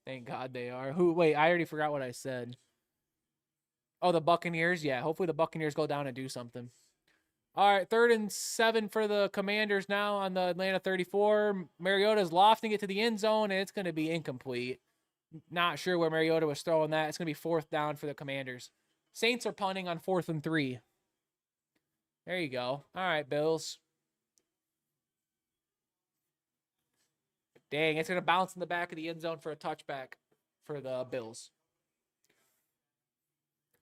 Thank God they are. Wait, I already forgot what I said. Oh, the Buccaneers? Yeah, hopefully the Buccaneers go down and do something. All right, 3rd and 7 for the Commanders now on the Atlanta 34. Mariota's lofting it to the end zone, and it's going to be incomplete. Not sure where Mariota was throwing that. It's going to be 4th down for the Commanders. Saints are punting on 4th and 3. There you go. All right, Bills. Dang, it's going to bounce in the back of the end zone for a touchback for the Bills.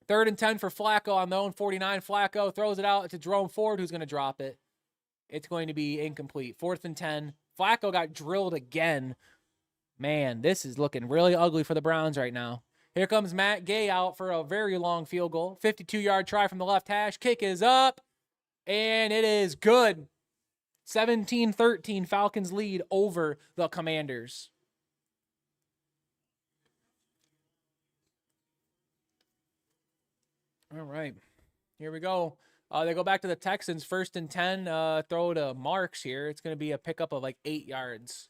3rd and 10 for Flacco on the own 49. Flacco throws it out to Jerome Ford, who's going to drop it. It's going to be incomplete. 4th and 10. Flacco got drilled again. Man, this is looking really ugly for the Browns right now. Here comes Matt Gay out for a very long field goal. 52-yard try from the left hash. Kick is up, and it is good. 17-13, Falcons lead over the Commanders. All right, here we go. They go back to the Texans, 1st and 10. Throw to Marks here. It's going to be a pickup of like 8 yards.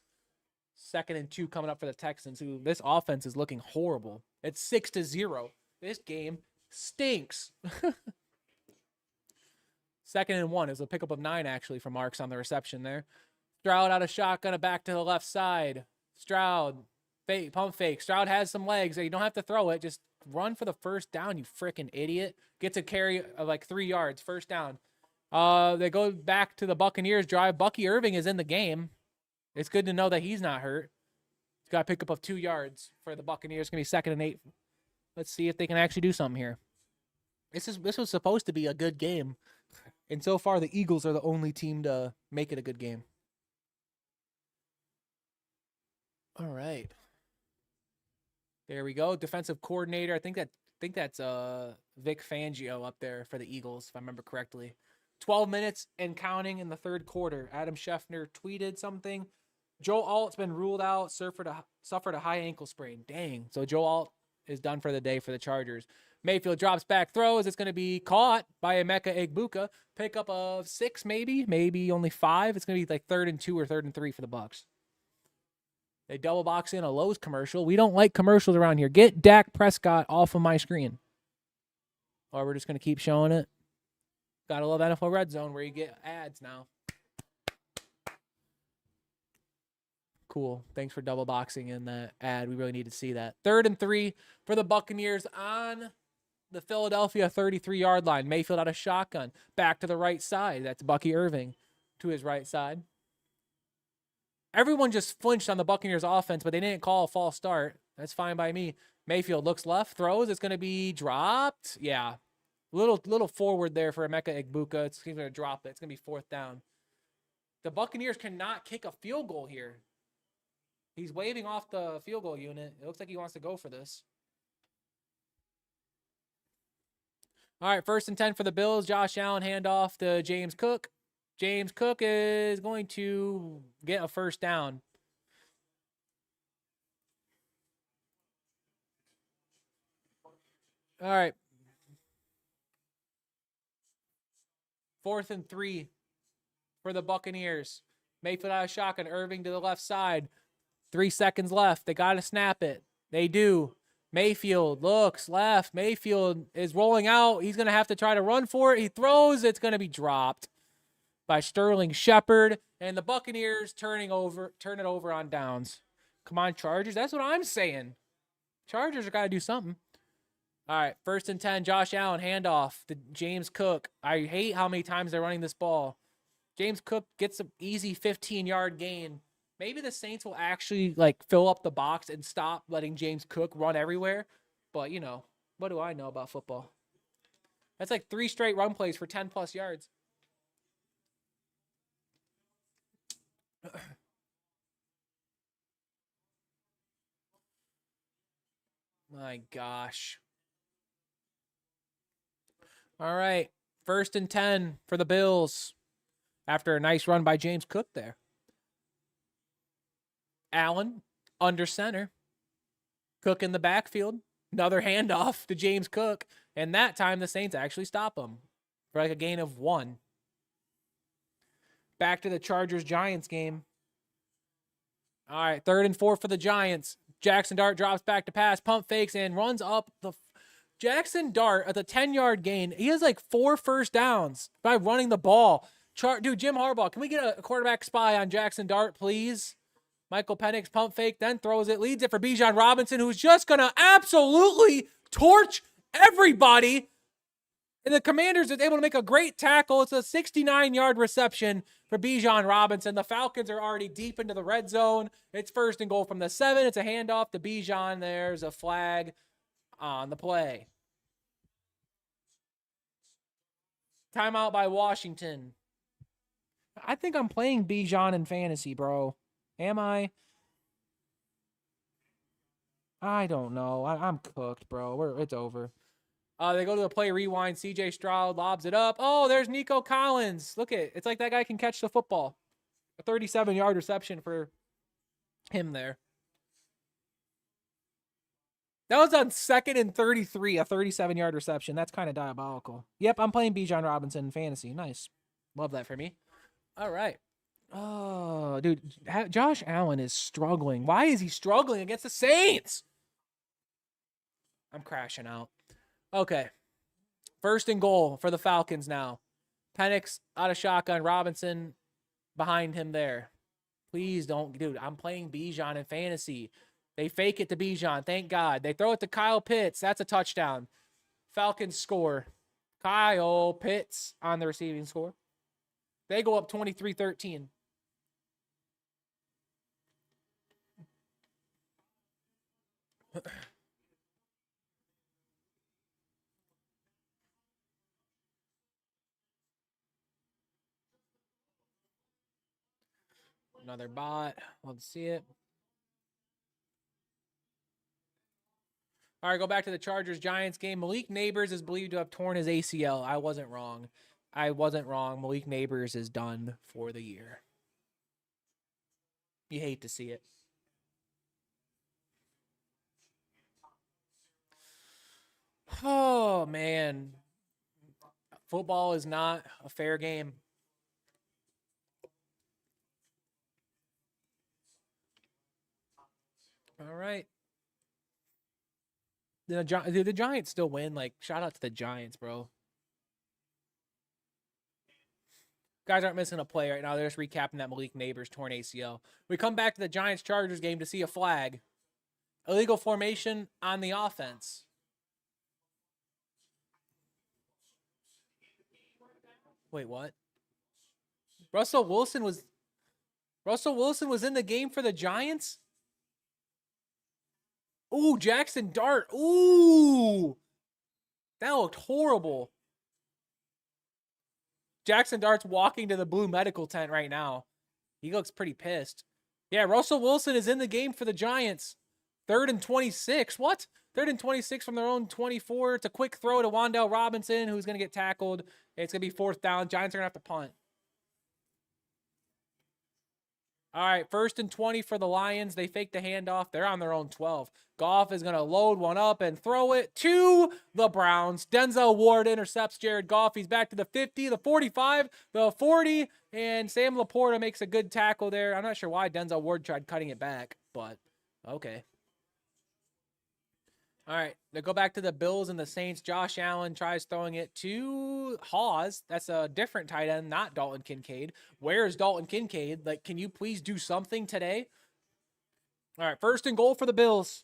2nd and 2 coming up for the Texans, who this offense is looking horrible. It's 6-0. This game stinks. 2nd and 1 is a pickup of 9, actually, for Marks on the reception there. Stroud out of shotgun, back to the left side. Stroud, fake, pump fake. Stroud has some legs. You don't have to throw it. Just run for the 1st down, you freaking idiot. Gets a carry of like 3 yards, 1st down. They go back to the Buccaneers drive. Bucky Irving is in the game. It's good to know that he's not hurt. He's got a pickup of 2 yards for the Buccaneers. It's going to be 2nd and 8. Let's see if they can actually do something here. This was supposed to be a good game. And so far, the Eagles are the only team to make it a good game. All right. There we go. Defensive coordinator. I think that's Vic Fangio up there for the Eagles, if I remember correctly. 12 minutes and counting in the 3rd quarter. Adam Schefter tweeted something. Joe Alt's been ruled out, suffered a high ankle sprain. Dang. So Joe Alt is done for the day for the Chargers. Mayfield drops back, throws. It's going to be caught by Emeka Egbuka. Pickup of 6, maybe only 5. It's going to be like 3rd and 2 or 3rd and 3 for the Bucs. They double box in a Lowe's commercial. We don't like commercials around here. Get Dak Prescott off of my screen. Or we're just going to keep showing it. Gotta love NFL Redzone where you get ads now. Cool. Thanks for double boxing in that ad. We really need to see that. 3rd and 3 for the Buccaneers on the Philadelphia 33-yard line. Mayfield out of shotgun. Back to the right side. That's Bucky Irving to his right side. Everyone just flinched on the Buccaneers offense, but they didn't call a false start. That's fine by me. Mayfield looks left, throws. It's going to be dropped. Yeah. Little forward there for Emeka Egbuka. It's going to drop it. It's going to be 4th down. The Buccaneers cannot kick a field goal here. He's waving off the field goal unit. It looks like he wants to go for this. All right, 1st and 10 for the Bills. Josh Allen handoff to James Cook. James Cook is going to get a 1st down. All right. 4th and 3 for the Buccaneers. Mayfield out of shotgun. Irving to the left side. 3 seconds left. They got to snap it. They do. Mayfield looks left. Mayfield is rolling out. He's going to have to try to run for it. He throws. It's going to be dropped by Sterling Shepard. And the Buccaneers turn it over on downs. Come on, Chargers. That's what I'm saying. Chargers are got to do something. All right, 1st and 10, Josh Allen, handoff to James Cook. I hate how many times they're running this ball. James Cook gets an easy 15-yard gain. Maybe the Saints will actually, fill up the box and stop letting James Cook run everywhere. But, what do I know about football? That's like 3 straight run plays for 10-plus yards. My gosh. All right. 1st and 10 for the Bills after a nice run by James Cook there. Allen under center. Cook in the backfield. Another handoff to James Cook. And that time the Saints actually stop him for a gain of 1. Back to the Chargers-Giants game. All right, 3rd and 4 for the Giants. Jackson Dart drops back to pass, pump fakes, and runs up the... Jackson Dart at the 10-yard gain. He has like 4 first downs by running the ball. Dude, Jim Harbaugh, can we get a quarterback spy on Jackson Dart, please? Michael Penix pump fake, then throws it, leads it for Bijan Robinson, who's just going to absolutely torch everybody. And the Commanders is able to make a great tackle. It's a 69-yard reception for Bijan Robinson. The Falcons are already deep into the red zone. It's 1st and goal from the 7. It's a handoff to Bijan. There's a flag on the play. Timeout by Washington. I think I'm playing Bijan in fantasy, bro. Am I? I don't know. I'm cooked, bro. It's over. They go to the play rewind. CJ Stroud lobs it up. Oh, there's Nico Collins. Look at it's like that guy can catch the football. A 37-yard reception for him there. That was on 2nd and 33, a 37-yard reception. That's kind of diabolical. Yep, I'm playing Bijan Robinson in fantasy. Nice. Love that for me. All right. Oh, dude, Josh Allen is struggling. Why is he struggling against the Saints? I'm crashing out. Okay. 1st and goal for the Falcons now. Penix out of shotgun. Robinson behind him there. Please don't. Dude, I'm playing Bijan in fantasy. They fake it to Bijan. Thank God. They throw it to Kyle Pitts. That's a touchdown. Falcons score. Kyle Pitts on the receiving score. They go up 23-13. Another bot. Let's see it. All right, go back to the Chargers-Giants game. Malik Neighbors is believed to have torn his ACL. I wasn't wrong. Malik Neighbors is done for the year. You hate to see it. Oh, man. Football is not a fair game. All right. The Giants still win. Like, shout out to the Giants, bro. Guys aren't missing a play right now. They're just recapping that Malik Neighbors torn ACL. We come back to the Giants-Chargers game to see a flag. Illegal formation on the offense. Wait, what? Russell Wilson was in the game for the Giants? Ooh, Jackson Dart. Ooh. That looked horrible. Jackson Dart's walking to the blue medical tent right now. He looks pretty pissed. Yeah, Russell Wilson is in the game for the Giants. 3rd and 26. What? 3rd and 26 from their own 24. It's a quick throw to Wan'Dale Robinson, who's going to get tackled. It's going to be 4th down. Giants are going to have to punt. All right, 1st and 20 for the Lions. They fake the handoff. They're on their own 12. Goff is going to load one up and throw it to the Browns. Denzel Ward intercepts Jared Goff. He's back to the 50, the 45, the 40, and Sam Laporta makes a good tackle there. I'm not sure why Denzel Ward tried cutting it back, but okay. All right, they go back to the Bills and the Saints. Josh Allen tries throwing it to Hawes. That's a different tight end, not Dalton Kincaid. Where is Dalton Kincaid? Like, can you please do something today? All right, 1st and goal for the Bills.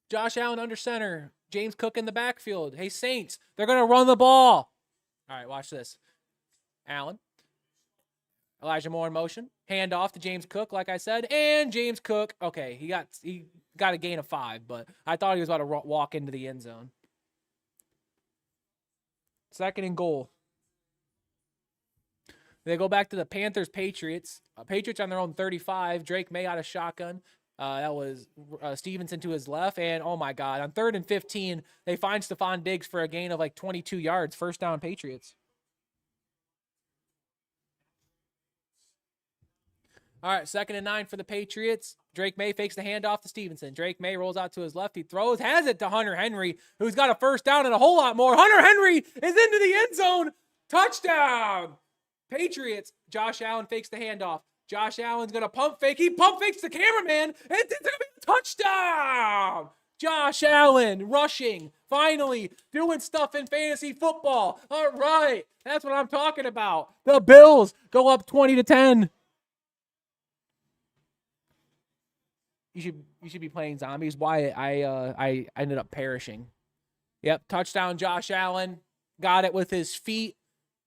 Josh Allen under center. James Cook in the backfield. Hey, Saints, they're going to run the ball. All right, watch this. Allen. Elijah Moore in motion. Hand off to James Cook, like I said. And James Cook, okay, he got a gain of 5, but I thought he was about to walk into the end zone. 2nd and goal. They go back to the Panthers-Patriots. Patriots on their own 35. Drake May out of shotgun. That was Stevenson to his left. And, oh, my God, on 3rd and 15, they find Stephon Diggs for a gain of like 22 yards. 1st down, Patriots. All right, 2nd and 9 for the Patriots. Drake May fakes the handoff to Stevenson. Drake May rolls out to his left. He throws, has it to Hunter Henry, who's got a 1st down and a whole lot more. Hunter Henry is into the end zone. Touchdown. Patriots, Josh Allen fakes the handoff. Josh Allen's going to pump fake. He pump fakes the cameraman, and it's going to be a touchdown. Josh Allen rushing, finally doing stuff in fantasy football. All right, that's what I'm talking about. The Bills go up 20-10. You should be playing zombies. Why I ended up perishing. Yep, touchdown Josh Allen. Got it with his feet.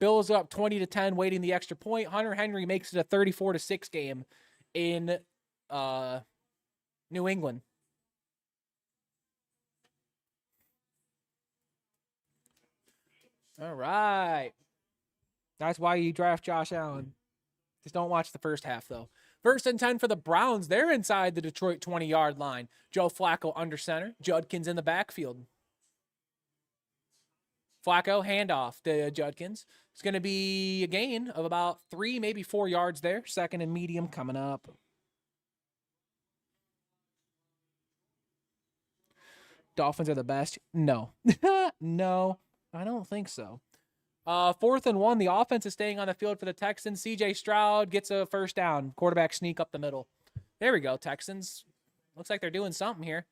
Bills up 20-10, waiting the extra point. Hunter Henry makes it a 34-6 game in New England. All right. That's why you draft Josh Allen. Just don't watch the first half, though. 1st and 10 for the Browns. They're inside the Detroit 20-yard line. Joe Flacco under center. Judkins in the backfield. Flacco, handoff to Judkins. It's going to be a gain of about 3, maybe 4 yards there. 2nd and medium coming up. Dolphins are the best? No. No, I don't think so. 4th and 1, the offense is staying on the field for the Texans. CJ Stroud gets a first down. Quarterback sneak up the middle. There we go, Texans. Looks like they're doing something here.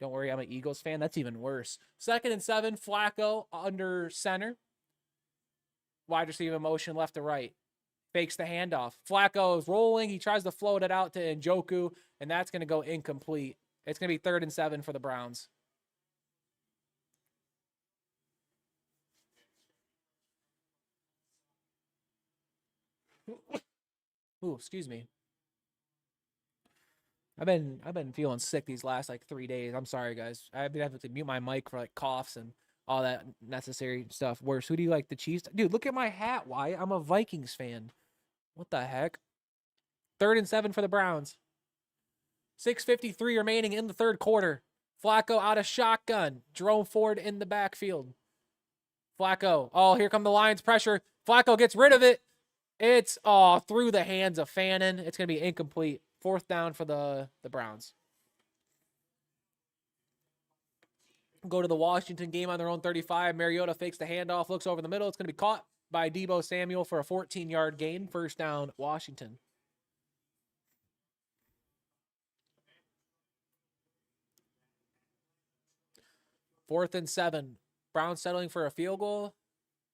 Don't worry, I'm an Eagles fan. That's even worse. 2nd and 7, Flacco under center. Wide receiver motion left to right. Fakes the handoff. Flacco is rolling. He tries to float it out to Njoku, and that's going to go incomplete. It's going to be 3rd and 7 for the Browns. Ooh, excuse me. I've been feeling sick these last like 3 days. I'm sorry, guys. I've been having to mute my mic for like coughs and all that necessary stuff. Worse, who do you like, the Chiefs? Dude, look at my hat. Why? I'm a Vikings fan. What the heck? 3rd and 7 for the Browns. 6:53 remaining in the 3rd quarter. Flacco out of shotgun. Jerome Ford in the backfield. Flacco. Oh, here come the Lions pressure. Flacco gets rid of it. It's through the hands of Fannin. It's going to be incomplete. 4th down for the Browns. Go to the Washington game on their own 35. Mariota fakes the handoff, looks over the middle. It's going to be caught by Deebo Samuel for a 14-yard gain. 1st down, Washington. Fourth and 7. Browns settling for a field goal.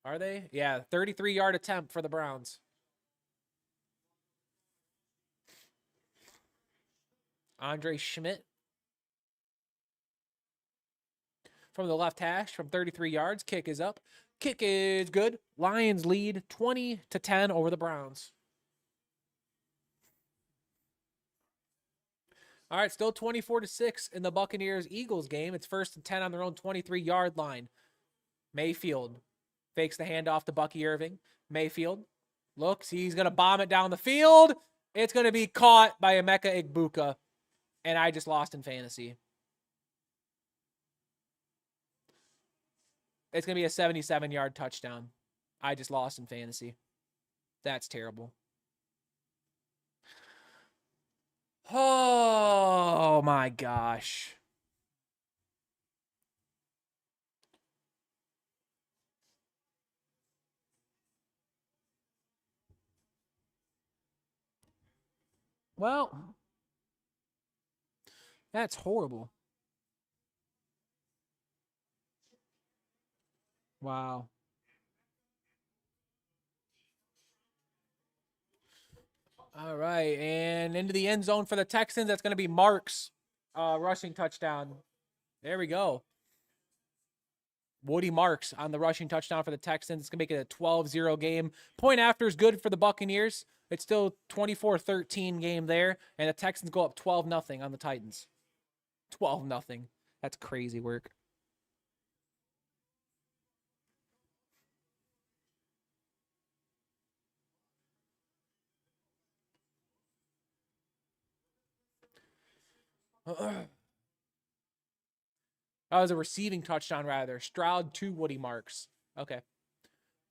Are they? Yeah, 33-yard attempt for the Browns. Andre Schmidt from the left hash from 33 yards. Kick is up. Kick is good. Lions lead 20-10 over the Browns. All right, still 24-6 in the Buccaneers-Eagles game. It's 1st and 10 on their own 23-yard line. Mayfield fakes the handoff to Bucky Irving. Mayfield looks. He's going to bomb it down the field. It's going to be caught by Emeka Egbuka. And I just lost in fantasy. It's going to be a 77-yard touchdown. I just lost in fantasy. That's terrible. Oh, my gosh. Well, that's horrible. Wow. All right, and into the end zone for the Texans. That's going to be Marks, rushing touchdown. There we go. Woody Marks on the rushing touchdown for the Texans. It's going to make it a 12-0 game. Point after is good for the Buccaneers. It's still 24-13 game there, and the Texans go up 12-0 on the Titans. 12-0. That's crazy work. That was a receiving touchdown, rather. Stroud to Woody Marks. Okay.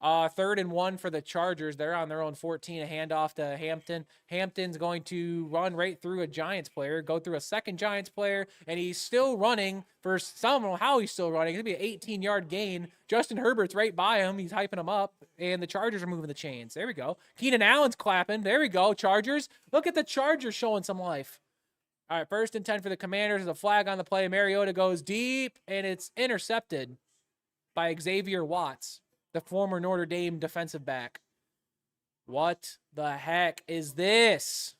Third and 1 for the Chargers. They're on their own 14. A handoff to Hampton. Hampton's going to run right through a Giants player, go through a second Giants player, and he's still running. For some, I don't know how he's still running. It's going to be an 18-yard gain. Justin Herbert's right by him. He's hyping him up, and the Chargers are moving the chains. There we go. Keenan Allen's clapping. There we go, Chargers. Look at the Chargers showing some life. All right, 1st and 10 for the Commanders. There's a flag on the play. Mariota goes deep, and it's intercepted by Xavier Watts, the former Notre Dame defensive back. What the heck is this?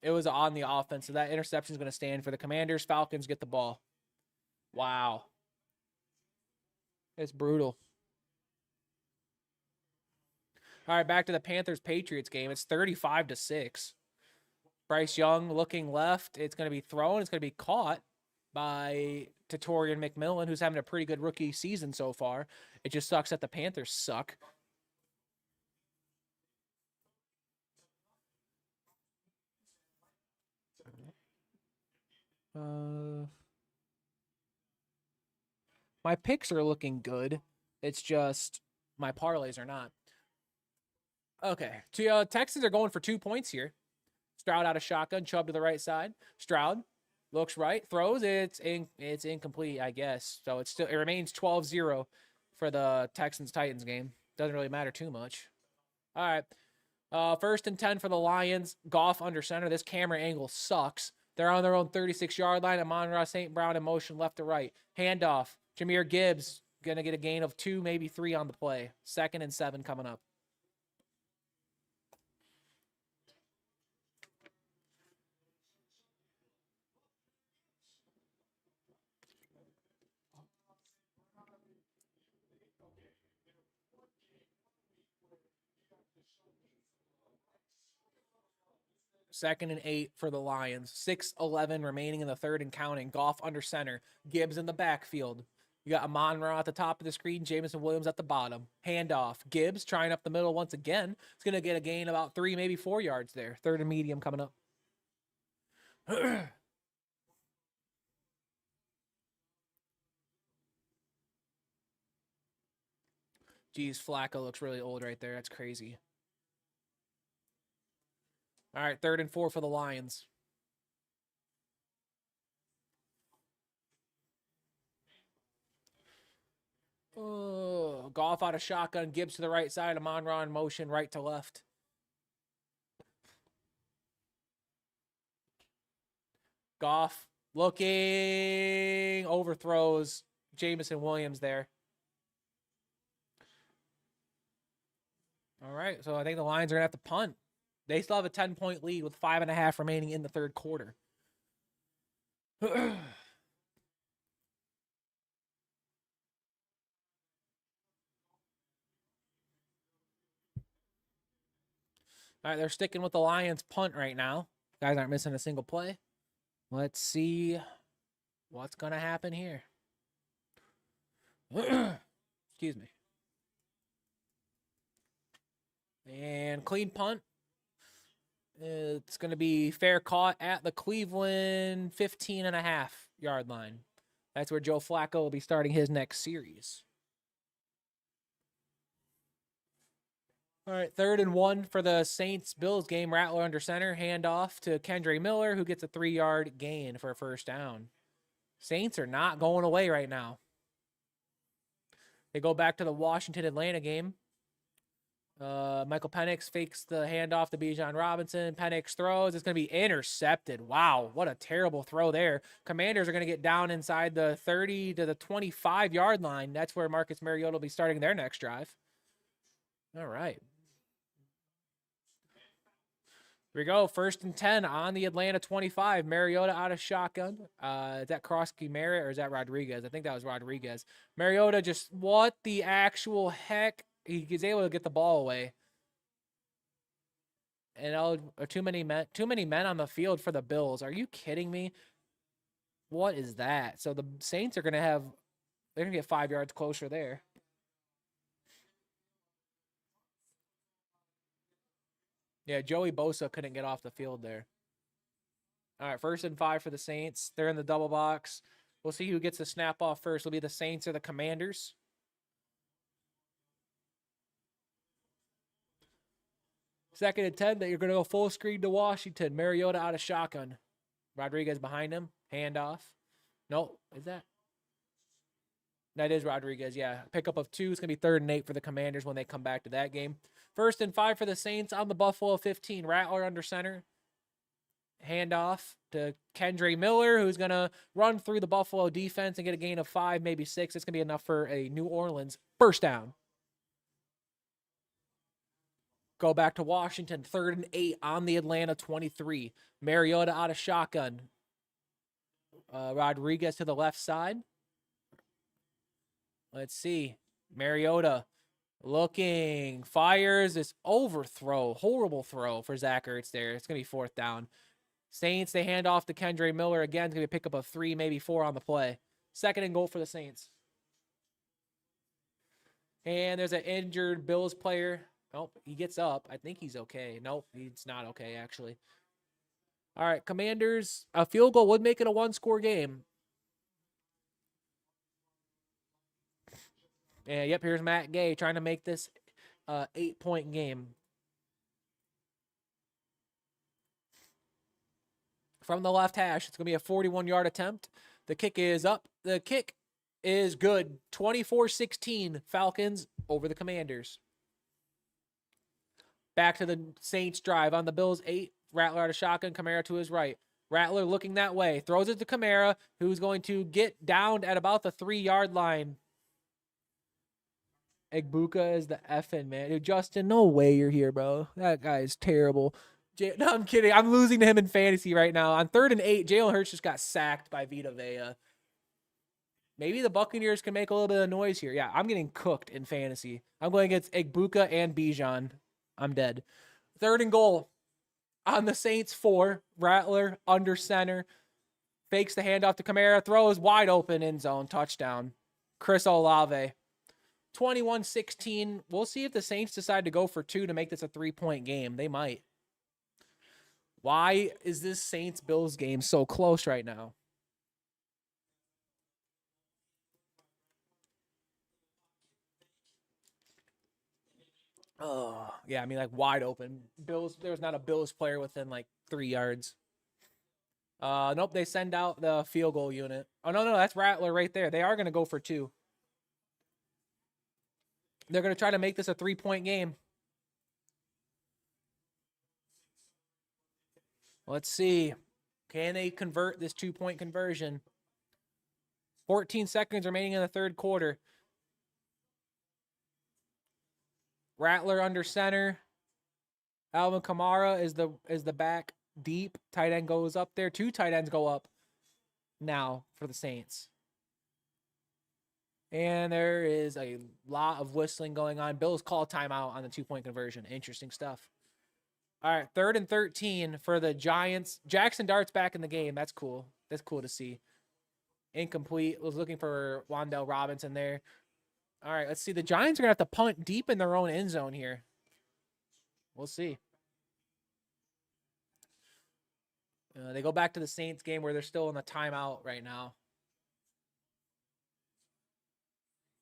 It was on the offense, so that interception is going to stand for the Commanders. Falcons get the ball. Wow. It's brutal. All right, back to the Panthers-Patriots game. It's 35-6. Bryce Young looking left. It's going to be thrown. It's going to be caught by Tatorian McMillan, who's having a pretty good rookie season so far. It just sucks that the Panthers suck. My picks are looking good. It's just my parlays are not. Okay. Texans are going for 2 points here. Stroud out of shotgun, Chubb to the right side. Stroud looks right, throws. It's incomplete, I guess. So it remains 12-0 for the Texans-Titans game. Doesn't really matter too much. All right. 1st and 10 for the Lions. Goff under center. This camera angle sucks. They're on their own 36-yard line. Amon-Ra St. Brown in motion left to right. Handoff. Jahmyr Gibbs going to get a gain of 2, maybe 3 on the play. 2nd and 7 coming up. Second and 8 for the Lions. 6:11 remaining in the third and counting. Goff under center. Gibbs in the backfield. You got Amon-Ra at the top of the screen. Jameson Williams at the bottom. Handoff. Gibbs trying up the middle once again. It's going to get a gain about 3, maybe 4 yards there. 3rd and medium coming up. Geez, Flacco looks really old right there. That's crazy. All right, 3rd and 4 for the Lions. Oh, Goff out of shotgun. Gibbs to the right side. Amon-Ra in motion, right to left. Goff looking, overthrows Jameson Williams there. All right, so I think the Lions are going to have to punt. They still have a 10-point lead with 5.5 remaining in the third quarter. All right, they're sticking with the Lions punt right now. Guys aren't missing a single play. Let's see what's going to happen here. Excuse me. And clean punt. It's going to be fair caught at the Cleveland 15.5-yard line. That's where Joe Flacco will be starting his next series. All right, 3rd and 1 for the Saints-Bills game. Rattler under center. Handoff to Kendre Miller, who gets a 3-yard gain for a 1st down. Saints are not going away right now. They go back to the Washington-Atlanta game. Michael Penix fakes the handoff to Bijan Robinson. Penix throws. It's going to be intercepted. Wow, what a terrible throw there. Commanders are going to get down inside the 30 to the 25-yard line. That's where Marcus Mariota will be starting their next drive. All right. Here we go. 1st and 10 on the Atlanta 25. Mariota out of shotgun. Is that Krosky Merritt or is that Rodriguez? I think that was Rodriguez. Mariota just, what the actual heck? He's able to get the ball away. And too many men on the field for the Bills. Are you kidding me? What is that? So the Saints are going to have, they're going to get 5 yards closer there. Yeah, Joey Bosa couldn't get off the field there. All right, 1st and 5 for the Saints. They're in the double box. We'll see who gets the snap off first. It'll be the Saints or the Commanders. 2nd and 10. That you're going to go full screen to Washington. Mariota out of shotgun. Rodriguez behind him. Handoff. No, is that? That is Rodriguez, yeah. Pickup of 2. It's going to be 3rd and 8 for the Commanders when they come back to that game. 1st and 5 for the Saints on the Buffalo 15. Rattler under center. Handoff to Kendre Miller, who's going to run through the Buffalo defense and get a gain of 5, maybe 6. It's going to be enough for a New Orleans first down. Go back to Washington, 3rd and 8 on the Atlanta 23. Mariota out of shotgun. Rodriguez to the left side. Let's see. Mariota looking, fires this overthrow. Horrible throw for Zach Ertz there. It's going to be 4th down. Saints, they hand off to Kendre Miller. Again, it's going to be a pickup of 3, maybe 4 on the play. 2nd and goal for the Saints. And there's an injured Bills player. Nope, he gets up. I think he's okay. Nope, he's not okay, actually. All right, Commanders, a field goal would make it a 1-score game. And, yep, here's Matt Gay trying to make this 8-point game. From the left hash, it's going to be a 41-yard attempt. The kick is up. The kick is good. 24-16, Falcons over the Commanders. Back to the Saints drive on the Bills 8. Rattler out of shotgun, Kamara to his right. Rattler looking that way. Throws it to Kamara, who's going to get downed at about the 3-yard line. Egbuka is the effing man. Dude, Justin, no way you're here, bro. That guy is terrible. No, I'm kidding. I'm losing to him in fantasy right now. On 3rd and 8, Jalen Hurts just got sacked by Vita Vea. Maybe the Buccaneers can make a little bit of noise here. Yeah, I'm getting cooked in fantasy. I'm going against Egbuka and Bijan. I'm dead. 3rd and goal on the Saints 4. Rattler under center. Fakes the handoff to Kamara. Throws wide open end zone. Touchdown. Chris Olave. 21-16. We'll see if the Saints decide to go for 2 to make this a 3-point game. They might. Why is this Saints-Bills game so close right now? Oh, yeah, I mean, like, wide open. Bills, there was not a Bills player within, like, 3 yards. Nope, they send out the field goal unit. Oh, no, that's Rattler right there. They are going to go for 2. They're going to try to make this a 3-point game. Let's see. Can they convert this 2-point conversion? 14 seconds remaining in the 3rd quarter. Rattler under center. Alvin Kamara is the back deep. Tight end goes up there. 2 tight ends go up now for the Saints. And there is a lot of whistling going on. Bills call timeout on the 2-point conversion. Interesting stuff. All right, 3rd and 13 for the Giants. Jackson Dart's back in the game. That's cool. That's cool to see. Incomplete. Was looking for Wan'Dale Robinson there. All right, let's see. The Giants are going to have to punt deep in their own end zone here. We'll see. They go back to the Saints game where they're still in the timeout right now.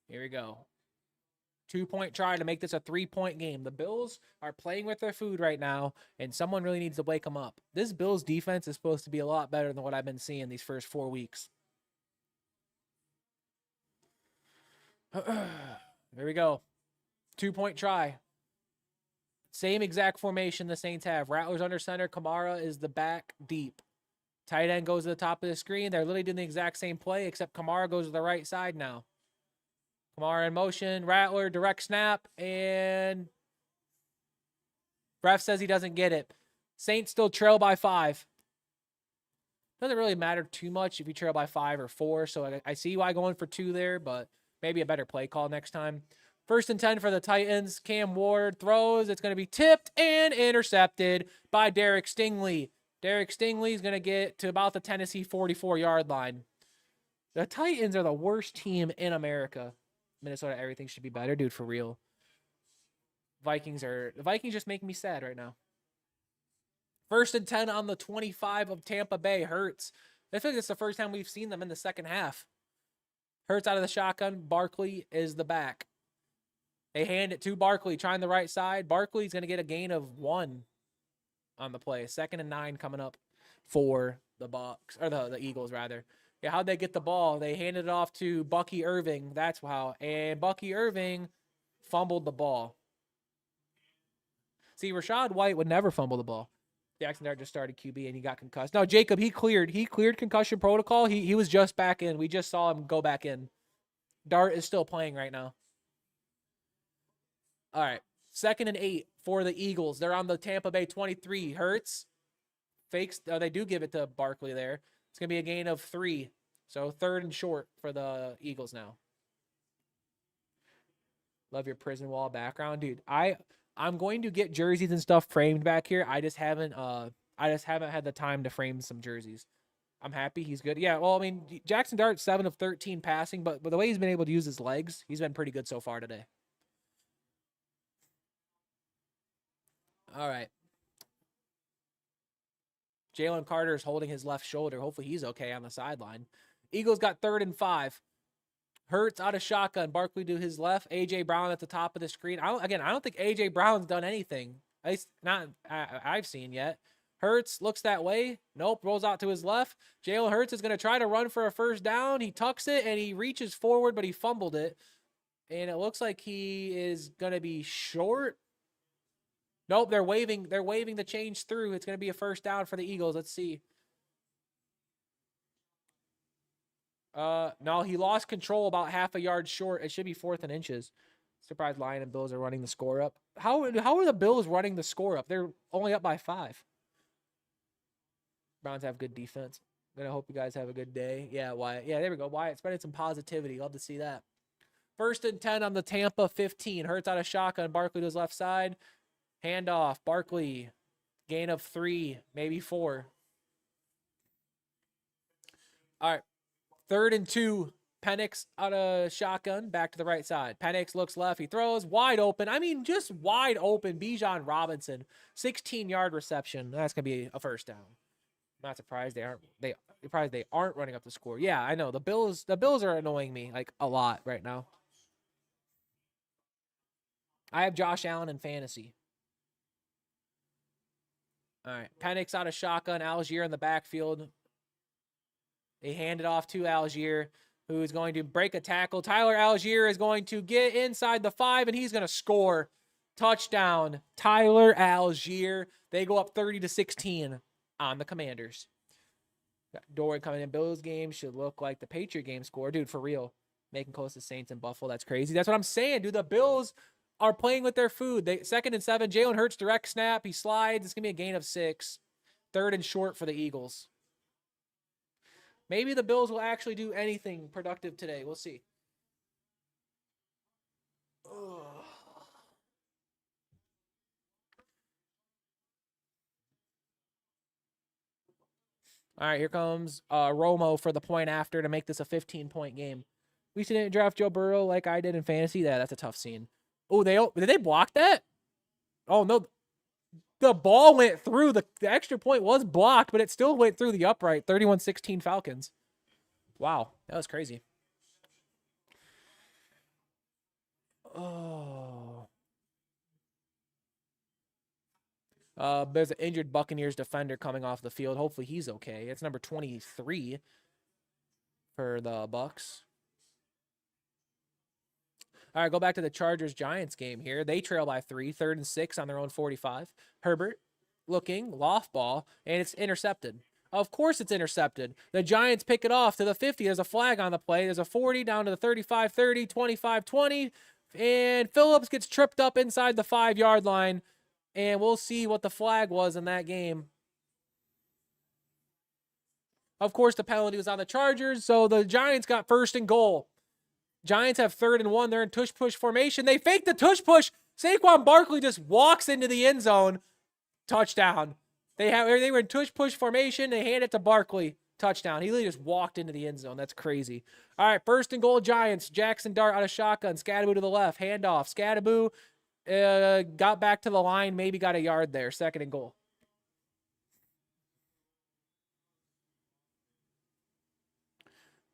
Here we go. 2-point try to make this a 3-point game. The Bills are playing with their food right now, and someone really needs to wake them up. This Bills defense is supposed to be a lot better than what I've been seeing these first 4 weeks. There we go. 2-point try. Same exact formation the Saints have. Rattler's under center. Kamara is the back deep. Tight end goes to the top of the screen. They're literally doing the exact same play, except Kamara goes to the right side now. Kamara in motion. Rattler, direct snap, and ref says he doesn't get it. Saints still trail by 5. Doesn't really matter too much if you trail by 5 or 4, so I see why going for 2 there, but maybe a better play call next time. 1st and 10 for the Titans. Cam Ward throws. It's going to be tipped and intercepted by Derek Stingley. Derek Stingley is going to get to about the Tennessee 44-yard line. The Titans are the worst team in America. Minnesota, everything should be better, dude, for real. The Vikings just make me sad right now. First and 10 on the 25 of Tampa Bay. Hurts. I think it's the first time we've seen them in the second half. Hurts out of the shotgun. Barkley is the back. They hand it to Barkley, trying the right side. Barkley's going to get a gain of 1 on the play. 2nd and 9 coming up for the Bucks, or the Eagles, rather. Yeah, how'd they get the ball? They handed it off to Bucky Irving. That's how. And Bucky Irving fumbled the ball. See, Rachaad White would never fumble the ball. Jackson Dart just started QB and he got concussed. No, Jacob, he cleared concussion protocol. He was just back in. We just saw him go back in. Dart is still playing right now. All right. 2nd and 8 for the Eagles. They're on the Tampa Bay 23. Hurts fakes. They do give it to Barkley there. It's going to be a gain of 3. So 3rd and short for the Eagles now. Love your prison wall background, dude. I'm going to get jerseys and stuff framed back here. I just haven't had the time to frame some jerseys. I'm happy he's good. Yeah, well, I mean, Jackson Dart 7 of 13 passing, but the way he's been able to use his legs, he's been pretty good so far today. All right. Jalen Carter is holding his left shoulder. Hopefully he's okay on the sideline. Eagles got 3rd and 5. Hurts out of shotgun. Barkley to his left. A.J. Brown at the top of the screen. I don't think A.J. Brown's done anything. At least not I've seen yet. Hurts looks that way. Nope. Rolls out to his left. Jalen Hurts is going to try to run for a first down. He tucks it and he reaches forward, but he fumbled it. And it looks like he is going to be short. Nope. They're waving the change through. It's going to be a first down for the Eagles. Let's see. No, he lost control about half a yard short. It should be 4th and inches. Surprised Lions and Bills are running the score up. How are the Bills running the score up? They're only up by 5. Browns have good defense. I'm gonna hope you guys have a good day. Yeah, Wyatt. Yeah, there we go. Wyatt spreading some positivity. Love to see that. 1st and 10 on the Tampa 15. Hurts out of shotgun. Barkley to his left side. Handoff. Barkley. Gain of 3, maybe 4. All right. 3rd and 2. Penix out of shotgun, back to the right side. Penix looks left. He throws wide open. I mean, just wide open. Bijan Robinson, 16-yard reception. That's gonna be a first down. I'm not surprised they aren't running up the score. Yeah, I know the Bills are annoying me like a lot right now. I have Josh Allen in fantasy. All right, Penix out of shotgun. Algier in the backfield. They hand it off to Algier, who is going to break a tackle. Tyler Algier is going to get inside the 5, and he's going to score. Touchdown, Tyler Algier. They go up 30-16 on the Commanders. Got Dory coming in. Bills game should look like the Patriot game score. Dude, for real. Making close to Saints and Buffalo. That's crazy. That's what I'm saying, dude. The Bills are playing with their food. 2nd and 7. Jalen Hurts direct snap. He slides. It's going to be a gain of 6. 3rd and short for the Eagles. Maybe the Bills will actually do anything productive today. We'll see. Ugh. All right, here comes Romo for the point after to make this a 15-point game. We didn't draft Joe Burrow like I did in fantasy. That's a tough scene. Oh, did they block that? Oh, no. The ball went through. The extra point was blocked, but it still went through the upright. 31-16 Falcons. Wow, that was crazy. Oh. There's an injured Buccaneers defender coming off the field. Hopefully he's okay. It's number 23 for the Bucks. All right, go back to the Chargers-Giants game here. They trail by 3, 3rd and 6 on their own 45. Herbert looking, loft ball, and it's intercepted. Of course it's intercepted. The Giants pick it off to the 50. There's a flag on the play. There's a 40 down to the 35, 30, 25, 20. And Phillips gets tripped up inside the 5-yard line. And we'll see what the flag was in that game. Of course, the penalty was on the Chargers. So the Giants got 1st and goal. Giants have 3rd and 1. They're in tush-push formation. They fake the tush-push. Saquon Barkley just walks into the end zone. Touchdown. They were in tush-push formation. They hand it to Barkley. Touchdown. He literally just walked into the end zone. That's crazy. All right, 1st and goal, Giants. Jackson Dart out of shotgun. Scadaboo to the left. Handoff. Scadaboo got back to the line. Maybe got a yard there. 2nd and goal.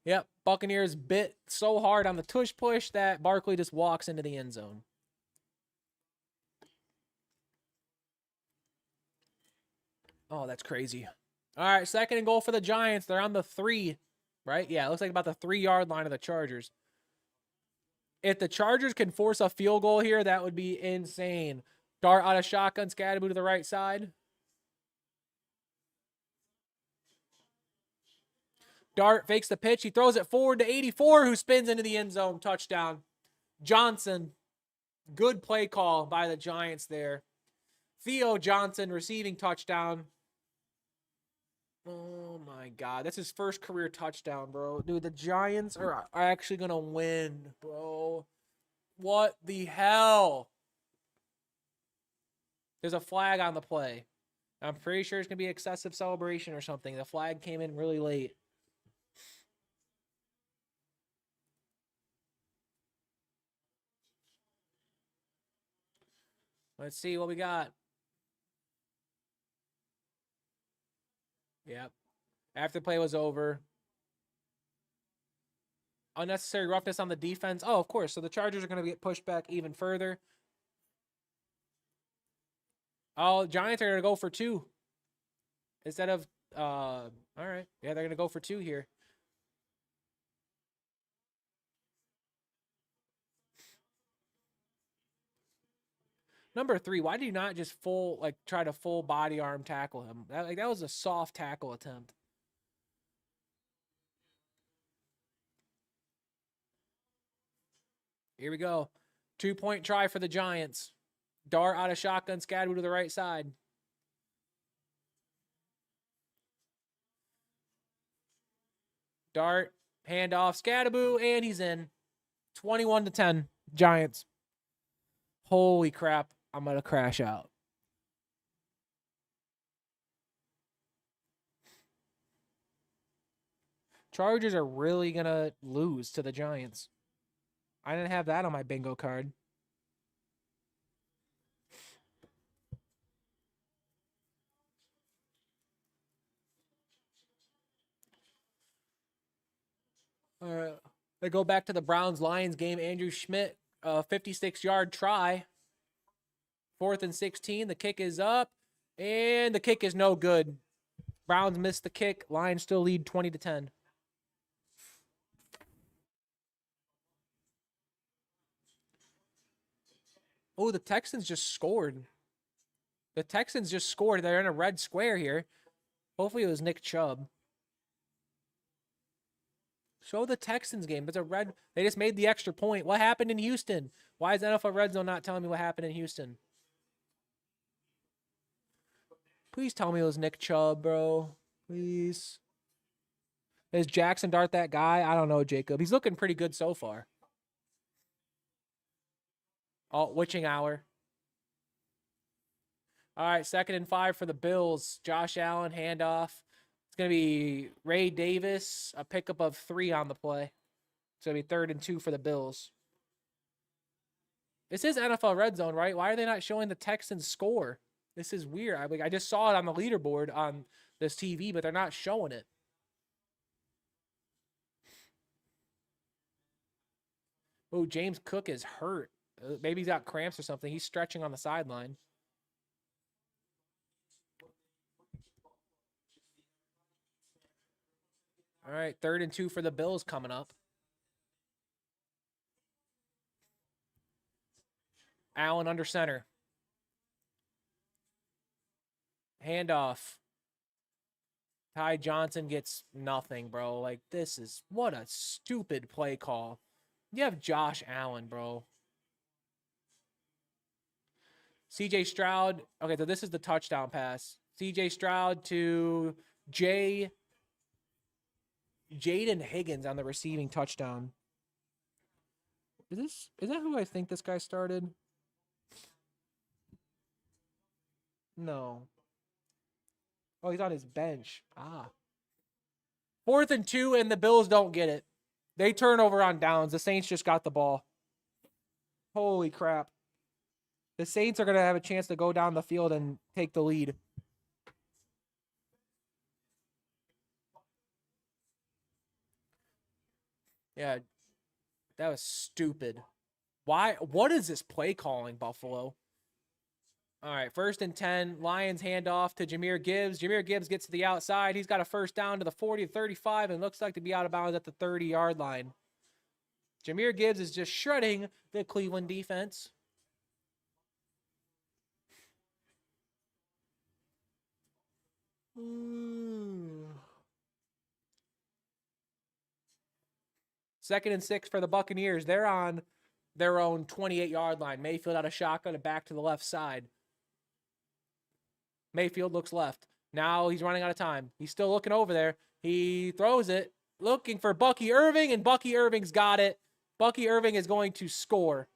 Yep, Buccaneers bit so hard on the tush push that Barkley just walks into the end zone. Oh, that's crazy. All right, 2nd and goal for the Giants. They're on the 3, right? Yeah, it looks like about the 3-yard line of the Chargers. If the Chargers can force a field goal here, that would be insane. Dart out of shotgun, Scadaboo to the right side. Dart fakes the pitch. He throws it forward to 84, who spins into the end zone. Touchdown. Johnson. Good play call by the Giants there. Theo Johnson receiving touchdown. Oh, my God. That's his first career touchdown, bro. Dude, the Giants are actually going to win, bro. What the hell? There's a flag on the play. I'm pretty sure it's going to be excessive celebration or something. The flag came in really late. Let's see what we got. Yep. After the play was over. Unnecessary roughness on the defense. Oh, of course. So the Chargers are going to get pushed back even further. Oh, Giants are going to go for 2. Instead of, all right. Yeah, they're going to go for 2 here. Number 3, why do you not just try to full body arm tackle him? That was a soft tackle attempt. Here we go. 2-point try for the Giants. Dart out of shotgun, Scadaboo to the right side. Dart, handoff, Scadaboo, and he's in. 21-10, Giants. Holy crap, I'm going to crash out. Chargers are really going to lose to the Giants. I didn't have that on my bingo card. All right. They go back to the Browns-Lions game. Andrew Schmidt, 56-yard try. 4th and 16. The kick is up, and the kick is no good. Browns missed the kick. Lions still lead 20-10. Oh, the Texans just scored. The Texans just scored. They're in a red square here. Hopefully it was Nick Chubb. Show the Texans game. It's a red. They just made the extra point. What happened in Houston? Why is NFL Redzone not telling me what happened in Houston? Please tell me it was Nick Chubb, bro. Please. Is Jackson Dart that guy? I don't know, Jacob. He's looking pretty good so far. Oh, witching hour. All right, 2nd and 5 for the Bills. Josh Allen, handoff. It's going to be Ray Davis, a pickup of 3 on the play. It's going to be 3rd and 2 for the Bills. This is NFL Red Zone, right? Why are they not showing the Texans score? This is weird. I just saw it on the leaderboard on this TV, but they're not showing it. Oh, James Cook is hurt. Maybe he's got cramps or something. He's stretching on the sideline. All right, 3rd and 2 for the Bills coming up. Allen under center. Handoff. Ty Johnson gets nothing, bro. Like, this is, what a stupid play call. You have Josh Allen, bro. CJ Stroud. Okay, so this is the touchdown pass. CJ Stroud to Jaden Higgins on the receiving touchdown. Is that who I think this guy started? No. Oh, he's on his bench. 4th and 2, and the Bills don't get it. They turn over on downs. The Saints just got the ball. Holy crap. The Saints are going to have a chance to go down the field and take the lead. Yeah, that was stupid. Why? What is this play calling, Buffalo? All right, 1st and 10. Lions hand off to Jahmyr Gibbs. Jahmyr Gibbs gets to the outside. He's got a first down to the 40 to 35 and looks like to be out of bounds at the 30-yard line. Jahmyr Gibbs is just shredding the Cleveland defense. Second and 6 for the Buccaneers. They're on their own 28-yard line. Mayfield out of shotgun and back to the left side. Mayfield looks left. Now he's running out of time. He's still looking over there. He throws it, looking for Bucky Irving, and Bucky Irving's got it. Bucky Irving is going to score.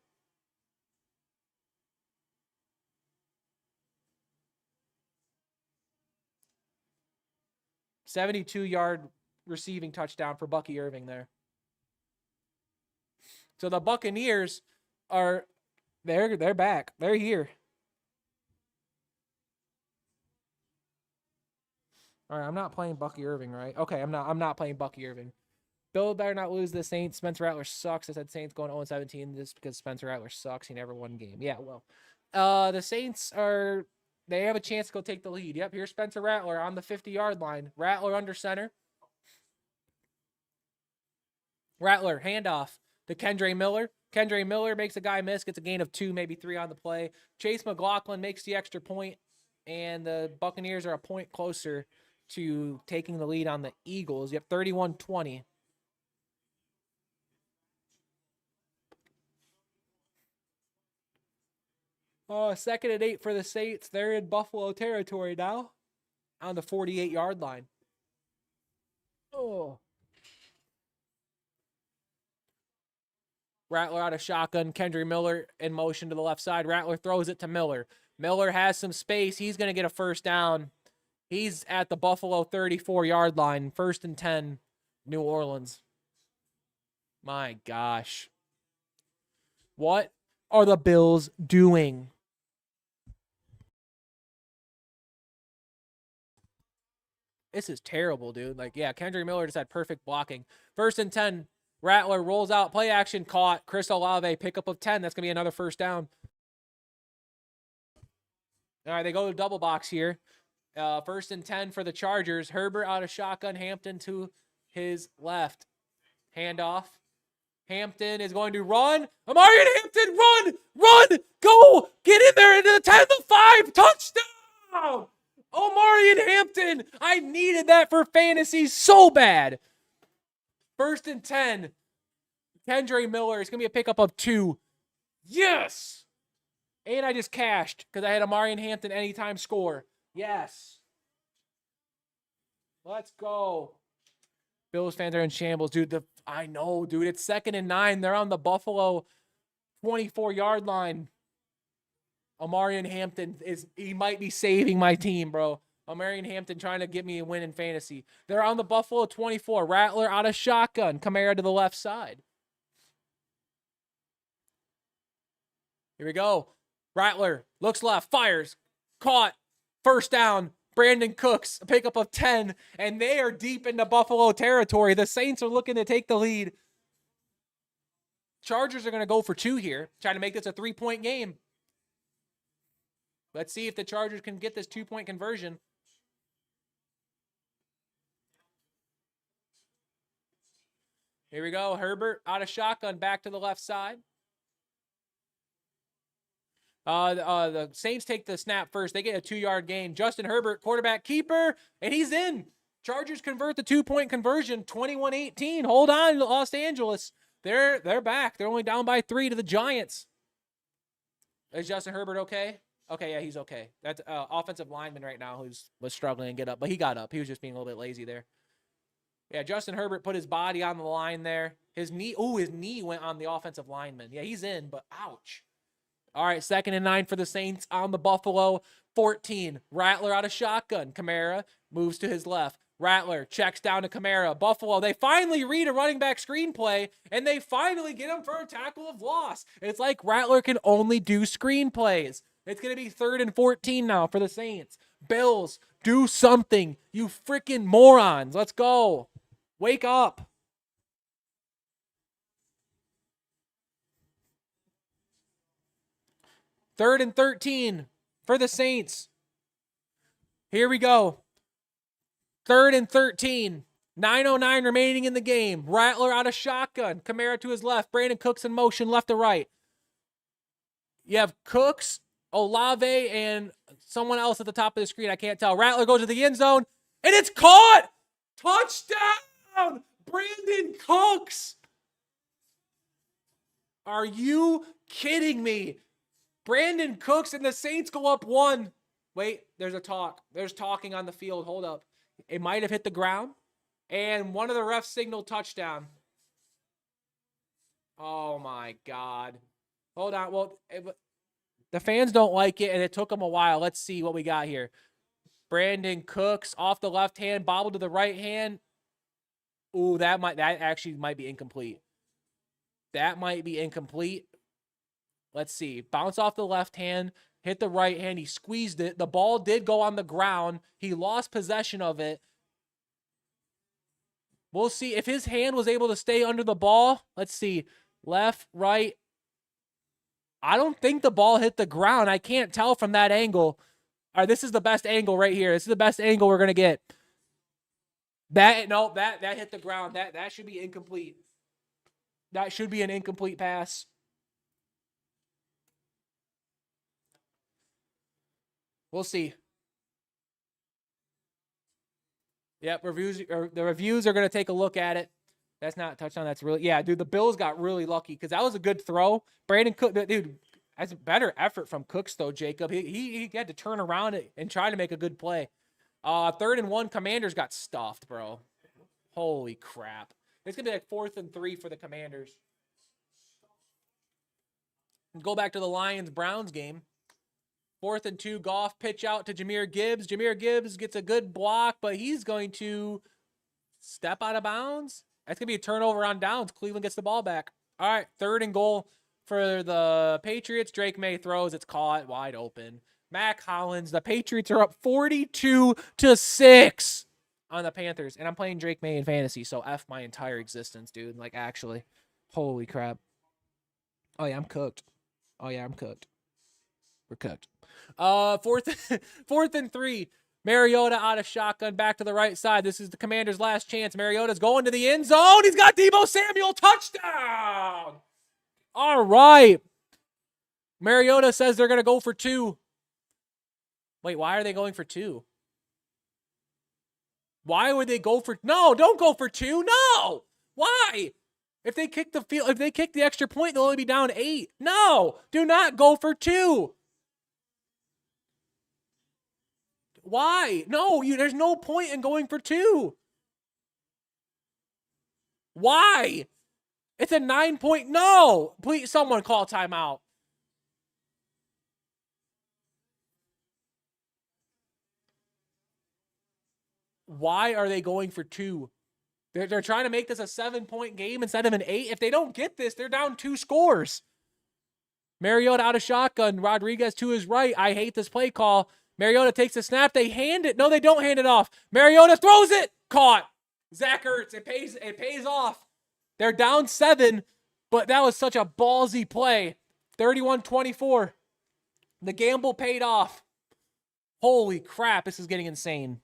"72-yard receiving touchdown for Bucky Irving there. So the Buccaneers are they're back. They're here. All right, I'm not playing Bucky Irving, right? Okay, I'm not playing Bucky Irving. Bill better not lose the Saints. Spencer Rattler sucks. I said Saints going 0-17 just because Spencer Rattler sucks. He never won a game. Yeah, well. The Saints they have a chance to go take the lead. Yep, here's Spencer Rattler on the 50-yard line. Rattler under center. Rattler, handoff to Kendre Miller. Kendre Miller makes a guy miss, gets a gain of 2, maybe 3 on the play. Chase McLaughlin makes the extra point, and the Buccaneers are a point closer to taking the lead on the Eagles. Yep, 31-20. Oh, 2nd and 8 for the Saints. They're in Buffalo territory now on the 48-yard line. Oh. Rattler out of shotgun. Kendre Miller in motion to the left side. Rattler throws it to Miller. Miller has some space. He's going to get a first down. He's at the Buffalo 34-yard line. 1st and 10, New Orleans. My gosh. What are the Bills doing? This is terrible, dude. Like, yeah, Kendre Miller just had perfect blocking. 1st and 10, Rattler rolls out, play action, caught. Chris Olave, pickup of 10. That's going to be another first down. All right, they go to double box here. 1st and 10 for the Chargers. Herbert out of shotgun, Hampton to his left. Handoff. Hampton is going to run. Amarian Hampton, run, go, get in there into the 10 to 5, touchdown. Omarion Hampton, I needed that for fantasy so bad. 1st and 10. Kendre Miller, it's going to be a pickup of 2. Yes. And I just cashed because I had Omarion Hampton anytime score. Yes. Let's go. Bills fans are in shambles, dude. I know, dude. It's 2nd and 9. They're on the Buffalo 24-yard line. Omarion Hampton he might be saving my team, bro. Omarion Hampton trying to get me a win in fantasy. They're on the Buffalo 24. Rattler out of shotgun. Kamara to the left side. Here we go. Rattler looks left, fires, caught, first down. Brandon Cooks, a pickup of 10, and they are deep into Buffalo territory. The Saints are looking to take the lead. Chargers are going to go for 2 here, trying to make this a 3-point game. Let's see if the Chargers can get this 2-point conversion. Here we go. Herbert out of shotgun, back to the left side. The Saints take the snap first. They get a 2-yard gain. Justin Herbert, quarterback keeper, and he's in. Chargers convert the 2-point conversion, 21-18. Hold on, Los Angeles. They're back. They're only down by 3 to the Giants. Is Justin Herbert okay? Okay, yeah, he's okay. That's offensive lineman right now was struggling to get up, but he got up. He was just being a little bit lazy there. Yeah, Justin Herbert put his body on the line there. His knee went on the offensive lineman. Yeah, he's in, but ouch. All right, 2nd and 9 for the Saints on the Buffalo 14. Rattler out of shotgun. Kamara moves to his left. Rattler checks down to Kamara. Buffalo, they finally read a running back screenplay, and they finally get him for a tackle of loss. It's like Rattler can only do screenplays. It's going to be 3rd and 14 now for the Saints. Bills, do something. You freaking morons. Let's go. Wake up. 3rd and 13 for the Saints. Here we go. 3rd and 13. 9:09 remaining in the game. Rattler out of shotgun. Kamara to his left. Brandon Cooks in motion left to right. You have Cooks, Olave, and someone else at the top of the screen. I can't tell. Rattler goes to the end zone, and it's caught! Touchdown! Brandon Cooks! Are you kidding me? Brandon Cooks and the Saints go up 1. Wait, there's a talk. There's talking on the field. Hold up. It might have hit the ground. And one of the refs signaled touchdown. Oh, my God. Hold on. Well, the fans don't like it, and it took them a while. Let's see what we got here. Brandon Cooks off the left hand, bobbled to the right hand. Ooh, that actually might be incomplete. That might be incomplete. Let's see. Bounce off the left hand, hit the right hand. He squeezed it. The ball did go on the ground. He lost possession of it. We'll see if his hand was able to stay under the ball. Let's see. Left, right. I don't think the ball hit the ground. I can't tell from that angle. All right, this is the best angle right here. This is the best angle we're going to get. That hit the ground. That should be incomplete. That should be an incomplete pass. We'll see. Yep, the reviews are going to take a look at it. That's not a touchdown. That's really, yeah, dude, the Bills got really lucky because that was a good throw. Brandon Cook, dude, that's a better effort from Cooks, though, Jacob. He had to turn around and try to make a good play. 3rd and 1, Commanders got stuffed, bro. Holy crap. It's going to be like 4th and 3 for the Commanders. Go back to the Lions-Browns game. 4th and 2, Goff pitch out to Jahmyr Gibbs. Jahmyr Gibbs gets a good block, but he's going to step out of bounds. That's going to be a turnover on downs. Cleveland gets the ball back. All right, 3rd and goal for the Patriots. Drake May throws. It's caught wide open. Mac Hollins. The Patriots are up 42-6 on the Panthers. And I'm playing Drake May in fantasy, so F my entire existence, dude. Like, actually. Holy crap. Oh, yeah, I'm cooked. We're cooked. 4th and 3. Mariota out of shotgun, back to the right side. This is the Commanders' last chance. Mariota's going to the end zone. He's got Deebo Samuel. Touchdown! All right. Mariota says they're going to go for 2. Wait, why are they going for 2? Why would they go for... No, don't go for 2. No! Why? If they kick the extra point, they'll only be down 8. No! Do not go for 2. Why? No, there's no point in going for 2. Why? It's a 9-point. No! Please, someone call timeout. Why are they going for 2? They're trying to make this a 7-point game instead of an 8. If they don't get this, they're down 2 scores. Mariota out of shotgun. Rodriguez to his right. I hate this play call. Mariota takes the snap. They hand it. No, they don't hand it off. Mariota throws it. Caught. Zach Ertz. It pays off. They're down 7, but that was such a ballsy play. 31-24. The gamble paid off. Holy crap, this is getting insane.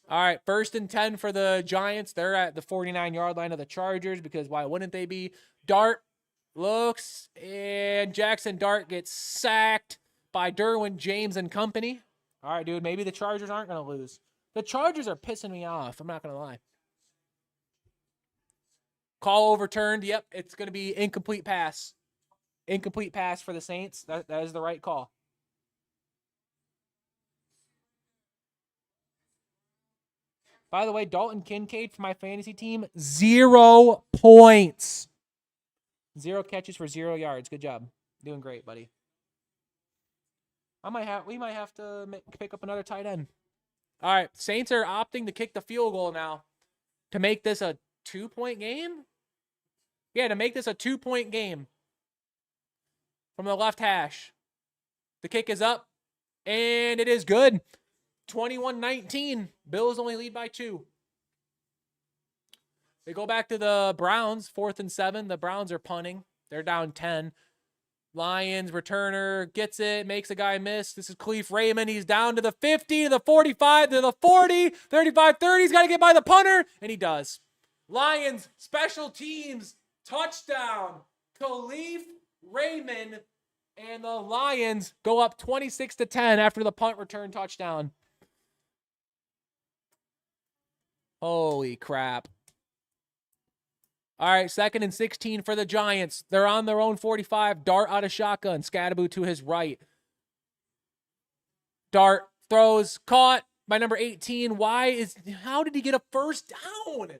All right, 1st and 10 for the Giants. They're at the 49-yard line of the Chargers because why wouldn't they be? Dart looks, and Jackson Dart gets sacked by Derwin James and company. All right, dude, maybe the Chargers aren't going to lose. The Chargers are pissing me off. I'm not going to lie. Call overturned. Yep, it's going to be incomplete pass. Incomplete pass for the Saints. That is the right call. By the way, Dalton Kincaid for my fantasy team, 0 points. 0 catches for 0 yards. Good job. Doing great, buddy. We might have to pick up another tight end. All right, Saints are opting to kick the field goal now to make this a 2-point game. Yeah, to make this a 2-point game from the left hash. The kick is up, and it is good. 21-19. Bills only lead by 2. They go back to the Browns, 4th and 7. The Browns are punting. They're down 10. Lions returner gets it, makes a guy miss. This is Khalif Raymond. He's down to the 50, to the 45, to the 40, 35, 30. He's got to get by the punter, and he does. Lions special teams touchdown. Khalif Raymond, and the Lions go up 26-10 after the punt return touchdown. Holy crap. All right, 2nd and 16 for the Giants. They're on their own 45. Dart out of shotgun. Scadaboo to his right. Dart throws, caught by number 18. How did he get a first down?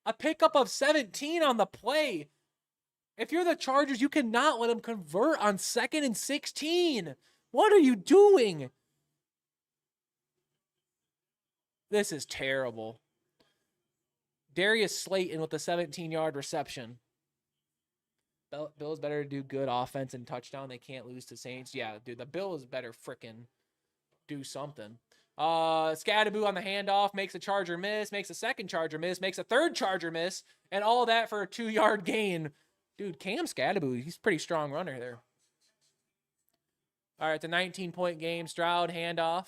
A pickup of 17 on the play. If you're the Chargers, you cannot let him convert on 2nd and 16. What are you doing? This is terrible. Darius Slayton with the 17-yard reception. Bills better do good offense and touchdown. They can't lose to Saints. Yeah, dude, the Bills better frickin' do something. Scadaboo on the handoff, makes a Charger miss, makes a second Charger miss, makes a third Charger miss, and all that for a 2-yard gain. Dude, Cam Scadaboo, he's a pretty strong runner there. All right, it's a 19-point game. Stroud handoff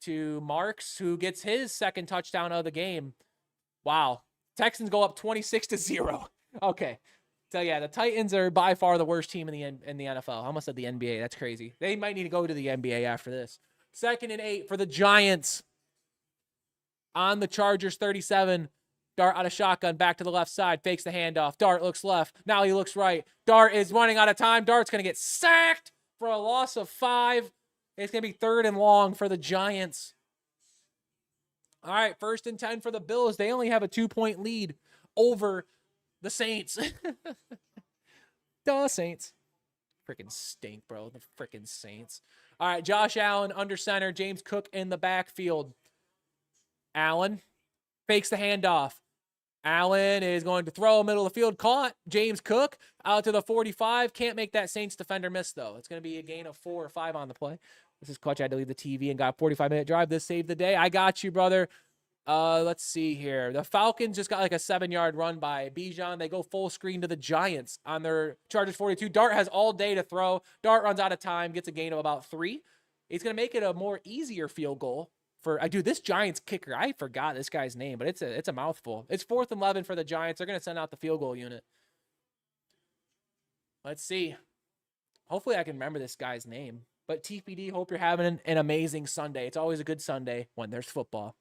to Marks, who gets his second touchdown of the game. Wow. Texans go up 26-0. Okay. So, yeah, the Titans are by far the worst team in the NFL. I almost said the NBA. That's crazy. They might need to go to the NBA after this. 2nd and 8 for the Giants. On the Chargers 37. Dart out of shotgun, back to the left side, fakes the handoff. Dart looks left. Now he looks right. Dart is running out of time. Dart's going to get sacked for a loss of 5. It's going to be 3rd and long for the Giants. All right, 1st and 10 for the Bills. They only have a 2-point lead over the Saints. Duh, Saints. Freaking stink, bro. The freaking Saints. All right, Josh Allen under center. James Cook in the backfield. Allen fakes the handoff. Allen is going to throw middle of the field. Caught. James Cook out to the 45. Can't make that Saints defender miss, though. It's going to be a gain of 4 or 5 on the play. This is clutch. I had to leave the TV and got a 45-minute drive. This saved the day. I got you, brother. Let's see here. The Falcons just got like a 7-yard run by Bijan. They go full screen to the Giants on their Chargers 42. Dart has all day to throw. Dart runs out of time, gets a gain of about 3. He's going to make it a more easier field goal for this Giants kicker. I forgot this guy's name, but it's a mouthful. It's 4th and 11 for the Giants. They're going to send out the field goal unit. Let's see. Hopefully I can remember this guy's name. But TPD, hope you're having an amazing Sunday. It's always a good Sunday when there's football.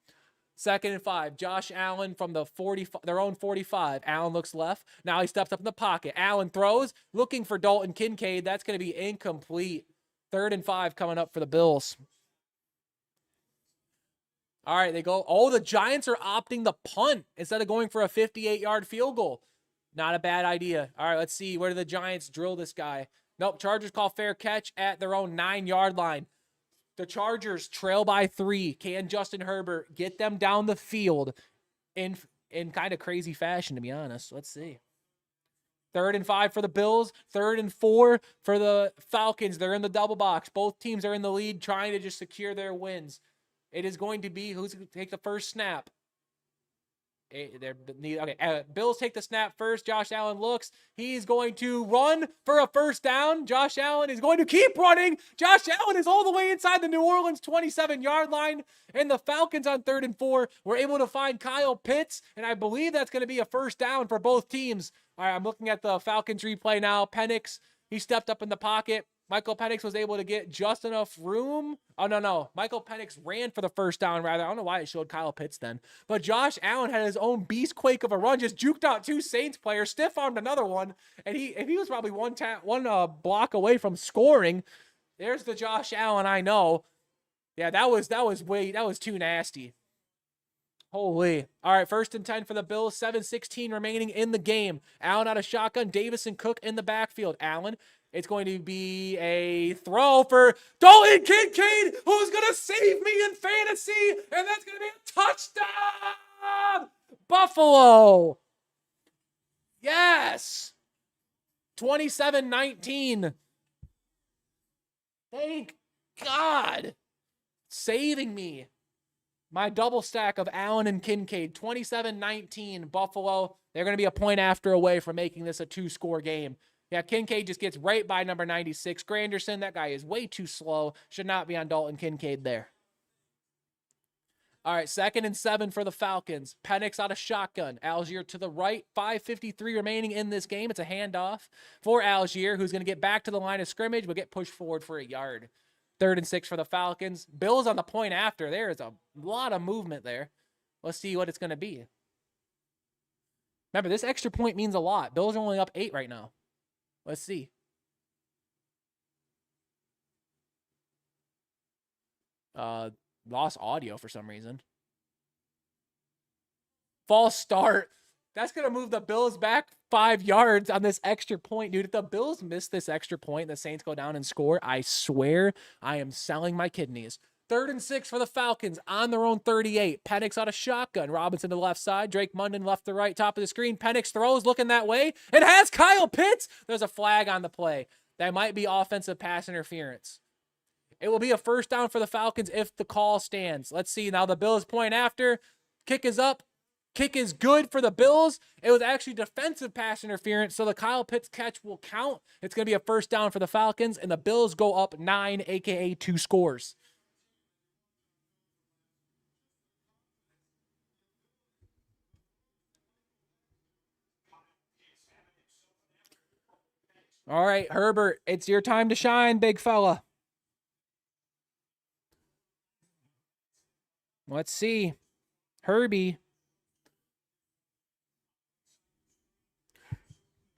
2nd and 5. Josh Allen from the 40, their own 45. Allen looks left. Now he steps up in the pocket. Allen throws, looking for Dalton Kincaid. That's going to be incomplete. 3rd and 5 coming up for the Bills. All right, they go. Oh, the Giants are opting the punt instead of going for a 58-yard field goal. Not a bad idea. All right, let's see. Where do the Giants drill this guy? Nope, Chargers call fair catch at their own 9-yard line. The Chargers trail by 3. Can Justin Herbert get them down the field in kind of crazy fashion, to be honest? Let's see. 3rd and 5 for the Bills. 3rd and 4 for the Falcons. They're in the double box. Both teams are in the lead trying to just secure their wins. It is going to be who's going to take the first snap. Bills take the snap first. Josh Allen looks. He's going to run for a first down. Josh Allen is going to keep running. Josh Allen is all the way inside the New Orleans 27-yard line. And the Falcons on 3rd and 4 were able to find Kyle Pitts. And I believe that's going to be a first down for both teams. All right, I'm looking at the Falcons replay now. Penix, he stepped up in the pocket. Michael Penix was able to get just enough room. Oh, no. Michael Penix ran for the first down, rather. I don't know why it showed Kyle Pitts then. But Josh Allen had his own beast quake of a run, just juked out 2 Saints players, stiff-armed another one. And if he was probably one block away from scoring, there's the Josh Allen I know. Yeah, that was too nasty. Holy. All right, 1st and 10 for the Bills. 7:16 remaining in the game. Allen out of shotgun. Davis and Cook in the backfield. Allen. It's going to be a throw for Dalton Kincaid, who's going to save me in fantasy, and that's going to be a touchdown! Buffalo! Yes! 27-19. Thank God. Saving me. My double stack of Allen and Kincaid, 27-19, Buffalo. They're going to be a point after away from making this a 2-score game. Yeah, Kincaid just gets right by number 96. Granderson, that guy is way too slow. Should not be on Dalton Kincaid there. All right, 2nd and 7 for the Falcons. Penix out of shotgun. Algier to the right. 5:53 remaining in this game. It's a handoff for Algier, who's going to get back to the line of scrimmage, but get pushed forward for a yard. 3rd and 6 for the Falcons. Bills on the point after. There is a lot of movement there. Let's see what it's going to be. Remember, this extra point means a lot. Bills are only up 8 right now. Let's see. Lost audio for some reason. False start. That's going to move the Bills back 5 yards on this extra point, dude. If the Bills miss this extra point and the Saints go down and score, I swear I am selling my kidneys. 3rd and 6 for the Falcons on their own 38. Penix out of shotgun. Robinson to the left side. Drake Munden left to right, top of the screen. Penix throws, looking that way. It has Kyle Pitts. There's a flag on the play. That might be offensive pass interference. It will be a 1st down for the Falcons if the call stands. Let's see. Now the Bills point after. Kick is up. Kick is good for the Bills. It was actually defensive pass interference, so the Kyle Pitts catch will count. It's going to be a 1st down for the Falcons, and the Bills go up 9, a.k.a. 2 scores. All right, Herbert, it's your time to shine, big fella. Let's see. Herbie.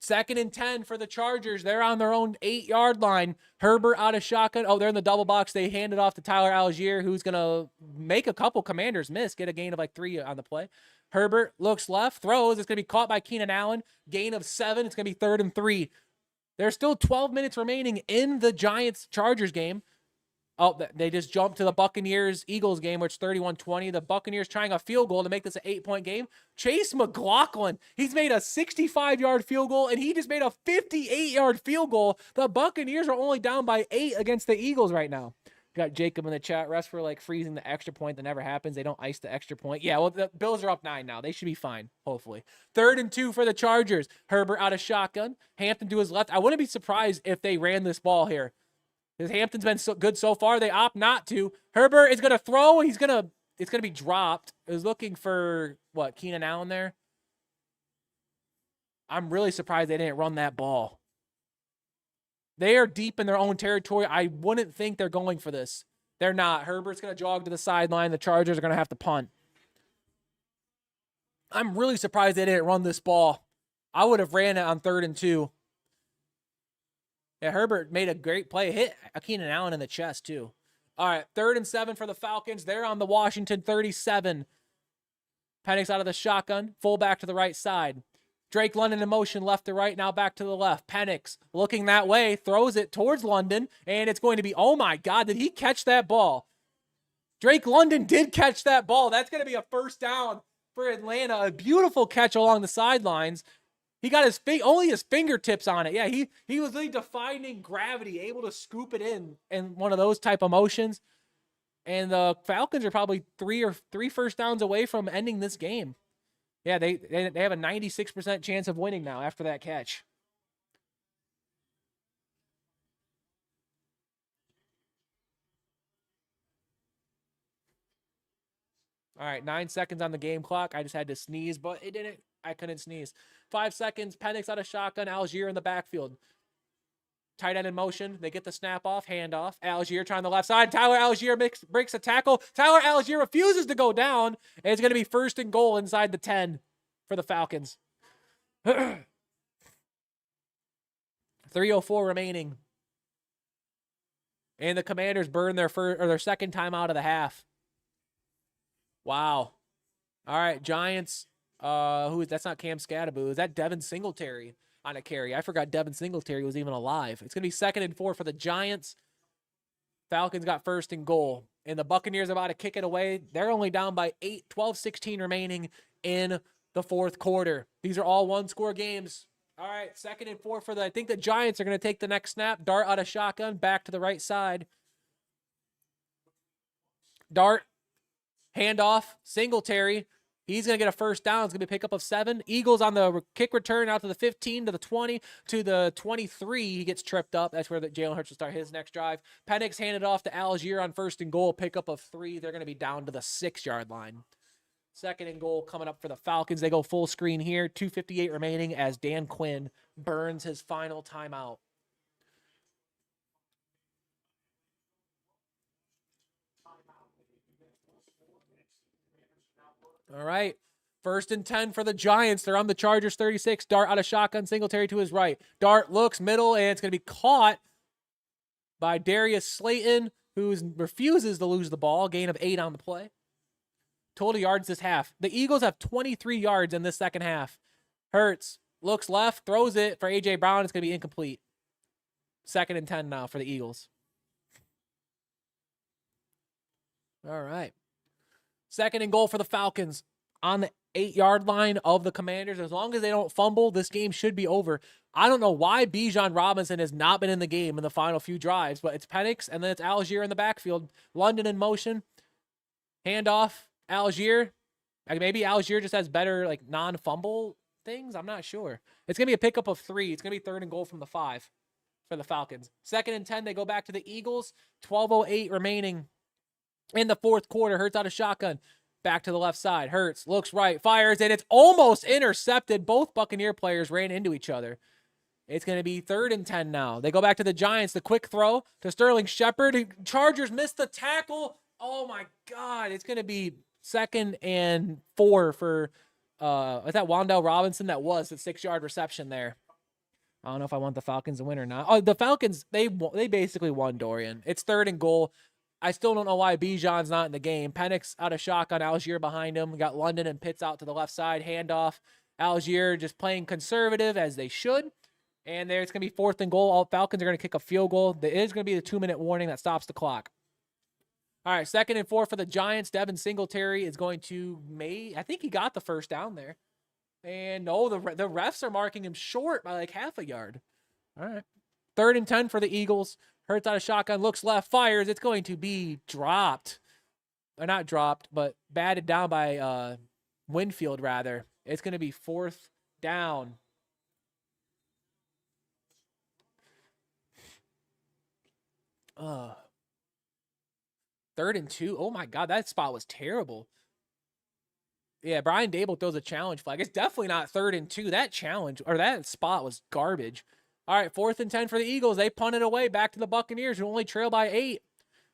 2nd and 10 for the Chargers. They're on their own 8-yard line. Herbert out of shotgun. Oh, they're in the double box. They hand it off to Tyler Algier, who's going to make a couple Commanders miss, get a gain of like 3 on the play. Herbert looks left, throws. It's going to be caught by Keenan Allen. Gain of 7. It's going to be 3rd and 3. There's still 12 minutes remaining in the Giants-Chargers game. Oh, they just jumped to the Buccaneers-Eagles game, which 31-20. The Buccaneers trying a field goal to make this an 8-point game. Chase McLaughlin, he's made a 65-yard field goal, and he just made a 58-yard field goal. The Buccaneers are only down by 8 against the Eagles right now. Got Jacob in the chat. Rest for like freezing the extra point that never happens. They don't ice the extra point. Yeah, well, the Bills are up 9 now. They should be fine, hopefully. 3rd and 2 for the Chargers. Herbert out of shotgun. Hampton to his left. I wouldn't be surprised if they ran this ball here. Because Hampton's been so good so far. They opt not to. Herbert is going to throw. It's going to be dropped. I was looking for, what, Keenan Allen there? I'm really surprised they didn't run that ball. They are deep in their own territory. I wouldn't think they're going for this. They're not. Herbert's going to jog to the sideline. The Chargers are going to have to punt. I'm really surprised they didn't run this ball. I would have ran it on 3rd and 2. Yeah, Herbert made a great play. Hit Keenan Allen in the chest, too. All right, 3rd and 7 for the Falcons. They're on the Washington 37. Penix out of the shotgun. Fullback to the right side. Drake London in motion left to right, now back to the left. Penix looking that way, throws it towards London, and it's going to be, oh my God, did he catch that ball? Drake London did catch that ball. That's going to be a 1st down for Atlanta. A beautiful catch along the sidelines. He got only his fingertips on it. Yeah, he was really defying gravity, able to scoop it in one of those type of motions. And the Falcons are probably three 1st downs away from ending this game. Yeah, they have a 96% chance of winning now after that catch. All right, 9 seconds on the game clock. I just had to sneeze, but it didn't. I couldn't sneeze. 5 seconds. Penix out of shotgun. Algier in the backfield. Tight end in motion. They get the snap off. Handoff. Algier trying the left side. Tyler Algier breaks a tackle. Tyler Algier refuses to go down. And it's going to be 1st and goal inside the 10 for the Falcons. 3:04 remaining. And the Commanders burn their 2nd time out of the half. Wow. All right, Giants. That's not Cam Scadaboo. Is that Devin Singletary on a carry? I forgot Devin Singletary was even alive. It's going to be 2nd and 4 for the Giants. Falcons got 1st and goal. And the Buccaneers are about to kick it away. They're only down by 8, 12-16 remaining in the 4th quarter. These are all 1-score games. All right, 2nd and 4 I think the Giants are going to take the next snap. Dart out of shotgun, back to the right side. Dart Handoff, Singletary. He's going to get a first down. It's going to be a pickup of 7. Eagles on the kick return out to the 15, to the 20, to the 23. He gets tripped up. That's where Jalen Hurts will start his next drive. Penix handed off to Algier on 1st and goal, pickup of 3. They're going to be down to the 6-yard line. 2nd and goal coming up for the Falcons. They go full screen here. 2:58 remaining as Dan Quinn burns his final timeout. All right. 1st and 10 for the Giants. They're on the Chargers 36. Dart out of shotgun. Singletary to his right. Dart looks middle, and it's going to be caught by Darius Slayton, who refuses to lose the ball. Gain of 8 on the play. Total yards this half. The Eagles have 23 yards in this second half. Hurts looks left, throws it for A.J. Brown. It's going to be incomplete. 2nd and 10 now for the Eagles. All right. 2nd and goal for the Falcons on the 8-yard line of the Commanders. As long as they don't fumble, this game should be over. I don't know why Bijan Robinson has not been in the game in the final few drives, but it's Penix, and then it's Algier in the backfield. London in motion. Handoff, Algier. Maybe Algier just has better non-fumble things. I'm not sure. It's going to be a pickup of 3. It's going to be 3rd and goal from the 5 for the Falcons. 2nd and 10, they go back to the Eagles. 12:08 remaining in the 4th quarter. Hurts out of shotgun. Back to the left side. Hurts looks right, fires, and it's almost intercepted. Both Buccaneer players ran into each other. It's going to be 3rd and 10 now. They go back to the Giants. The quick throw to Sterling Shepard. Chargers missed the tackle. Oh, my God. It's going to be 2nd and 4 for, is that Wan'Dale Robinson? That was the 6-yard reception there. I don't know if I want the Falcons to win or not. Oh, the Falcons, they basically won, Dorian. It's 3rd and goal. I still don't know why Bijan's not in the game. Penix out of shotgun, Algier behind him. We got London and Pitts out to the left side. Handoff. Algier just playing conservative as they should. And there's going to be 4th and goal. All Falcons are going to kick a field goal. There is going to be the 2-minute warning that stops the clock. All right, 2nd and 4 for the Giants. Devin Singletary is going to I think he got the first down there. And no, the refs are marking him short by half a yard. All right. 3rd and 10 for the Eagles. Hurts out of shotgun, looks left, fires. It's going to be dropped. Or not dropped, but batted down by Winfield, rather. It's going to be 4th down. Uh, 3rd and 2. Oh, my God, that spot was terrible. Yeah, Brian Dable throws a challenge flag. It's definitely not 3rd and 2. That challenge, or that spot was garbage. All right, 4th and 10 for the Eagles. They punt it away back to the Buccaneers, who only trail by 8.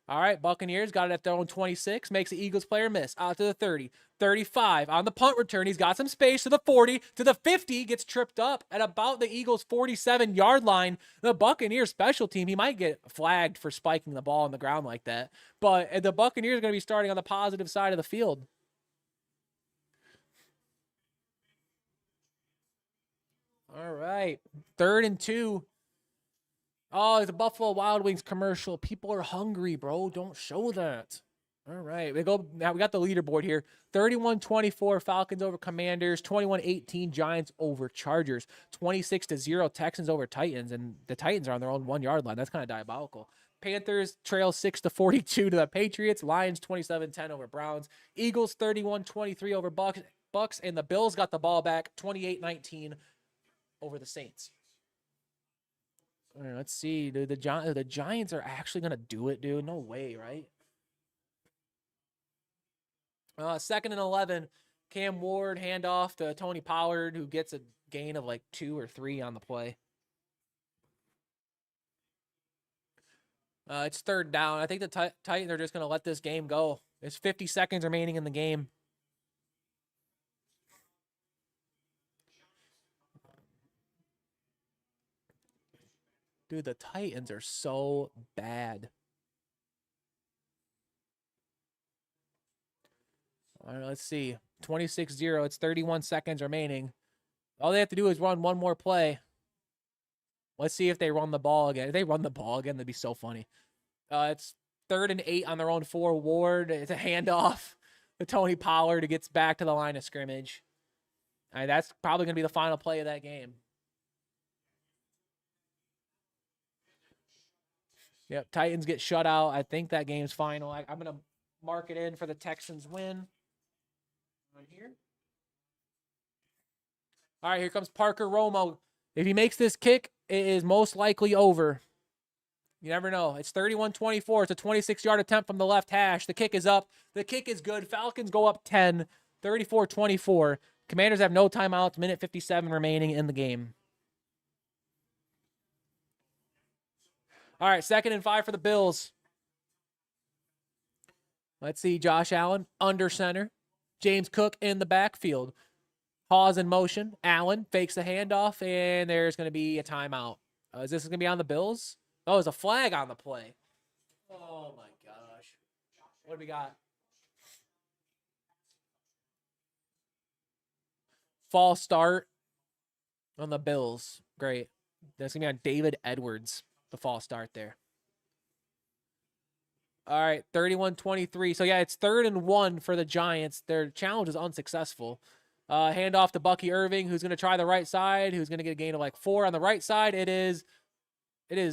All right, Buccaneers got it at their own 26. Makes the Eagles player miss. Out to the 30. 35. On the punt return, he's got some space to the 40. To the 50. Gets tripped up at about the Eagles' 47-yard line. The Buccaneers special team, he might get flagged for spiking the ball on the ground like that. But the Buccaneers are going to be starting on the positive side of the field. All right, 3rd and 2. Oh, it's a Buffalo Wild Wings commercial. People are hungry, bro. Don't show that. All right, now we got the leaderboard here. 31-24 Falcons over Commanders. 21-18 Giants over Chargers. 26-0 Texans over Titans, and the Titans are on their own 1-yard line. That's kind of diabolical. Panthers trail 6-42 to the Patriots. Lions 27-10 over Browns. Eagles 31-23 over Bucks, and the Bills got the ball back 28-19 over the Saints. All right, let's see. Dude, the Giants are actually going to do it, dude. No way, right? 2nd and 11. Cam Ward, handoff to Tony Pollard, who gets a gain of 2 or 3 on the play. It's 3rd down. I think the Titans are just going to let this game go. There's 50 seconds remaining in the game. Dude, the Titans are so bad. All right, let's see. 26-0. It's 31 seconds remaining. All they have to do is run one more play. Let's see if they run the ball again. If they run the ball again, that'd be so funny. It's 3rd and 8 on their own 4. Ward, it's a handoff to Tony Pollard, who gets back to the line of scrimmage. All right, that's probably going to be the final play of that game. Yep, Titans get shut out. I think that game's final. I'm going to Mark it in for the Texans win. Right here. All right, here comes Parker Romo. If he makes this kick, it is most likely over. You never know. It's 31-24. It's a 26-yard attempt from the left hash. The kick is up. The kick is good. Falcons go up 10, 34-24. Commanders have no timeouts. Minute 57 remaining in the game. All right, 2nd and 5 for the Bills. Let's see. Josh Allen under center. James Cook in the backfield. Pause in motion. Allen fakes the handoff, and there's going to be a timeout. Is this going to be on the Bills? Oh, there's a flag on the play. Oh, my gosh. What do we got? False start on the Bills. Great. That's going to be on David Edwards, the false start there. All right, 31-23. So, yeah, it's 3rd and 1 for the Giants. Their challenge is unsuccessful. Handoff to Bucky Irving, who's going to try the right side, who's going to get a gain of like 4 on the right side. It is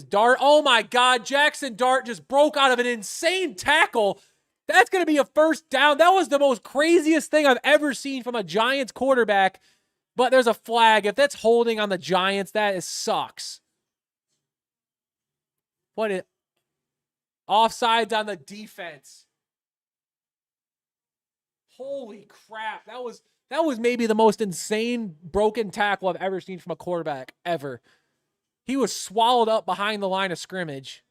Dart. Oh, my God. Jackson Dart just broke out of an insane tackle. That's going to be a first down. That was the most craziest thing I've ever seen from a Giants quarterback. But there's a flag. If that's holding on the Giants, that sucks. Offsides on the defense. Holy crap. That was maybe the most insane broken tackle I've ever seen from a quarterback ever. He was swallowed up behind the line of scrimmage.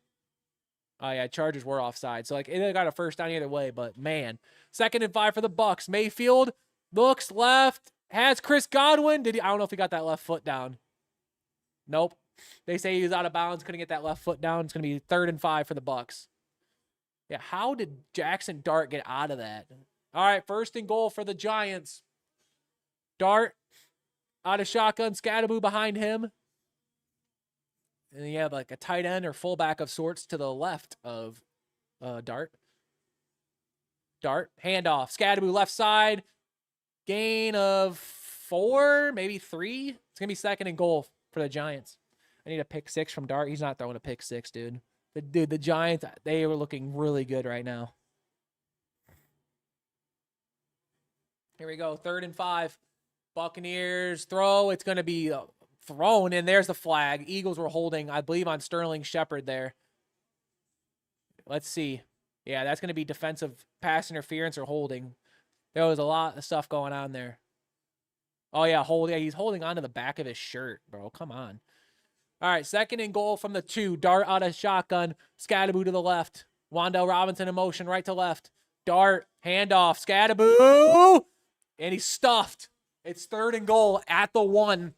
Oh, yeah, Chargers were offside. So, like, it got a first down either way, but, man. 2nd and 5 for the Bucs. Mayfield looks left, has Chris Godwin. I don't know if he got that left foot down. Nope. They say he was out of bounds, couldn't get that left foot down. It's going to be 3rd and 5 for the Bucs. Yeah, how did Jackson Dart get out of that? All right, 1st and goal for the Giants. Dart out of shotgun, Scadaboo behind him. And then you have like a tight end or fullback of sorts to the left of Dart. Handoff. Scadaboo left side. Gain of 4, maybe 3. It's going to be 2nd and goal for the Giants. I need a pick 6 from Dart. He's not throwing a pick 6, dude. The Giants, they were looking really good right now. Here we go. 3rd and 5. Buccaneers throw. It's going to be thrown, and there's the flag. Eagles were holding, I believe, on Sterling Shepard there. Let's see. Yeah, that's going to be defensive pass interference or holding. There was a lot of stuff going on there. Oh, yeah, he's holding onto the back of his shirt, bro. Come on. All right, 2nd and goal from the 2. Dart out of shotgun. Scadaboo to the left. Wan'Dale Robinson in motion, right to left. Dart, handoff, Scadaboo, and he's stuffed. It's 3rd and goal at the 1.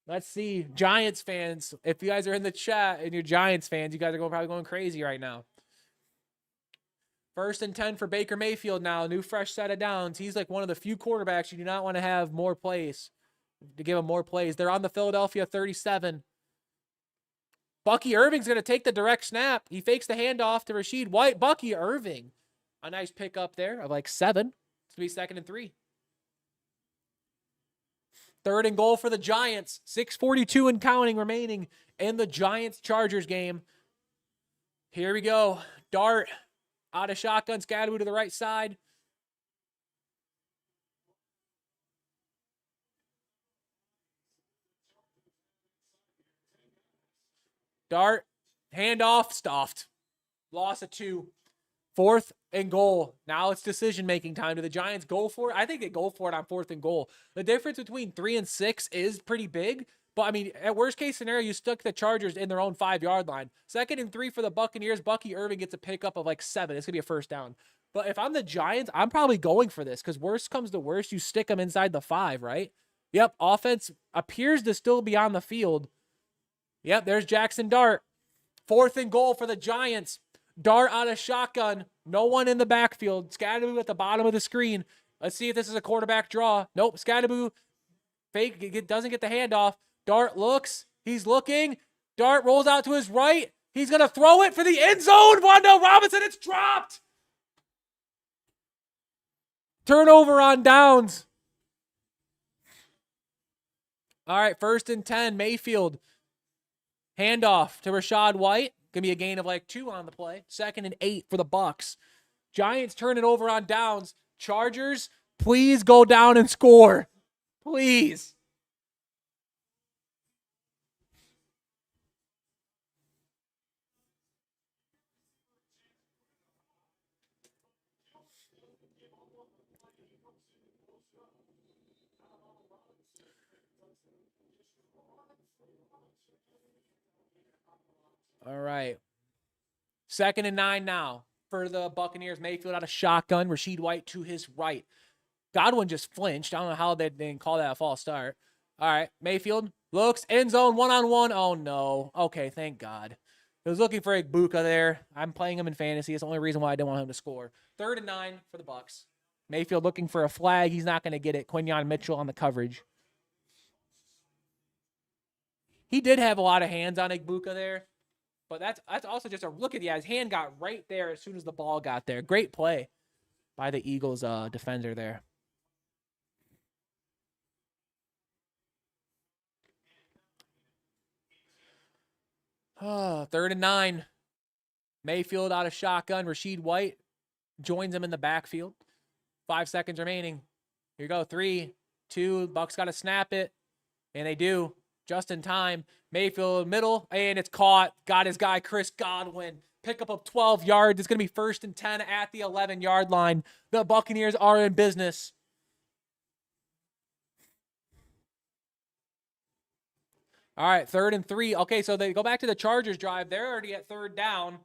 Let's see. Giants fans, if you guys are in the chat and you're Giants fans, you guys are probably going crazy right now. 1st and 10 for Baker Mayfield now. New fresh set of downs. He's like one of the few quarterbacks you do not want to have more plays, to give him more plays. They're on the Philadelphia 37. Bucky Irving's going to take the direct snap. He fakes the handoff to Rashid White. Bucky Irving. A nice pickup there of like 7. It's going to be 2nd and 3. 3rd and goal for the Giants. 6:42 and counting remaining in the Giants-Chargers game. Here we go. Dart out of shotgun. Scadaboo to the right side. Dart. Handoff. Stuffed. Loss of 2. 4th and goal. Now it's decision-making time. Do the Giants go for it? I think they go for it on 4th and goal. The difference between 3 and 6 is pretty big. But, I mean, at worst-case scenario, you stuck the Chargers in their own 5-yard line. 2nd and 3 for the Buccaneers. Bucky Irving gets a pickup of like 7. It's going to be a first down. But if I'm the Giants, I'm probably going for this because worst comes to worst, you stick them inside the 5, right? Yep, offense appears to still be on the field. Yep, there's Jackson Dart. 4th and goal for the Giants. Dart out of shotgun. No one in the backfield. Scadaboo at the bottom of the screen. Let's see if this is a quarterback draw. Nope. Scadaboo doesn't get the handoff. Dart looks. He's looking. Dart rolls out to his right. He's going to throw it for the end zone. Wan'Dale Robinson. It's dropped. Turnover on downs. All right. 1st and 10. Mayfield. Handoff to Rashad White. Going to be a gain of like 2 on the play. 2nd and 8 for the Bucs. Giants turn it over on downs. Chargers, please go down and score. Please. All right. 2nd and 9 now for the Buccaneers. Mayfield out of shotgun. Rashid White to his right. Godwin just flinched. I don't know how they didn't call that a false start. All right. Mayfield looks. End zone. 1-on-1. Oh, no. Okay, thank God. I was looking for Igbuka there. I'm playing him in fantasy. It's the only reason why I didn't want him to score. 3rd and 9 for the Bucs. Mayfield looking for a flag. He's not going to get it. Quinyon Mitchell on the coverage. He did have a lot of hands on Igbuka there. But that's also just a look at his hand got right there as soon as the ball got there. Great play by the Eagles defender there. Oh, 3rd and 9. Mayfield out of shotgun. Rashid White joins him in the backfield. 5 seconds remaining. Here you go. 3, 2. Bucs got to snap it. And they do. Just in time. Mayfield middle. And it's caught. Got his guy, Chris Godwin. Pickup of 12 yards. It's going to be 1st and 10 at the 11-yard line. The Buccaneers are in business. All right, 3rd and 3. Okay, so they go back to the Chargers drive. They're already at 3rd down.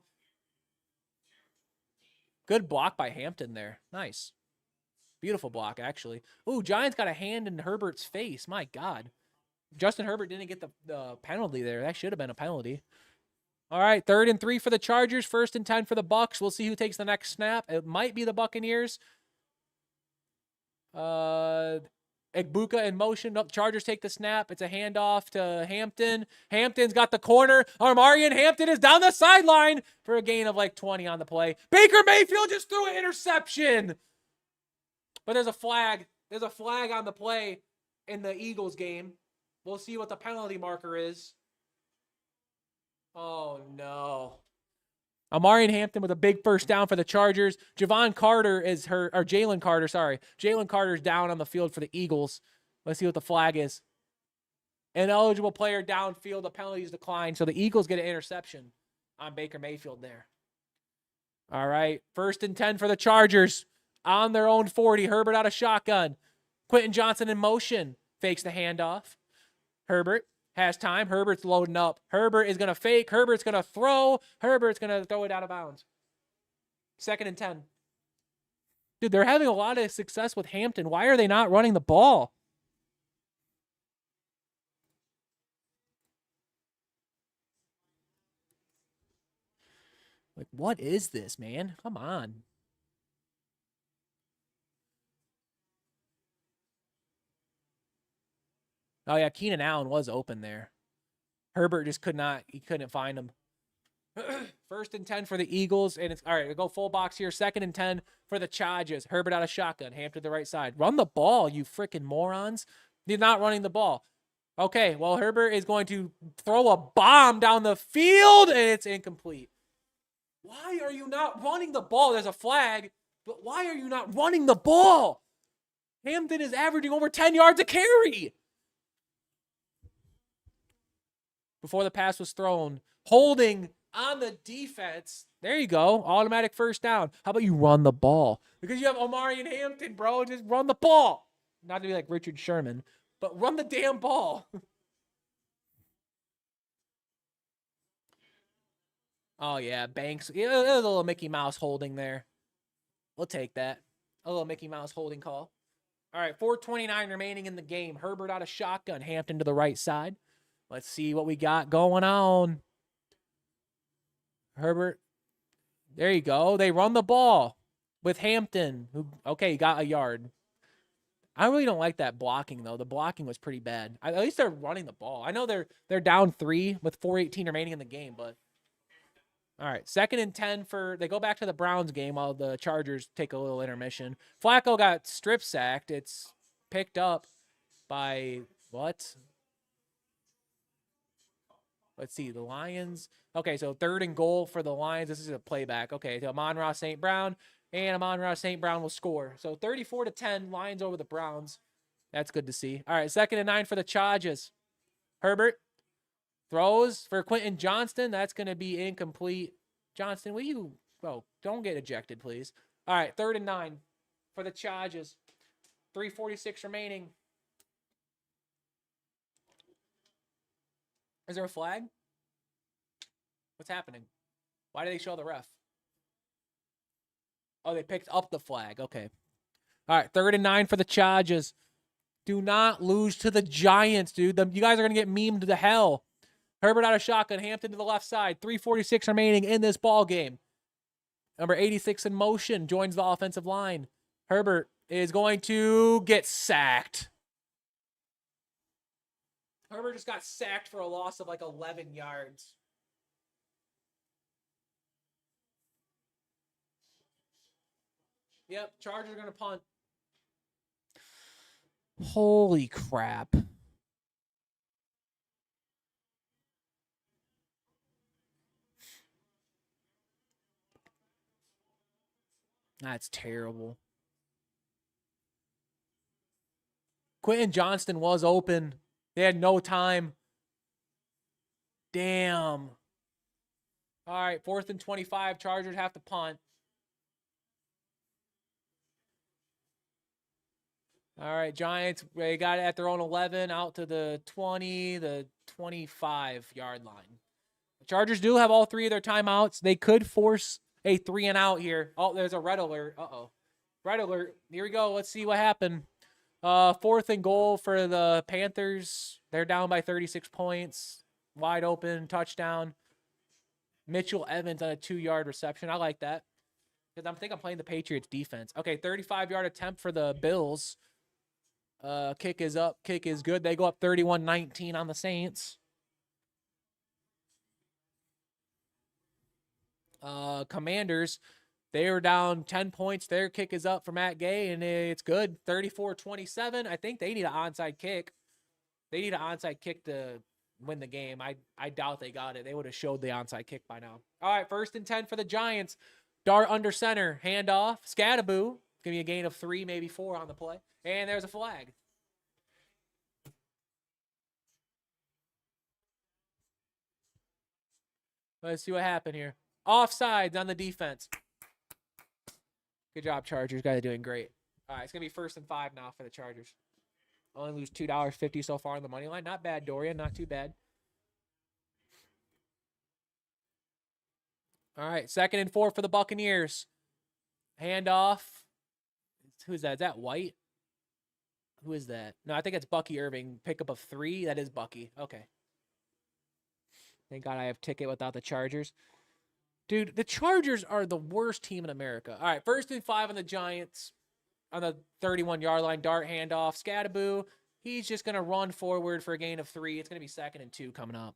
Good block by Hampton there. Nice. Beautiful block, actually. Ooh, Giants got a hand in Herbert's face. My God. Justin Herbert didn't get the penalty there. That should have been a penalty. All right, 3rd and 3 for the Chargers. 1st and 10 for the Bucs. We'll see who takes the next snap. It might be the Buccaneers. Igbuka in motion. Nope, Chargers take the snap. It's a handoff to Hampton. Hampton's got the corner. Armarian Hampton is down the sideline for a gain of like 20 on the play. Baker Mayfield just threw an interception. But there's a flag. There's a flag on the play in the Eagles game. We'll see what the penalty marker is. Oh, no. Amarian Hampton with a big 1st down for the Chargers. Jalen Carter, sorry. Jalen Carter's down on the field for the Eagles. Let's see what the flag is. An eligible player downfield. The penalties decline. So the Eagles get an interception on Baker Mayfield there. All right. 1st and 10 for the Chargers. On their own 40. Herbert out of shotgun. Quentin Johnson in motion. Fakes the handoff. Herbert has time. Herbert's loading up. Herbert is going to fake. Herbert's going to throw. Herbert's going to throw it out of bounds. 2nd and 10. Dude, they're having a lot of success with Hampton. Why are they not running the ball? Like, what is this, man? Come on. Oh, yeah, Keenan Allen was open there. Herbert just couldn't find him. 1st and 10 for the Eagles, and it's all right. We go full box here. 2nd and 10 for the Chargers. Herbert out of shotgun. Hampton to the right side. Run the ball, you freaking morons. They're not running the ball. Okay, well, Herbert is going to throw a bomb down the field, and it's incomplete. Why are you not running the ball? There's a flag, but why are you not running the ball? Hampton is averaging over 10 yards a carry. Before the pass was thrown. Holding on the defense. There you go. Automatic 1st down. How about you run the ball? Because you have Omari and Hampton, bro. Just run the ball. Not to be like Richard Sherman, but run the damn ball. Oh, yeah. Banks. It was a little Mickey Mouse holding there. We'll take that. A little Mickey Mouse holding call. All right. 4:29 remaining in the game. Herbert out of shotgun. Hampton to the right side. Let's see what we got going on. Herbert. There you go. They run the ball with Hampton. He got a yard. I really don't like that blocking, though. The blocking was pretty bad. At least they're running the ball. I know they're down 3 with 4:18 remaining in the game, but all right. 2nd and 10 they go back to the Browns game while the Chargers take a little intermission. Flacco got strip sacked. It's picked up by what? Let's see, the Lions. Okay, so 3rd and goal for the Lions. This is a playback. Okay, to Amon-Ra St. Brown. And Amon-Ra St. Brown will score. So 34-10, Lions over the Browns. That's good to see. All right, 2nd and 9 for the Chargers. Herbert throws for Quentin Johnston. That's going to be incomplete. Johnston, will you? Oh, don't get ejected, please. All right, 3rd and 9 for the Chargers. 3:46 remaining. Is there a flag? What's happening? Why did they show the ref? Oh, they picked up the flag. Okay. All right, 3rd and 9 for the Chargers. Do not lose to the Giants, dude. You guys are going to get memed to hell. Herbert out of shotgun. Hampton to the left side. 3:46 remaining in this ball game. Number 86 in motion joins the offensive line. Herbert is going to get sacked. Herbert just got sacked for a loss of like 11 yards. Yep, Chargers are going to punt. Holy crap. That's terrible. Quentin Johnston was open. They had no time. Damn. All right, 4th and 25. Chargers have to punt. All right, Giants, they got it at their own 11, out to the 20, the 25-yard line. The Chargers do have all 3 of their timeouts. They could force a 3-and-out here. Oh, there's a red alert. Uh-oh. Red alert. Here we go. Let's see what happened. 4th and goal for the Panthers. They're down by 36 points. Wide open, touchdown. Mitchell Evans on a 2-yard reception. I like that. Because I think I'm playing the Patriots defense. Okay, 35-yard attempt for the Bills. Kick is up. Kick is good. They go up 31-19 on the Saints. Commanders, they were down 10 points. Their kick is up for Matt Gay, and it's good. 34-27. I think they need an onside kick. They need an onside kick to win the game. I doubt they got it. They would have showed the onside kick by now. All right, 1st and 10 for the Giants. Dart under center. Handoff. Scattaboo. It's going to be a gain of 3, maybe 4 on the play. And there's a flag. Let's see what happened here. Offsides on the defense. Good job, Chargers. Guys are doing great. All right, it's going to be 1st and 5 now for the Chargers. Only lose $2.50 so far on the money line. Not bad, Dorian. Not too bad. All right, 2nd and 4 for the Buccaneers. Handoff. Who is that? Is that White? Who is that? No, I think it's Bucky Irving. Pickup of 3. That is Bucky. Okay. Thank God I have ticket without the Chargers. Dude, the Chargers are the worst team in America. All right, 1st and 5 on the Giants. On the 31-yard line, dart handoff. Scattaboo, he's just going to run forward for a gain of 3. It's going to be 2nd and 2 coming up.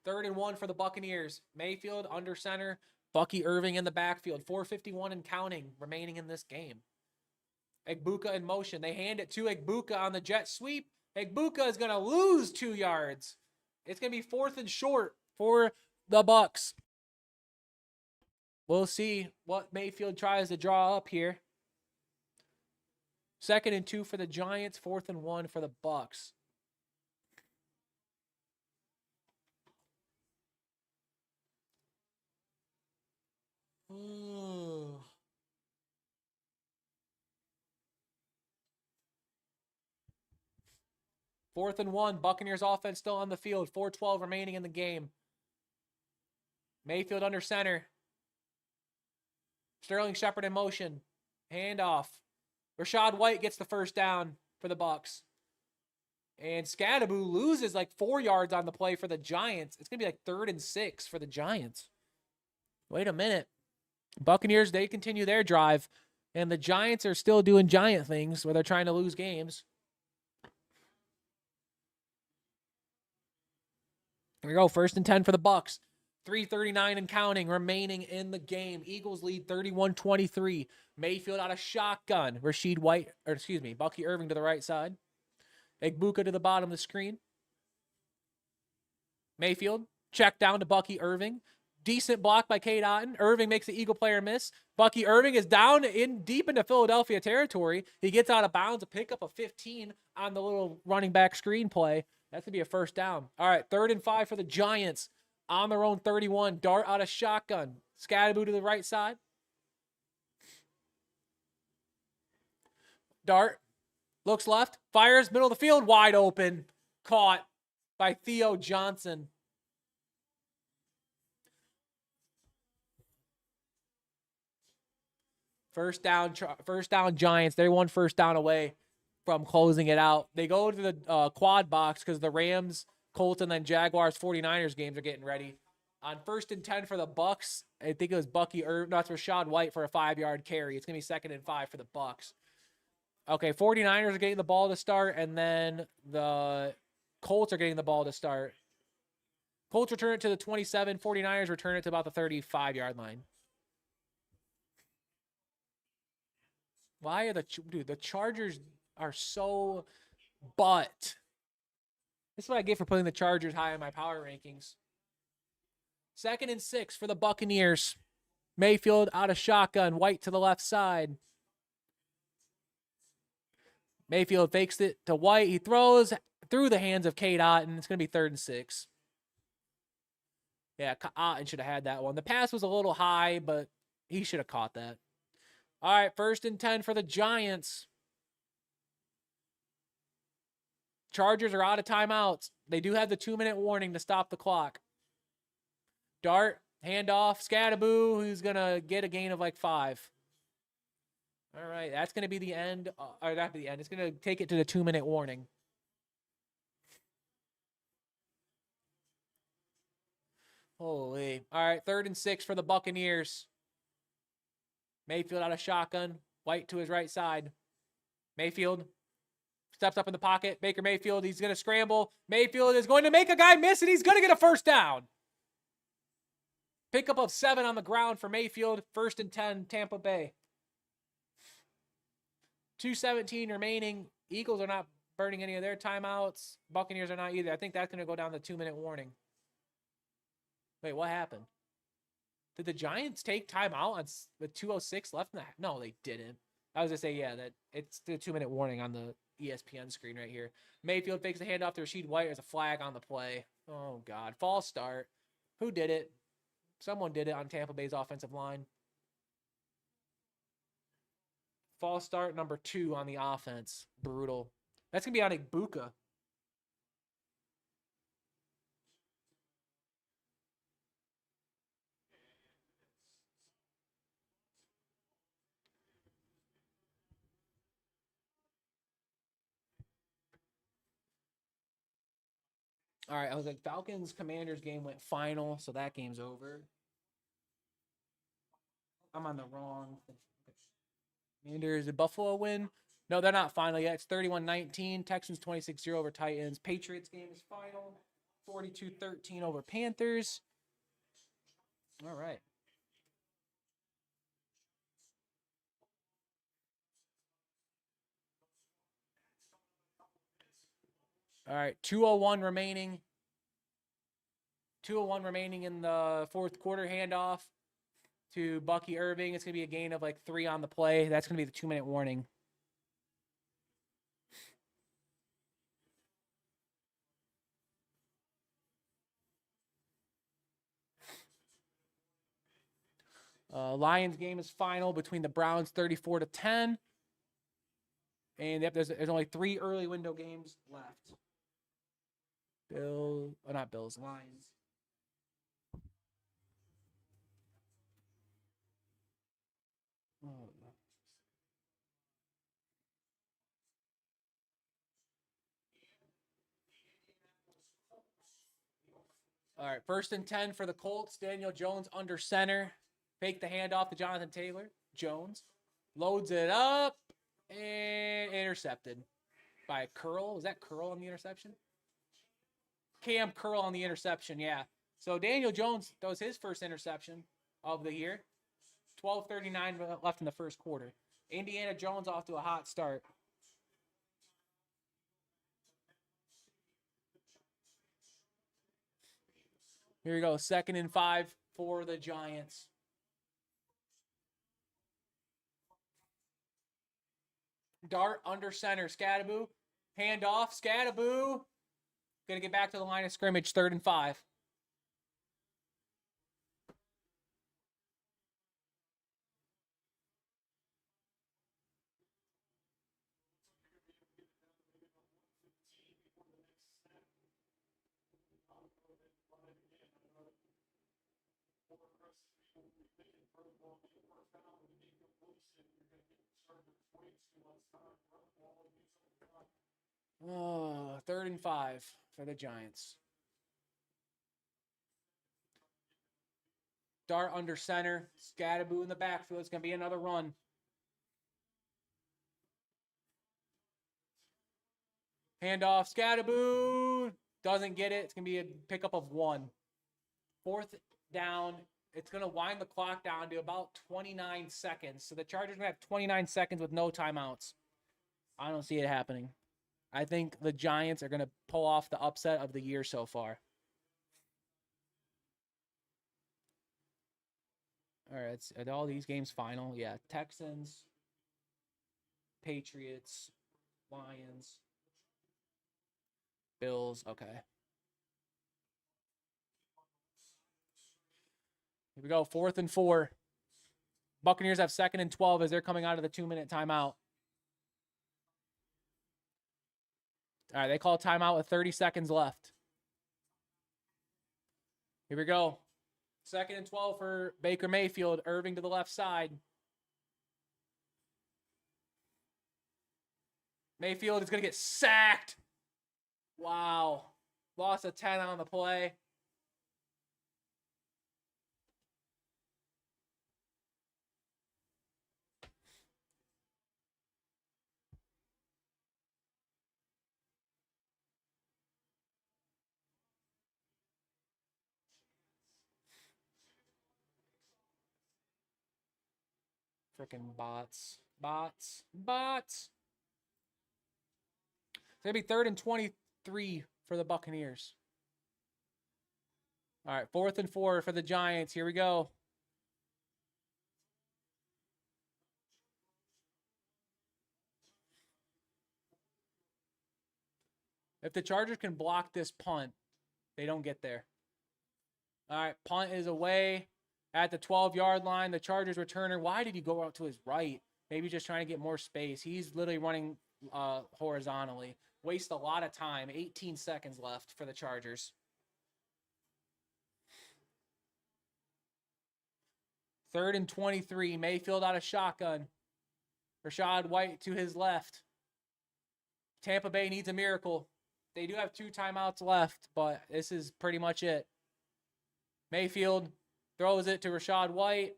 3rd and 1 for the Buccaneers. Mayfield under center. Bucky Irving in the backfield. 4:51 and counting remaining in this game. Egbuka in motion. They hand it to Egbuka on the jet sweep. Egbuka is going to lose 2 yards. It's going to be 4th and short for the Bucs. We'll see what Mayfield tries to draw up here. 2nd and 2 for the Giants. 4th and 1 for the Bucs. Ooh. Fourth and 1. Buccaneers offense still on the field. 4:12 remaining in the game. Mayfield under center. Sterling Shepard in motion. Handoff. Rashad White gets the 1st down for the Bucs. And Scattaboo loses like 4 yards on the play for the Giants. It's going to be like 3rd and 6 for the Giants. Wait a minute. Buccaneers, they continue their drive. And the Giants are still doing giant things where they're trying to lose games. Here we go. 1st and 10 for the Bucs. 3:39 and counting remaining in the game. Eagles lead 31-23. Mayfield out of shotgun. Bucky Irving to the right side. Egbuka to the bottom of the screen. Mayfield check down to Bucky Irving. Decent block by Cade Otton. Irving makes the Eagle player miss. Bucky Irving is down deep into Philadelphia territory. He gets out of bounds, a pickup of 15 on the little running back screen play. That's going to be a first down. All right, 3rd and 5 for the Giants on their own 31. Dart out of shotgun. Scatterboo to the right side. Dart looks left, fires, middle of the field, wide open. Caught by Theo Johnson. First down Giants. They're 1 first down away from closing it out. They go to the quad box because the Rams, Colts, and then Jaguars 49ers games are getting ready. On 1st and 10 for the Bucks, I think it was Bucky Irving. No, it's Rashad White for a 5-yard carry. It's going to be 2nd and 5 for the Bucks. Okay, 49ers are getting the ball to start, and then the Colts are getting the ball to start. Colts return it to the 27. 49ers return it to about the 35-yard line. Why are the Chargers are so butt. This is what I get for putting the Chargers high in my power rankings. 2nd and 6 for the Buccaneers. Mayfield out of shotgun. White to the left side. Mayfield fakes it to White. He throws through the hands of Cade Otton. It's going to be 3rd and 6. Yeah, Otton should have had that one. The pass was a little high, but he should have caught that. All right, 1st and 10 for the Giants. Chargers are out of timeouts. They do have the 2-minute warning to stop the clock. Dart, handoff, Scatterboo, who's going to get a gain of like 5. All right, that's going to be the end. Or not the end. It's going to take it to the 2-minute warning. Holy. All right, 3rd and 6 for the Buccaneers. Mayfield out of shotgun. White to his right side. Mayfield steps up in the pocket. Baker Mayfield, he's going to scramble. Mayfield is going to make a guy miss, and he's going to get a first down. Pickup of 7 on the ground for Mayfield. 1st and 10, Tampa Bay. 2:17 remaining. Eagles are not burning any of their timeouts. Buccaneers are not either. I think that's going to go down the 2-minute warning. Wait, what happened? Did the Giants take timeout on the 2:06 left in the... No, they didn't. I was going to say, yeah, that it's the 2-minute warning on the ESPN screen right here. Mayfield fakes the handoff to Rashad White. There's a flag on the play. Oh, God. False start. Who did it? Someone did it on Tampa Bay's offensive line. False start number 2 on the offense. Brutal. That's going to be on Igbuka. All right, I was like, Falcons-Commanders game went final, so that game's over. I'm on the wrong thing. Commanders, did Buffalo win? No, they're not final yet. It's 31-19. Texans 26-0 over Titans. Patriots game is final. 42-13 over Panthers. All right. All right, 2:01 remaining. 2:01 remaining in the fourth quarter. Handoff to Bucky Irving. It's going to be a gain of like 3 on the play. That's going to be the 2-minute warning. Lions game is final between the Browns 34-10. And there's only 3 early window games left. Lions. Oh. All right, 1st and 10 for the Colts. Daniel Jones under center. Fake the handoff to Jonathan Taylor. Jones loads it up and intercepted by Curl. Was that Curl on the interception? Cam Curl on the interception, yeah. So Daniel Jones, that was his first interception of the year. 12:39 left in the first quarter. Indiana Jones off to a hot start. Here we go, 2nd and 5 for the Giants. Dart under center. Scadaboo. Hand off. Scadaboo. Going to get back to the line of scrimmage. 3rd and 5. Oh, 3rd and 5 for the Giants. Dart under center. Scadaboo in the backfield. It's going to be another run. Handoff. Scadaboo. Doesn't get it. It's going to be a pickup of 1. 4th down. It's going to wind the clock down to about 29 seconds. So the Chargers going to have 29 seconds with no timeouts. I don't see it happening. I think the Giants are going to pull off the upset of the year so far. All right, are all these games final? Yeah, Texans, Patriots, Lions, Bills. Okay. Here we go, 4th and 4. Buccaneers have 2nd and 12 as they're coming out of the 2-minute timeout. All right, they call timeout with 30 seconds left. Here we go. 2nd and 12 for Baker Mayfield. Irving to the left side. Mayfield is going to get sacked. Wow. Loss of 10 on the play. Freaking bots. Bots. Bots. It's going to be 3rd and 23 for the Buccaneers. All right, 4th and 4 for the Giants. Here we go. If the Chargers can block this punt, they don't get there. All right, punt is away at the 12-yard line. The Chargers returner, why did he go out to his right? Maybe just trying to get more space. He's literally running horizontally. Waste a lot of time. 18 seconds left for the Chargers. 3rd and 23. Mayfield out of shotgun. Rashad White to his left. Tampa Bay needs a miracle. They do have 2 timeouts left, but this is pretty much it. Mayfield throws it to Rashad White.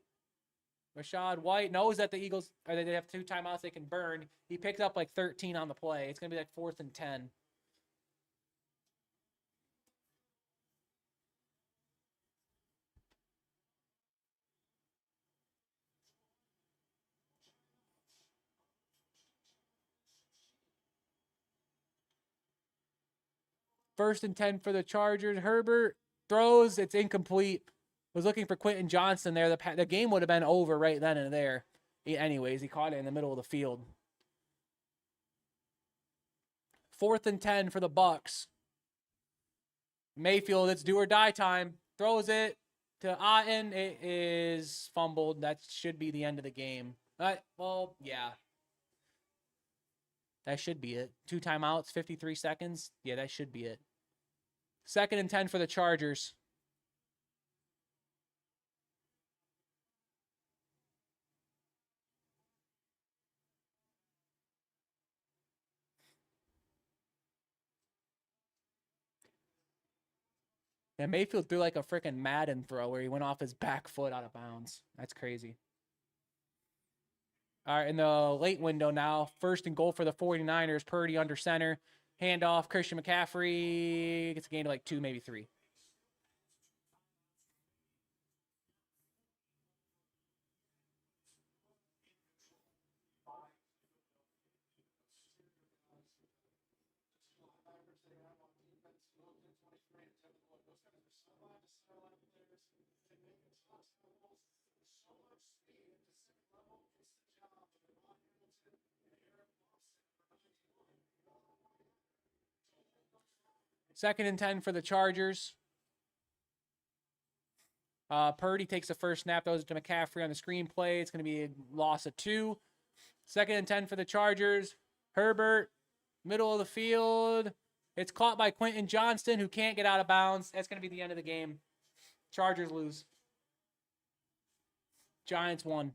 Rashad White knows that the Eagles, or they have 2 timeouts they can burn. He picked up like 13 on the play. It's going to be like 4th and 10. First and 10 for the Chargers. Herbert throws. It's incomplete. Was looking for Quentin Johnson there. The game would have been over right then and there. Anyways, he caught it in the middle of the field. 4th and 10 for the Bucs. Mayfield, it's do or die time. Throws it to Otten. It is fumbled. That should be the end of the game. Well, yeah. That should be it. 2 timeouts, 53 seconds. Yeah, that should be it. 2nd and 10 for the Chargers. Yeah, Mayfield threw like a freaking Madden throw where he went off his back foot out of bounds. That's crazy. All right, in the late window now, 1st and goal for the 49ers. Purdy under center. Handoff. Christian McCaffrey gets a gain of like 2, maybe 3. 2nd and 10 for the Chargers. Purdy takes the first snap. That was to McCaffrey on the screenplay. It's going to be a loss of 2. 2nd and 10 for the Chargers. Herbert, middle of the field. It's caught by Quentin Johnston, who can't get out of bounds. That's going to be the end of the game. Chargers lose. Giants won.